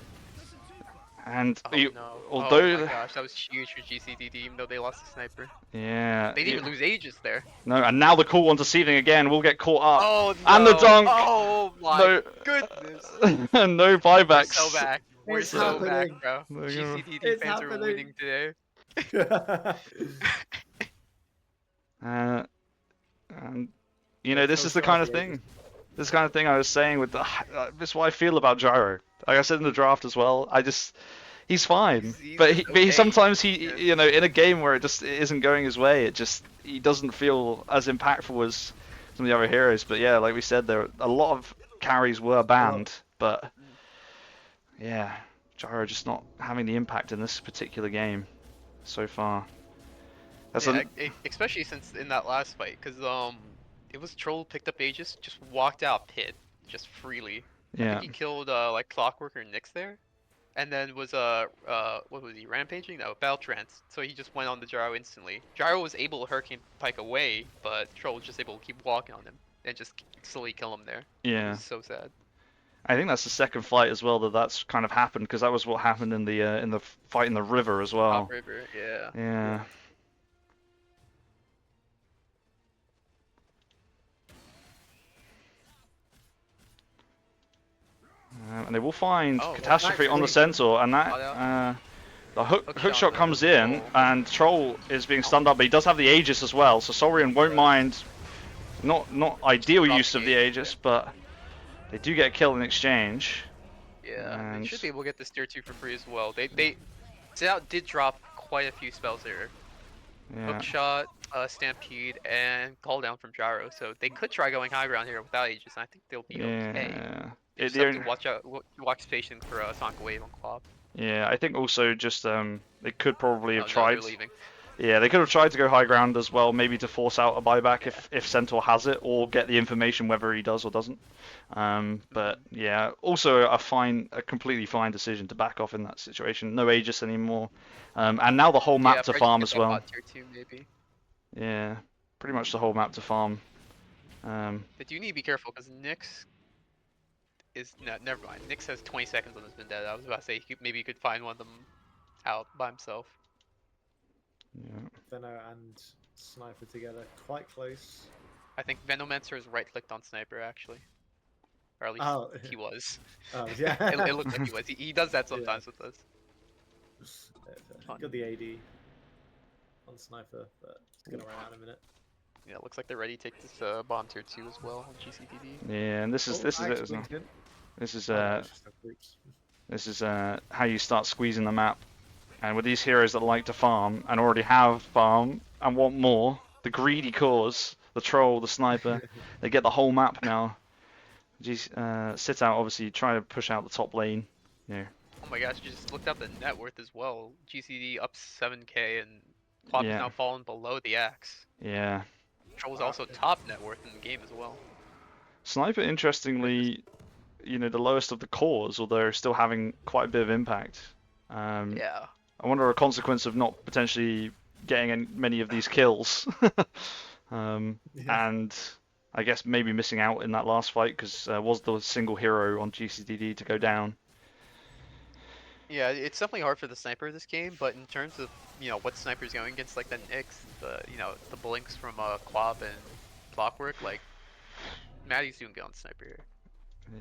And Oh no. although Oh my gosh, that was huge for GCDD, even though they lost the sniper. yeah, They didn't even lose Aegis there. no, and now the cool one deceiving again will get caught up. Oh no. And the dunk. Oh my No. goodness. And no We're buybacks. so back. We're It's so happening. back, bro. They're gonna- GCDD It's fans are happening. winning today. And you know, this is the kind of thing. This kind of thing I was saying with the. This is what I feel about Gyro. Like I said in the draft as well. He's fine, He's but he okay. sometimes Yeah. you know, in a game where it isn't going his way, he doesn't feel as impactful as some of the other heroes. But yeah, like we said, a lot of carries were banned, but yeah, Gyro just not having the impact in this particular game so far. Yeah, especially since in that last fight, because it was Troll picked up Aegis, just walked out pit, just freely. I Yeah. think he killed like Clockwork or Nyx there, and then was what was he, rampaging? No, Battle Trance. So he just went on the Gyro instantly. Gyro was able to Hurricane Pike away, but Troll was just able to keep walking on him and just slowly kill him there. It Yeah. was so sad. I think that's the second fight as well that's kind of happened, because that was what happened in the fight in the river as well. Top River, yeah. Yeah. And they will find Oh, well, Catastrophe on the actually- Centaur, and that the hook shot comes in, and Troll is being stunned up, but he does have the Aegis as well, so Saurian won't mind. Not ideal Drop use the of the Aegis, Aegis, but they do get a kill in exchange. Yeah, And- they should be able to get this tier 2 for free as well. Sitout did drop quite a few spells there. Yeah. Hookshot, Stampede, and Call Down from Gyro. So they could try going high ground here without Aegis, and I think they'll be okay. Yeah. They just have to watch patient for Sonic Wave on Quap. Yeah, I think also just they could probably have Oh, no, tried. they're leaving. Yeah, they could have tried to go high ground as well, maybe to force out a buyback if Centaur has it, or get the information whether he does or doesn't. But yeah, also a completely fine decision to back off in that situation. No Aegis anymore, and now the whole Yeah, map to probably just farm get as that well. bot tier 2 maybe. Yeah, pretty much the whole map to farm. They do need to be careful because Nyx is no, never mind. Nyx has 20 seconds on his vendetta. I was about to say maybe he could find one of them out by himself. Yeah. Venno and Sniper together, quite close. I think Venomancer is right-clicked on Sniper actually, or at least Oh, he was. oh yeah. It looked like he was. He does that sometimes with us. Fun. Got the AD on Sniper, but it's gonna run out in a minute. Yeah, it looks like they're ready to take this bomb tier 2 as well on GCDD. Yeah, and this is it, isn't it? This is this is how you start squeezing the map. And with these heroes that like to farm and already have farm and want more, the greedy cores, the troll, the sniper, they get the whole map now. Sitout obviously trying to push out the top lane. Yeah. Oh my gosh, you just looked up the net worth as well. GCD up 7k and Quap is Yeah. now fallen below the axe. Yeah. Troll's also top net worth in the game as well. Sniper, interestingly, the lowest of the cores, although still having quite a bit of impact. Yeah. I wonder a consequence of not potentially getting many of these kills. And I guess maybe missing out in that last fight because was the single hero on GCDD to go down. Yeah, it's definitely hard for the sniper this game, but in terms of what sniper's going against, like the Nyx, the blinks from Quab and Clockwork, like Maddie's doing good on sniper here.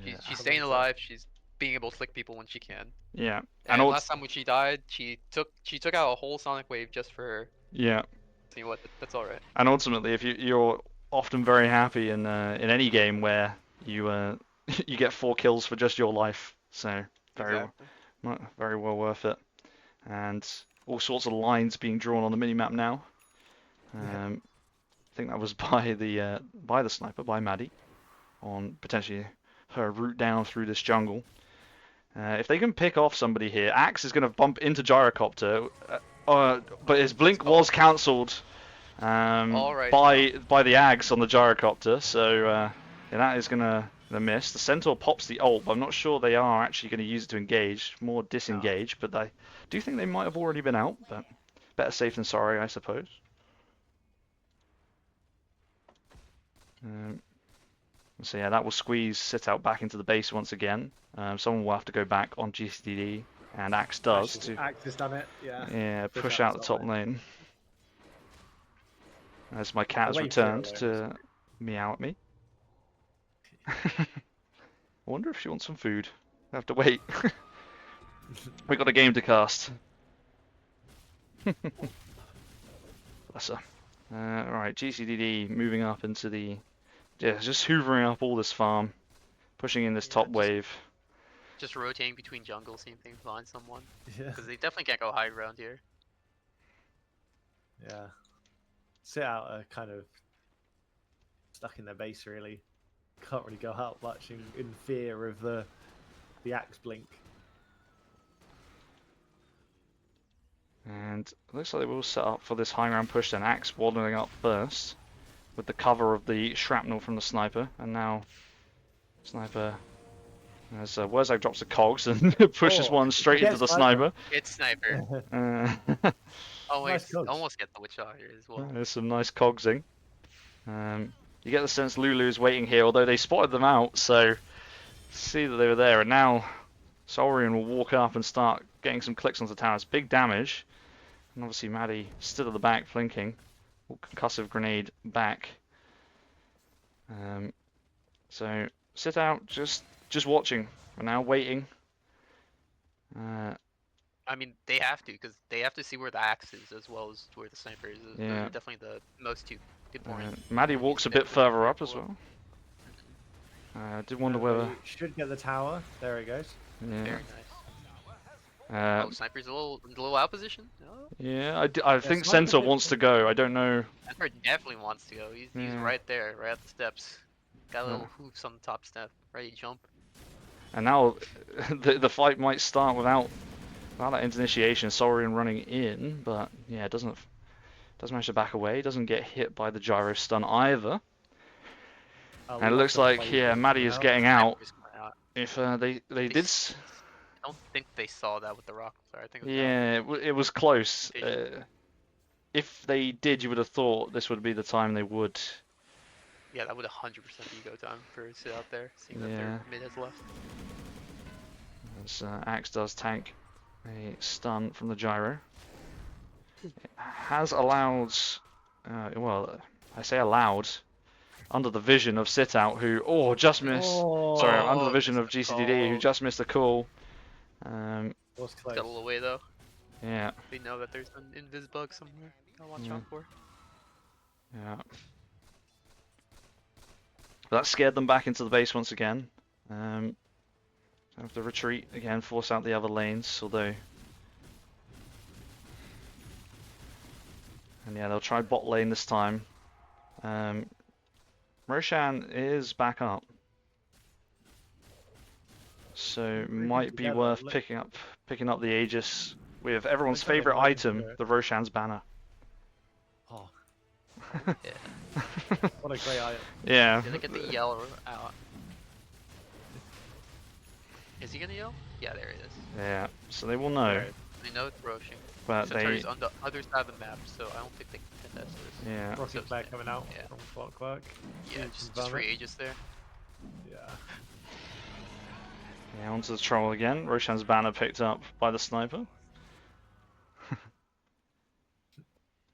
Yeah. She's staying alive. She's being able to flick people when she can. Yeah. And last time when she died, she took out a whole sonic wave just for her. Yeah. So you know what? That's all right. And ultimately, if you're often very happy in any game where you you get 4 kills for just your life, so very well worth it. And all sorts of lines being drawn on the minimap now. I think that was by the sniper, by Maddie, on potentially her route down through this jungle. If they can pick off somebody here, Axe is going to bump into Gyrocopter, but his blink was cancelled by the Ags on the Gyrocopter, so that is going to miss. The Centaur pops the ult, but I'm not sure they are actually going to use it to engage, more disengage, but I do think they might have already been out, but better safe than sorry, I suppose. So yeah, that will squeeze Sitout back into the base once again. Someone will have to go back on GCDD, and Axe does. Axe has done it, yeah. Yeah, push out the top lane. As my cat has returned to meow at me. I wonder if she wants some food. I have to wait. We got a game to cast. Bless her. Right, GCDD moving up into the... Yeah, just hoovering up all this farm. Pushing in this top wave. Just rotating between jungle, seeing if they can find someone. Yeah. Because they definitely can't go high ground here. Yeah. Sitout are kind of stuck in their base really. Can't really go out much in fear of the axe blink. And it looks like they will set up for this high ground push then. Axe waddling up first with the cover of the shrapnel from the sniper, and now sniper as Wurzag drops the cogs and pushes one straight into the sniper. It's sniper. Almost get the witch out here as well. There's some nice cogsing. You get the sense Lulu's waiting here, although they spotted them out, so see that they were there, and now Saurian will walk up and start getting some clicks onto the towers. Big damage. And obviously Maddie still at the back flanking. Concussive grenade back. So Sitout just watching. We're now waiting. I mean, they have to, because they have to see where the axe is as well as where the sniper is. Yeah. They're definitely the most two important. Maddie walks a bit further up as well. Did wonder whether... Should get the tower. There it goes. Yeah. Very nice. Sniper's a little out position. Oh. Yeah, I think Centaur wants to go. I don't know. Sniper definitely wants to go. He's right there, right at the steps. Got a little hoops on the top step, ready to jump. And now the fight might start without that initiation. Saurian running in, but yeah, it doesn't Does manage to back away. Doesn't get hit by the gyro stun either. A And it lot looks of like, plays yeah, being Maddie coming is out. getting out. Sniper's coming out. If they They did, I don't think they saw that with the rocket. Sorry, I think it was down. yeah, it was close. Vision. If they did, you would have thought this would be the time they would. Yeah, that would 100% be go time for sit out there, seeing that Yeah. their mid has left. As Axe does tank a stun from the gyro. It has allowed, well, I say allowed, under the vision of Sitout, who just missed. Sorry, under the vision of missed the GCDD, who call. just missed the call. Was close. Got a little away though. Yeah, They know that there's an invis bug somewhere. Gotta watch Yeah. out for. yeah. But that scared them back into the base once again. Have to retreat again, force out the other lanes, although. And yeah, they'll try bot lane this time. Roshan is back up. So might be together, worth look. picking up the Aegis with everyone's Look how they're favorite going item, for it. the Roshan's banner. Oh, Yeah. what a great item. Yeah. Did I get the yell out? Is he gonna yell? Yeah, there it is. Yeah. So they will know, They know it's Roshan. but Centauri's they. on the other side of the map, so I don't think they can contest this. Yeah. Rocket So- flare coming out yeah. from Clockwork. Yeah, Huge just vomit. free Aegis there. Yeah. Yeah, onto the troll again. Roshan's banner picked up by the sniper.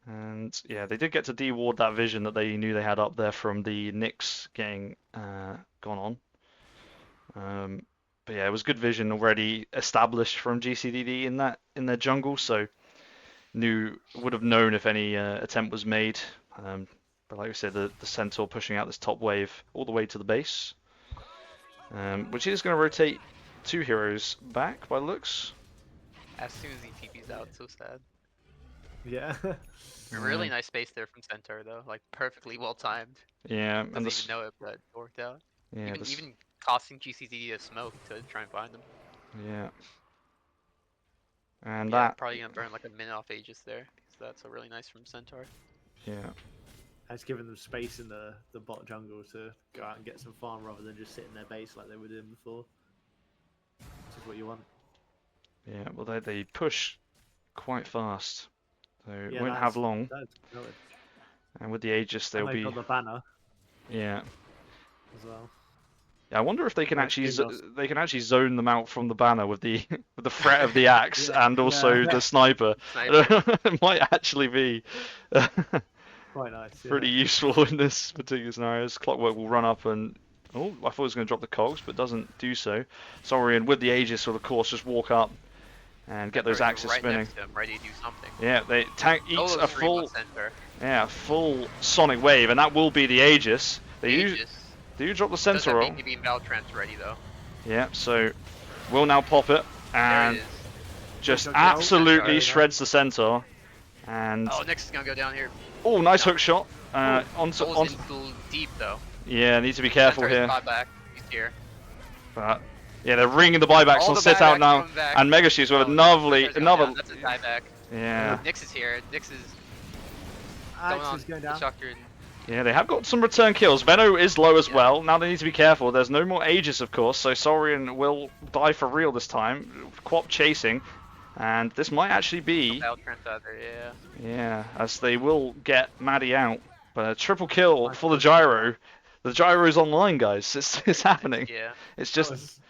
And yeah, they did get to deward that vision that they knew they had up there from the Nyx getting gone on. But yeah, it was good vision already established from GCDD in their jungle, so would have known if any attempt was made. But like I said, the Centaur pushing out this top wave all the way to the base, which is going to rotate 2 heroes back by the looks. As soon as he TP's out, so sad. Yeah. A really nice space there from Centaur though, like perfectly well timed. Yeah, Doesn't and even know it, but it worked out. yeah, Even costing GCDD a smoke to try and find them. yeah, and Yeah, that probably gonna burn like a minute off Aegis there. So that's a really nice from Centaur. yeah. Has given them space in the bot jungle to go out and get some farm rather than just sit in their base like they were doing before. Which is what you want. Yeah, well, they push quite fast, so it Yeah, won't that have is- long. that is good. And with the Aegis, And they'll they've be got the banner yeah. as well. Yeah, I wonder if they can Well, actually they lost. they can actually zone them out from the banner with the with the threat of the axe Yeah, and also yeah. the sniper. Sniper. It might actually be Quite nice. Yeah. pretty useful in this particular scenario. As Clockwork will run up and I thought he was going to drop the cogs, but doesn't do so. Saurian with the Aegis will of course just walk up and get those Centaur's axes right spinning. next to him, ready to do something. Yeah, they tank eats Solo a stream on full Centaur. full sonic wave, and that will be the Aegis. They Aegis. do drop the Does have Centaur. BKB and Valtrance ready though. Yeah, so we'll now pop it There and it is. just Hook shot, absolutely Centaur. shreds the Centaur. And Oh, Nyx is gonna go down here. nice no. hook shot. Onto Goes into deep though. yeah, need to be careful Centaur here. is bought back. He's here. But yeah, they're ringing the buybacks All on the Sitout buybacks now, coming back. and Mega Shoes with Oh, Centaur's going another down. That's a dieback. yeah. Nyx is here. Nyx is Axe going on. is going down. Shocker and Yeah, they have got some return kills. Venno is low as Yeah. well. Now they need to be careful. There's no more Aegis, of course, so Saurian will die for real this time. Quap chasing, and this might actually be Valtrance out there. Yeah. yeah, as they will get Maddie out. But a triple kill for the gyro. The gyro is online, guys. It's happening. Yeah. It's That just was-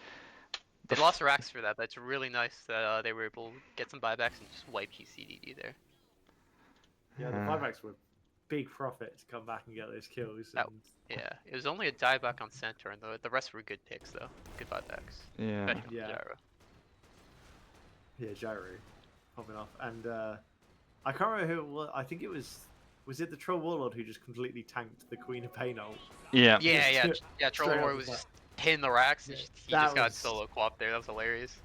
They lost Rax for that. That's really nice that they were able to get some buybacks and just wipe GCDD there. yeah, the Yeah. buybacks were big profit to come back and get those kills. That- And Yeah. It was only a dieback on Centaur, and the rest were good picks though. Good buybacks. yeah. Especially from Yeah. Gyro. yeah, gyro popping off. And I can't remember who it was. I think it was it the Troll Warlord who just completely tanked the Queen of Pain ult? Yeah. Yeah, yeah, Just yeah. Troll straight War up was the just hitting the racks, and Yeah, he that just got was- solo co-op there. That was hilarious.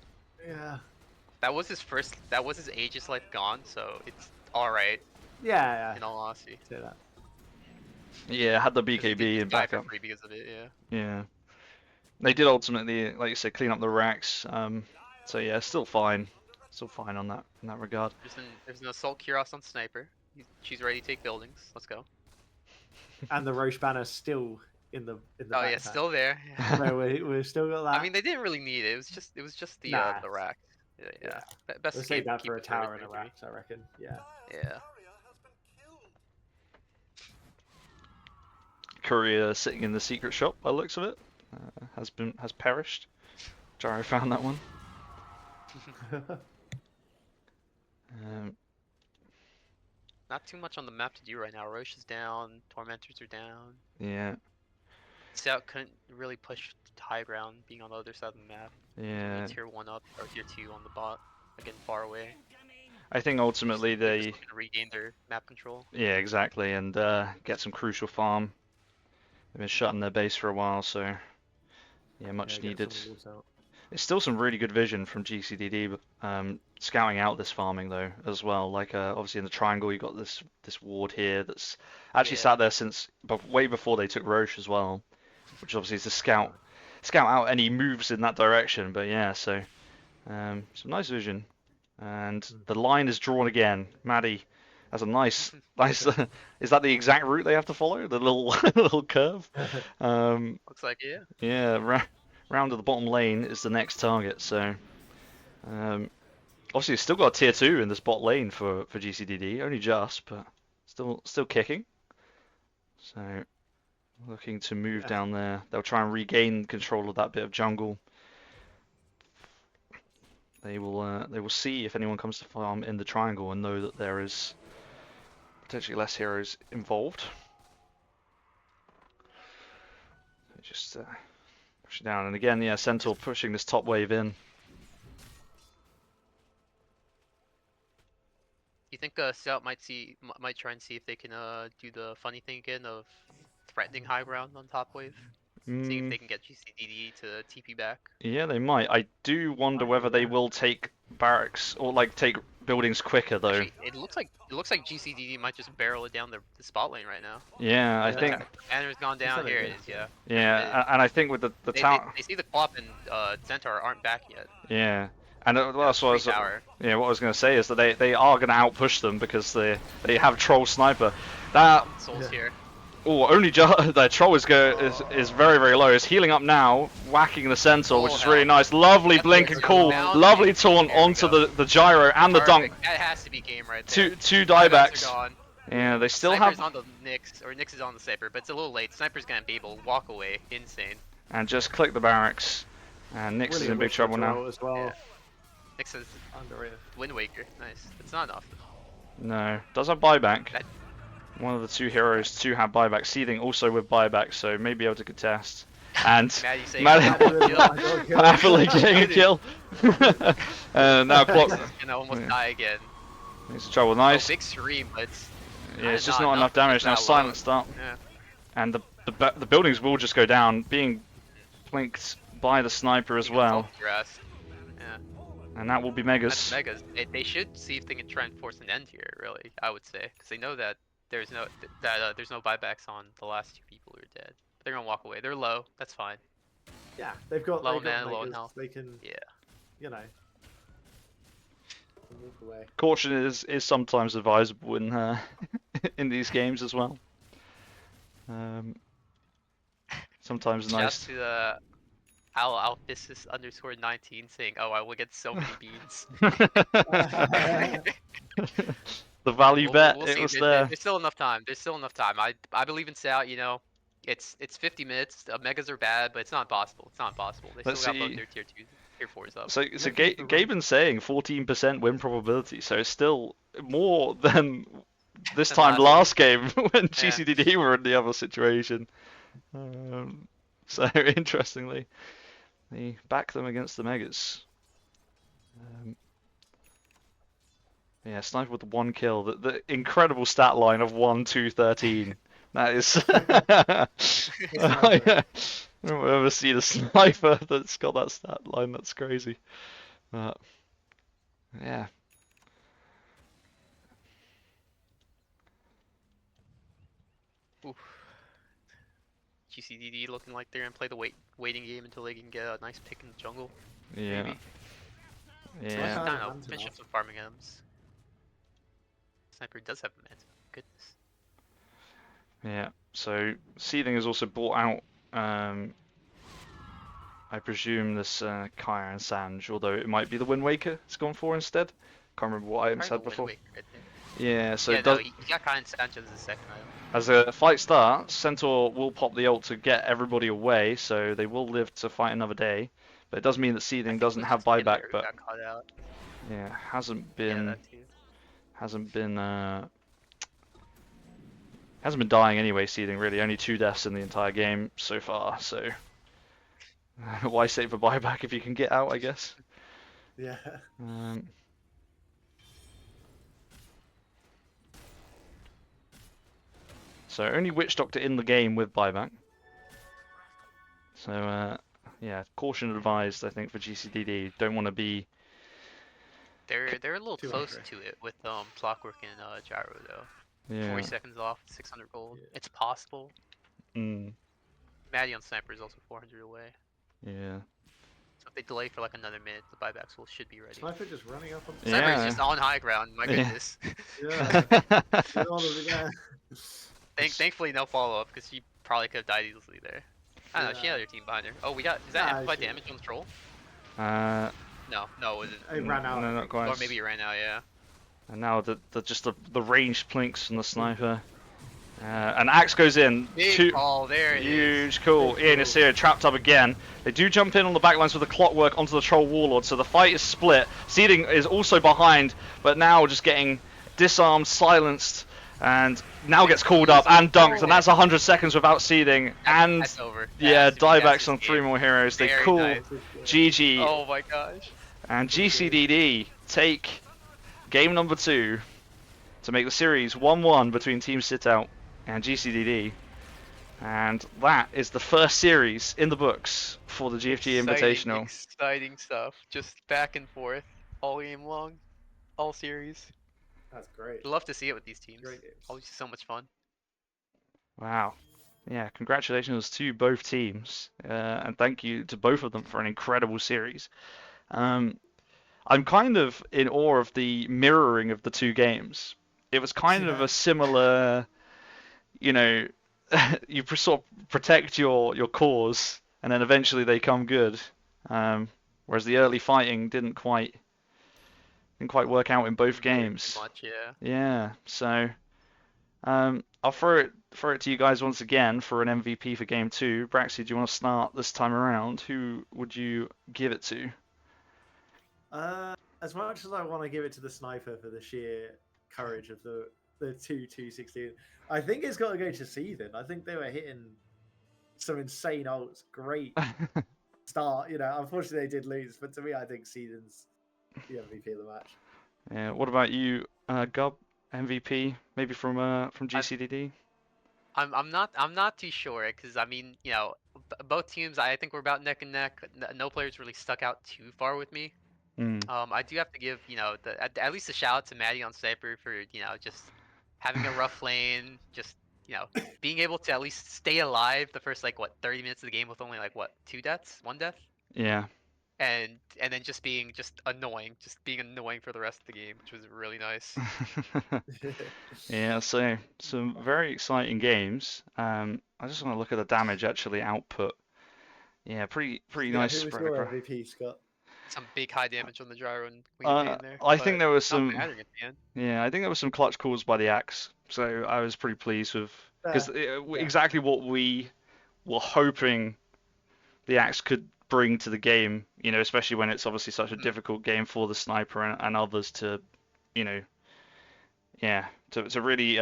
Yeah. That was his first. That was his Aegis life gone, so it's all right Yeah, in all honesty. say that. Yeah, had the 'Cause he did BKB just and die for backup. free because of it. Yeah. Yeah. They did ultimately, like you said, clean up the racks. So yeah, still fine. Still fine on that in that regard. There's an assault Kyros on sniper. She's ready to take buildings. Let's go. And the Roche banner still in the Oh backpack. yeah, still there. So we've still got that. I mean, they didn't really need it. It was just the Nah. rack. Yeah, yeah. Yeah. Best Let's to take that keep for a it for tower and a inventory. rack, I reckon. Yeah. Yeah. Courier sitting in the secret shop by the looks of it has perished. Gyro found that one. Not too much on the map to do right now. Roche is down. Tormentors are down. Yeah, Sitout couldn't really push to high ground, being on the other side of the map. yeah. Tier 1 up or tier 2 on the bot, again far away. I think ultimately They're just they, looking to regain their map control. yeah, exactly, and get some crucial farm. They've been shutting their base for a while, so yeah, much Yeah, get needed. some walls out. There's still some really good vision from GCDD, scouting out this farming though as well. Like obviously in the triangle, you got this ward here that's actually Yeah. sat there since way before they took Roche as well, which obviously is to scout out any moves in that direction. But yeah, so some nice vision, and the line is drawn again. Maddie has a nice. Is that the exact route they have to follow? The little little curve. Looks like yeah. Yeah, round to the bottom lane is the next target. So, obviously, it's still got a tier 2 in this bot lane for GCDD, only just, but still kicking. So, looking to move down there. They'll try and regain control of that bit of jungle. They will see if anyone comes to farm in the triangle and know that there is potentially less heroes involved. Just push it down, and again, yeah, Centaur pushing this top wave in. You think Sitout might try and see if they can do the funny thing again of threatening high ground on top wave? Seeing if they can get GCDD to TP back. Yeah, they might. I do wonder whether they will take barracks or like take buildings quicker though. Actually, it looks like GCDD might just barrel it down the spot lane right now. Yeah, I think. Banner's gone down. Here it is. Yeah. Yeah, and I think with the tower. They see the Quap and Centaur aren't back yet. Yeah, and that's what I was. Tower. Yeah, what I was going to say is that they are going to outpush them because they have Troll Sniper. That. Souls here. Oh, only the Troll is very very low. Is healing up now, whacking the Centaur, which is really nice. Lovely blink and call, lovely taunt onto the gyro and the dunk. That has to be game right there. Two diebacks. Gone. Yeah, they still Sniper's have. on the Nyx, or Nyx is on the Sniper, but it's a little late. Sniper's gonna be able to walk away. Insane. And just click the barracks. And Nyx is in big trouble now. As well. Yeah. Nyx is Under it. Wind Waker. Nice. It's not enough. No, does have buyback. That- One of the two heroes to have buyback. Seething also with buyback, so may be able to contest. And happily getting a kill. Now Quap gonna almost die again. needs trouble. Nice. Oh, big scream, but Yeah, it's just not enough damage now. Silent start. Yeah. And the buildings will just go down, being blinked by the sniper as well. Grass. Yeah. And that will be That's Megas. Megas. They should see if they can try and force an end here. Really, I would say, because they know that there's no buybacks on the last two people who are dead. But they're gonna walk away. They're low. That's fine. Yeah, they've got Low they've got mana, low Megas, health. They can, Yeah. you know, move away. Caution is sometimes advisable in in these games as well. Sometimes Shout nice. to the Alphysis_19 saying, "Oh, I will get so many beans." The value bet, We'll it see. was there. There's still enough time. There's still enough time. I believe in Sitout. You know, it's 50 minutes. Megas are bad, but it's not impossible. It's not impossible. They Let's still got see. both their tier 2s, tier 4s up. So Gaben's saying 14% win probability, so it's still more than this Than time last last game when GCDD were in the other situation. So interestingly, they back them against the Megas. Yeah, Sniper with the 1 kill. The incredible stat line of 1, 2, 13. That is. I don't ever see the Sniper that's got that stat line. That's crazy. Yeah. Oof. GCDD looking like they're gonna play the waiting game until they can get a nice pick in the jungle. Yeah. Maybe. Yeah. I don't know. Man's Finish enough. up some farming items. Sniper does have a mantle. goodness. Yeah. So Seething has also bought out, I presume, this Kaya and Sanj, although it might be the Wind Waker it's gone for instead. Can't remember what items Probably had the Wind before. Waker, I think. Yeah. So Yeah, it no, does. he got Kai and Sanchez as the second item. As the fight starts, Centaur will pop the ult to get everybody away, so they will live to fight another day. But it does mean that I Seething think it doesn't was have just buyback, Hinder who but got caught out. yeah, Yeah, that too. hasn't been hasn't been dying anyway. Seething really only 2 deaths in the entire game so far, so why save a buyback if you can get out, I guess. Yeah. Um, so only Witch Doctor in the game with buyback. So yeah, caution advised, I think, for GCDD. Don't want to be. They're a little Too close aggro. to it with Clockwork and Gyro though. Yeah. 40 seconds off, 600 gold. Yeah. It's possible. Mm, Maddie on Sniper is also 400 away. yeah. So if they delay for like another minute, the buybacks should be ready. Sniper just running up on. Sniper is Yeah. just on high ground. My Yeah. goodness. Yeah. You don't want to be there. Thankfully, no follow up because she probably could have died easily there. I don't know. She Yeah. had her team behind her. Oh, we got. Is that Nah, amplified she- damage on the troll? Uh, No, it wasn't. It ran out. no, not quite. Or maybe it ran out. Yeah. And now the ranged plinks from the sniper. And Axe goes in. Big call. There it is. Huge call. Big Ian call. is here, trapped up again. They do jump in on the backlines with the clockwork onto the troll warlord, so the fight is split. Seeding is also behind, but now just getting disarmed, silenced, and now gets called up and dunked, and that's 100 seconds without seeding. And That's over. yeah, That's diebacks his on 3 game. more heroes. They Very call nice. GG, Oh my gosh. and GCDD take game number 2 to make the series 1-1 between Team Sitout and GCDD. And that is the first series in the books for the GFG Invitational. Exciting stuff. Just back and forth all game long, all series. That's great. I'd love to see it with these teams. Great games. Always so much fun. Wow. Yeah, congratulations to both teams. And thank you to both of them for an incredible series. I'm kind of in awe of the mirroring of the 2 games. It was kind of Yeah. a similar, you know, you sort of protect your cause, and then eventually they come good. Whereas the early fighting didn't quite work out in both games. Much, yeah. Yeah, so I'll throw it to you guys once again for an MVP for game 2. Braxy, do you want to start this time around? Who would you give it to? As much as I want to give it to the sniper for the sheer courage of the 2-2-16, I think it's got to go to Seethen. I think they were hitting some insane ults. Great start. Unfortunately they did lose, but to me, I think Seethen's the MVP of the match. Yeah. What about you, Gub? MVP, maybe from GCDD. I'm not too sure because I mean both teams I think we're about neck and neck. No players really stuck out too far with me. I do have to give at least a shout out to Maddie on Sniper for just having a rough lane, just being able to at least stay alive the first 30 minutes of the game with only 2 deaths, 1 death, Yeah. and then just being annoying for the rest of the game, which was really nice. Yeah, so some very exciting games. I just want to look at the damage actually output. Yeah, pretty nice Who was spread your across. MVP, Scott? Some big high damage on the gyro and Queen Pain there. I think but there was not some. mattering at the end. Yeah, I think there was some clutch calls by the Axe, so I was pretty pleased with because exactly what we were hoping the Axe could bring to the game. Especially when it's obviously such a difficult game for the sniper and others to, to really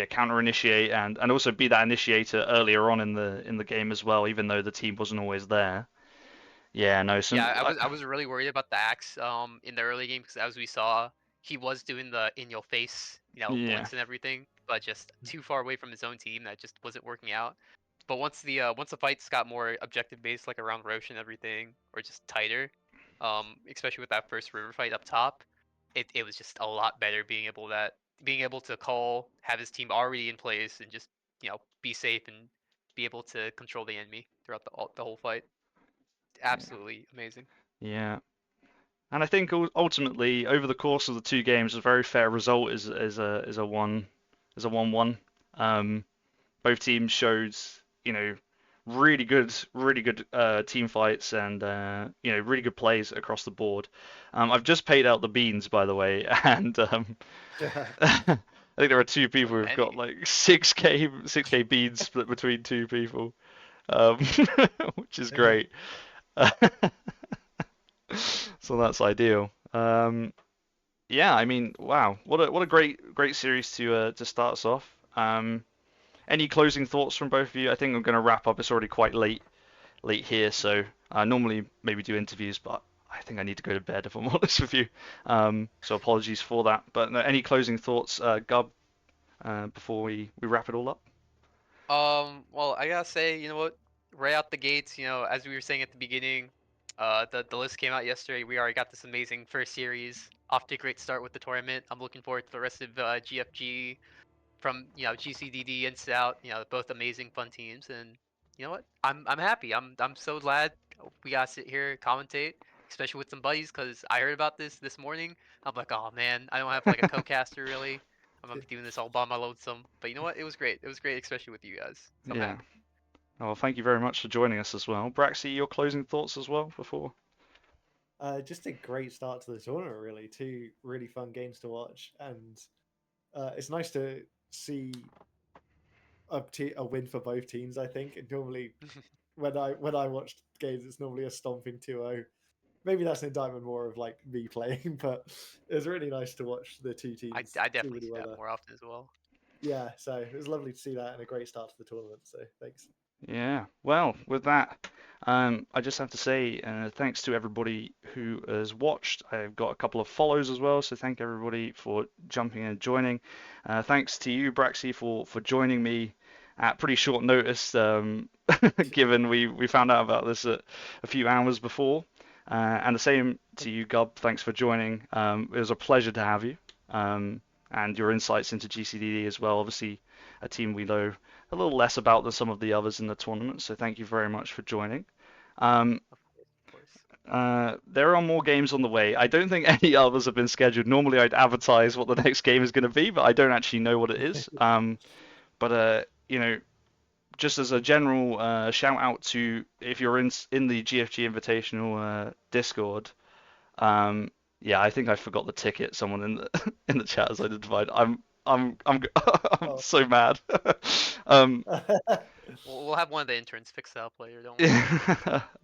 counter initiate and also be that initiator earlier on in the game as well, even though the team wasn't always there. Yeah, no. I was really worried about the Axe in the early game because as we saw, he was doing the in your face, blinks and everything, but just too far away from his own team that just wasn't working out. But once the fights got more objective based, like around Roche and everything, or just tighter, especially with that first river fight up top, it was just a lot better being able to call, have his team already in place, and just be safe and be able to control the enemy throughout the whole fight. Absolutely amazing. Yeah. And I think ultimately, over the course of the 2 games, a very fair result is a 1-1 as a 1-1. Both teams showed, really good team fights and really good plays across the board. I've just paid out the beans, by the way, and I think there are two people who've got like 6k beans split between two people, um, which is great. So that's ideal. Yeah, I mean, wow, what a great series to start us off. Any closing thoughts from both of you? I think I'm going to wrap up. It's already quite late here, so I normally maybe do interviews, but I think I need to go to bed if I'm honest with you. So apologies for that. But no, any closing thoughts, Gub, before we wrap it all up? Well, I gotta say, you know what? Right out the gates, as we were saying at the beginning, the list came out yesterday. We already got this amazing first series. Off to a great start with the tournament. I'm looking forward to the rest of GFG from GCDD and Sitout. Both amazing, fun teams, and you know what? I'm happy. I'm so glad we got to sit here commentate, especially with some buddies, because I heard about this morning. I'm like, oh man, I don't have like a co-caster really. I'm gonna be doing this all by my lonesome. But you know what? It was great. It was great, especially with you guys. So I'm Yeah. happy. Oh, well, thank you very much for joining us as well. Braxy, your closing thoughts as well before? Just a great start to the tournament, really. Two really fun games to watch, and it's nice to see a win for both teams. I think and normally when I watch games, it's normally a stomping 2-0. Maybe that's an indictment more of like me playing, but it was really nice to watch the two I teams do definitely really see well that there. more often as well. Yeah, so it was lovely to see that and a great start to the tournament. So thanks. Yeah, well, with that, I just have to say thanks to everybody who has watched. I've got a couple of follows as well, so thank everybody for jumping in and joining. Thanks to you, Braxy, for joining me at pretty short notice, given we found out about this a few hours before. And the same to you, Gub. Thanks for joining. It was a pleasure to have you, and your insights into GCDD as well. Obviously, a team we know a little less about than some of the others in the tournament, so thank you very much for joining. Of course. There are more games on the way. I don't think any others have been scheduled. Normally, I'd advertise what the next game is going to be, but I don't actually know what it is. But just as a general shout out to if you're in the GFG Invitational Discord. Yeah, I think I forgot the ticket. Someone in the in the chat has identified. I'm I'm so mad. We'll have one of the interns fix that up later. Don't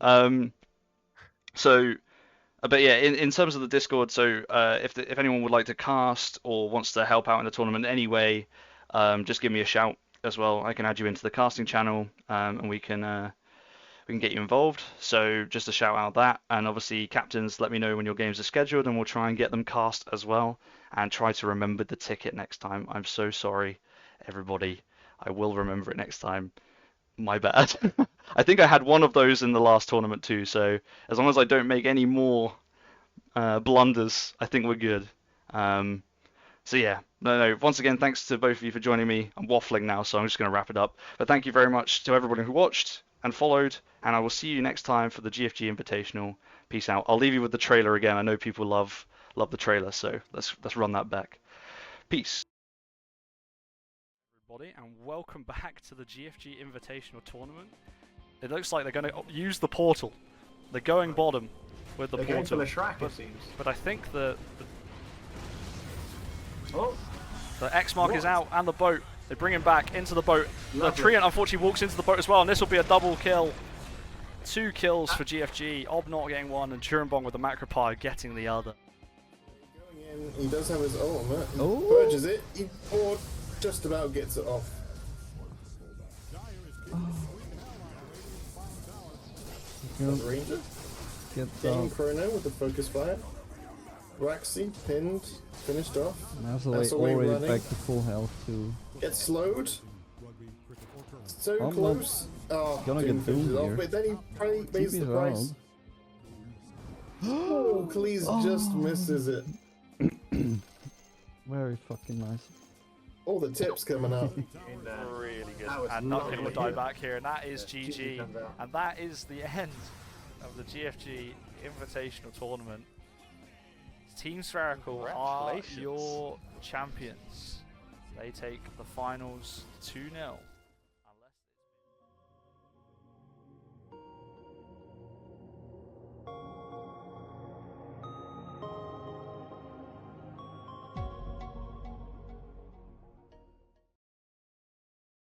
worry. So, but yeah, in terms of the Discord, so if anyone would like to cast or wants to help out in the tournament anyway, just give me a shout as well. I can add you into the casting channel, and we can get you involved. So just a shout out that, and obviously captains, let me know when your games are scheduled, and we'll try and get them cast as well, and try to remember the ticket next time. I'm so sorry, everybody. I will remember it next time. My bad. I think I had one of those in the last tournament too, so as long as I don't make any more blunders, I think we're good. So yeah, no. Once again, thanks to both of you for joining me. I'm waffling now, so I'm just going to wrap it up. But thank you very much to everybody who watched and followed, and I will see you next time for the GFG Invitational. Peace out. I'll leave you with the trailer again. I know people love the trailer, so let's run that back. Peace. Everybody, and welcome back to the GFG Invitational Tournament. It looks like they're going to use the portal. They're going bottom with the They're portal. going for the Shrek, it seems. But I think the Oh, X mark is out, and the boat. They bring him back into the boat. Lovely. The Treant unfortunately walks into the boat as well, and this will be a double kill. 2 kills for GFG. Ob not getting one, and Churubong with the Macropie getting the other. Going in, he does have his ultimate. He Oh. purges it. Or just about gets it off. Get Ranger get getting down. Chrono with the focus fire. Waxy pinned, finished off. That's That's away already running. back to full health too. Gets slowed. So I'm close. Oh, gonna Doom get finishes Doom it off, here. but then he probably pays the TP's price. Oh, Khalees just misses it. Very fucking nice. All the tips coming out. Really good. That was And nothing will lovely. die back here, and that is Yeah, GG. comes out. And that is the end of the GFG Invitational Tournament. Team Spherical are Congratulations. your champions. They take the finals 2-0.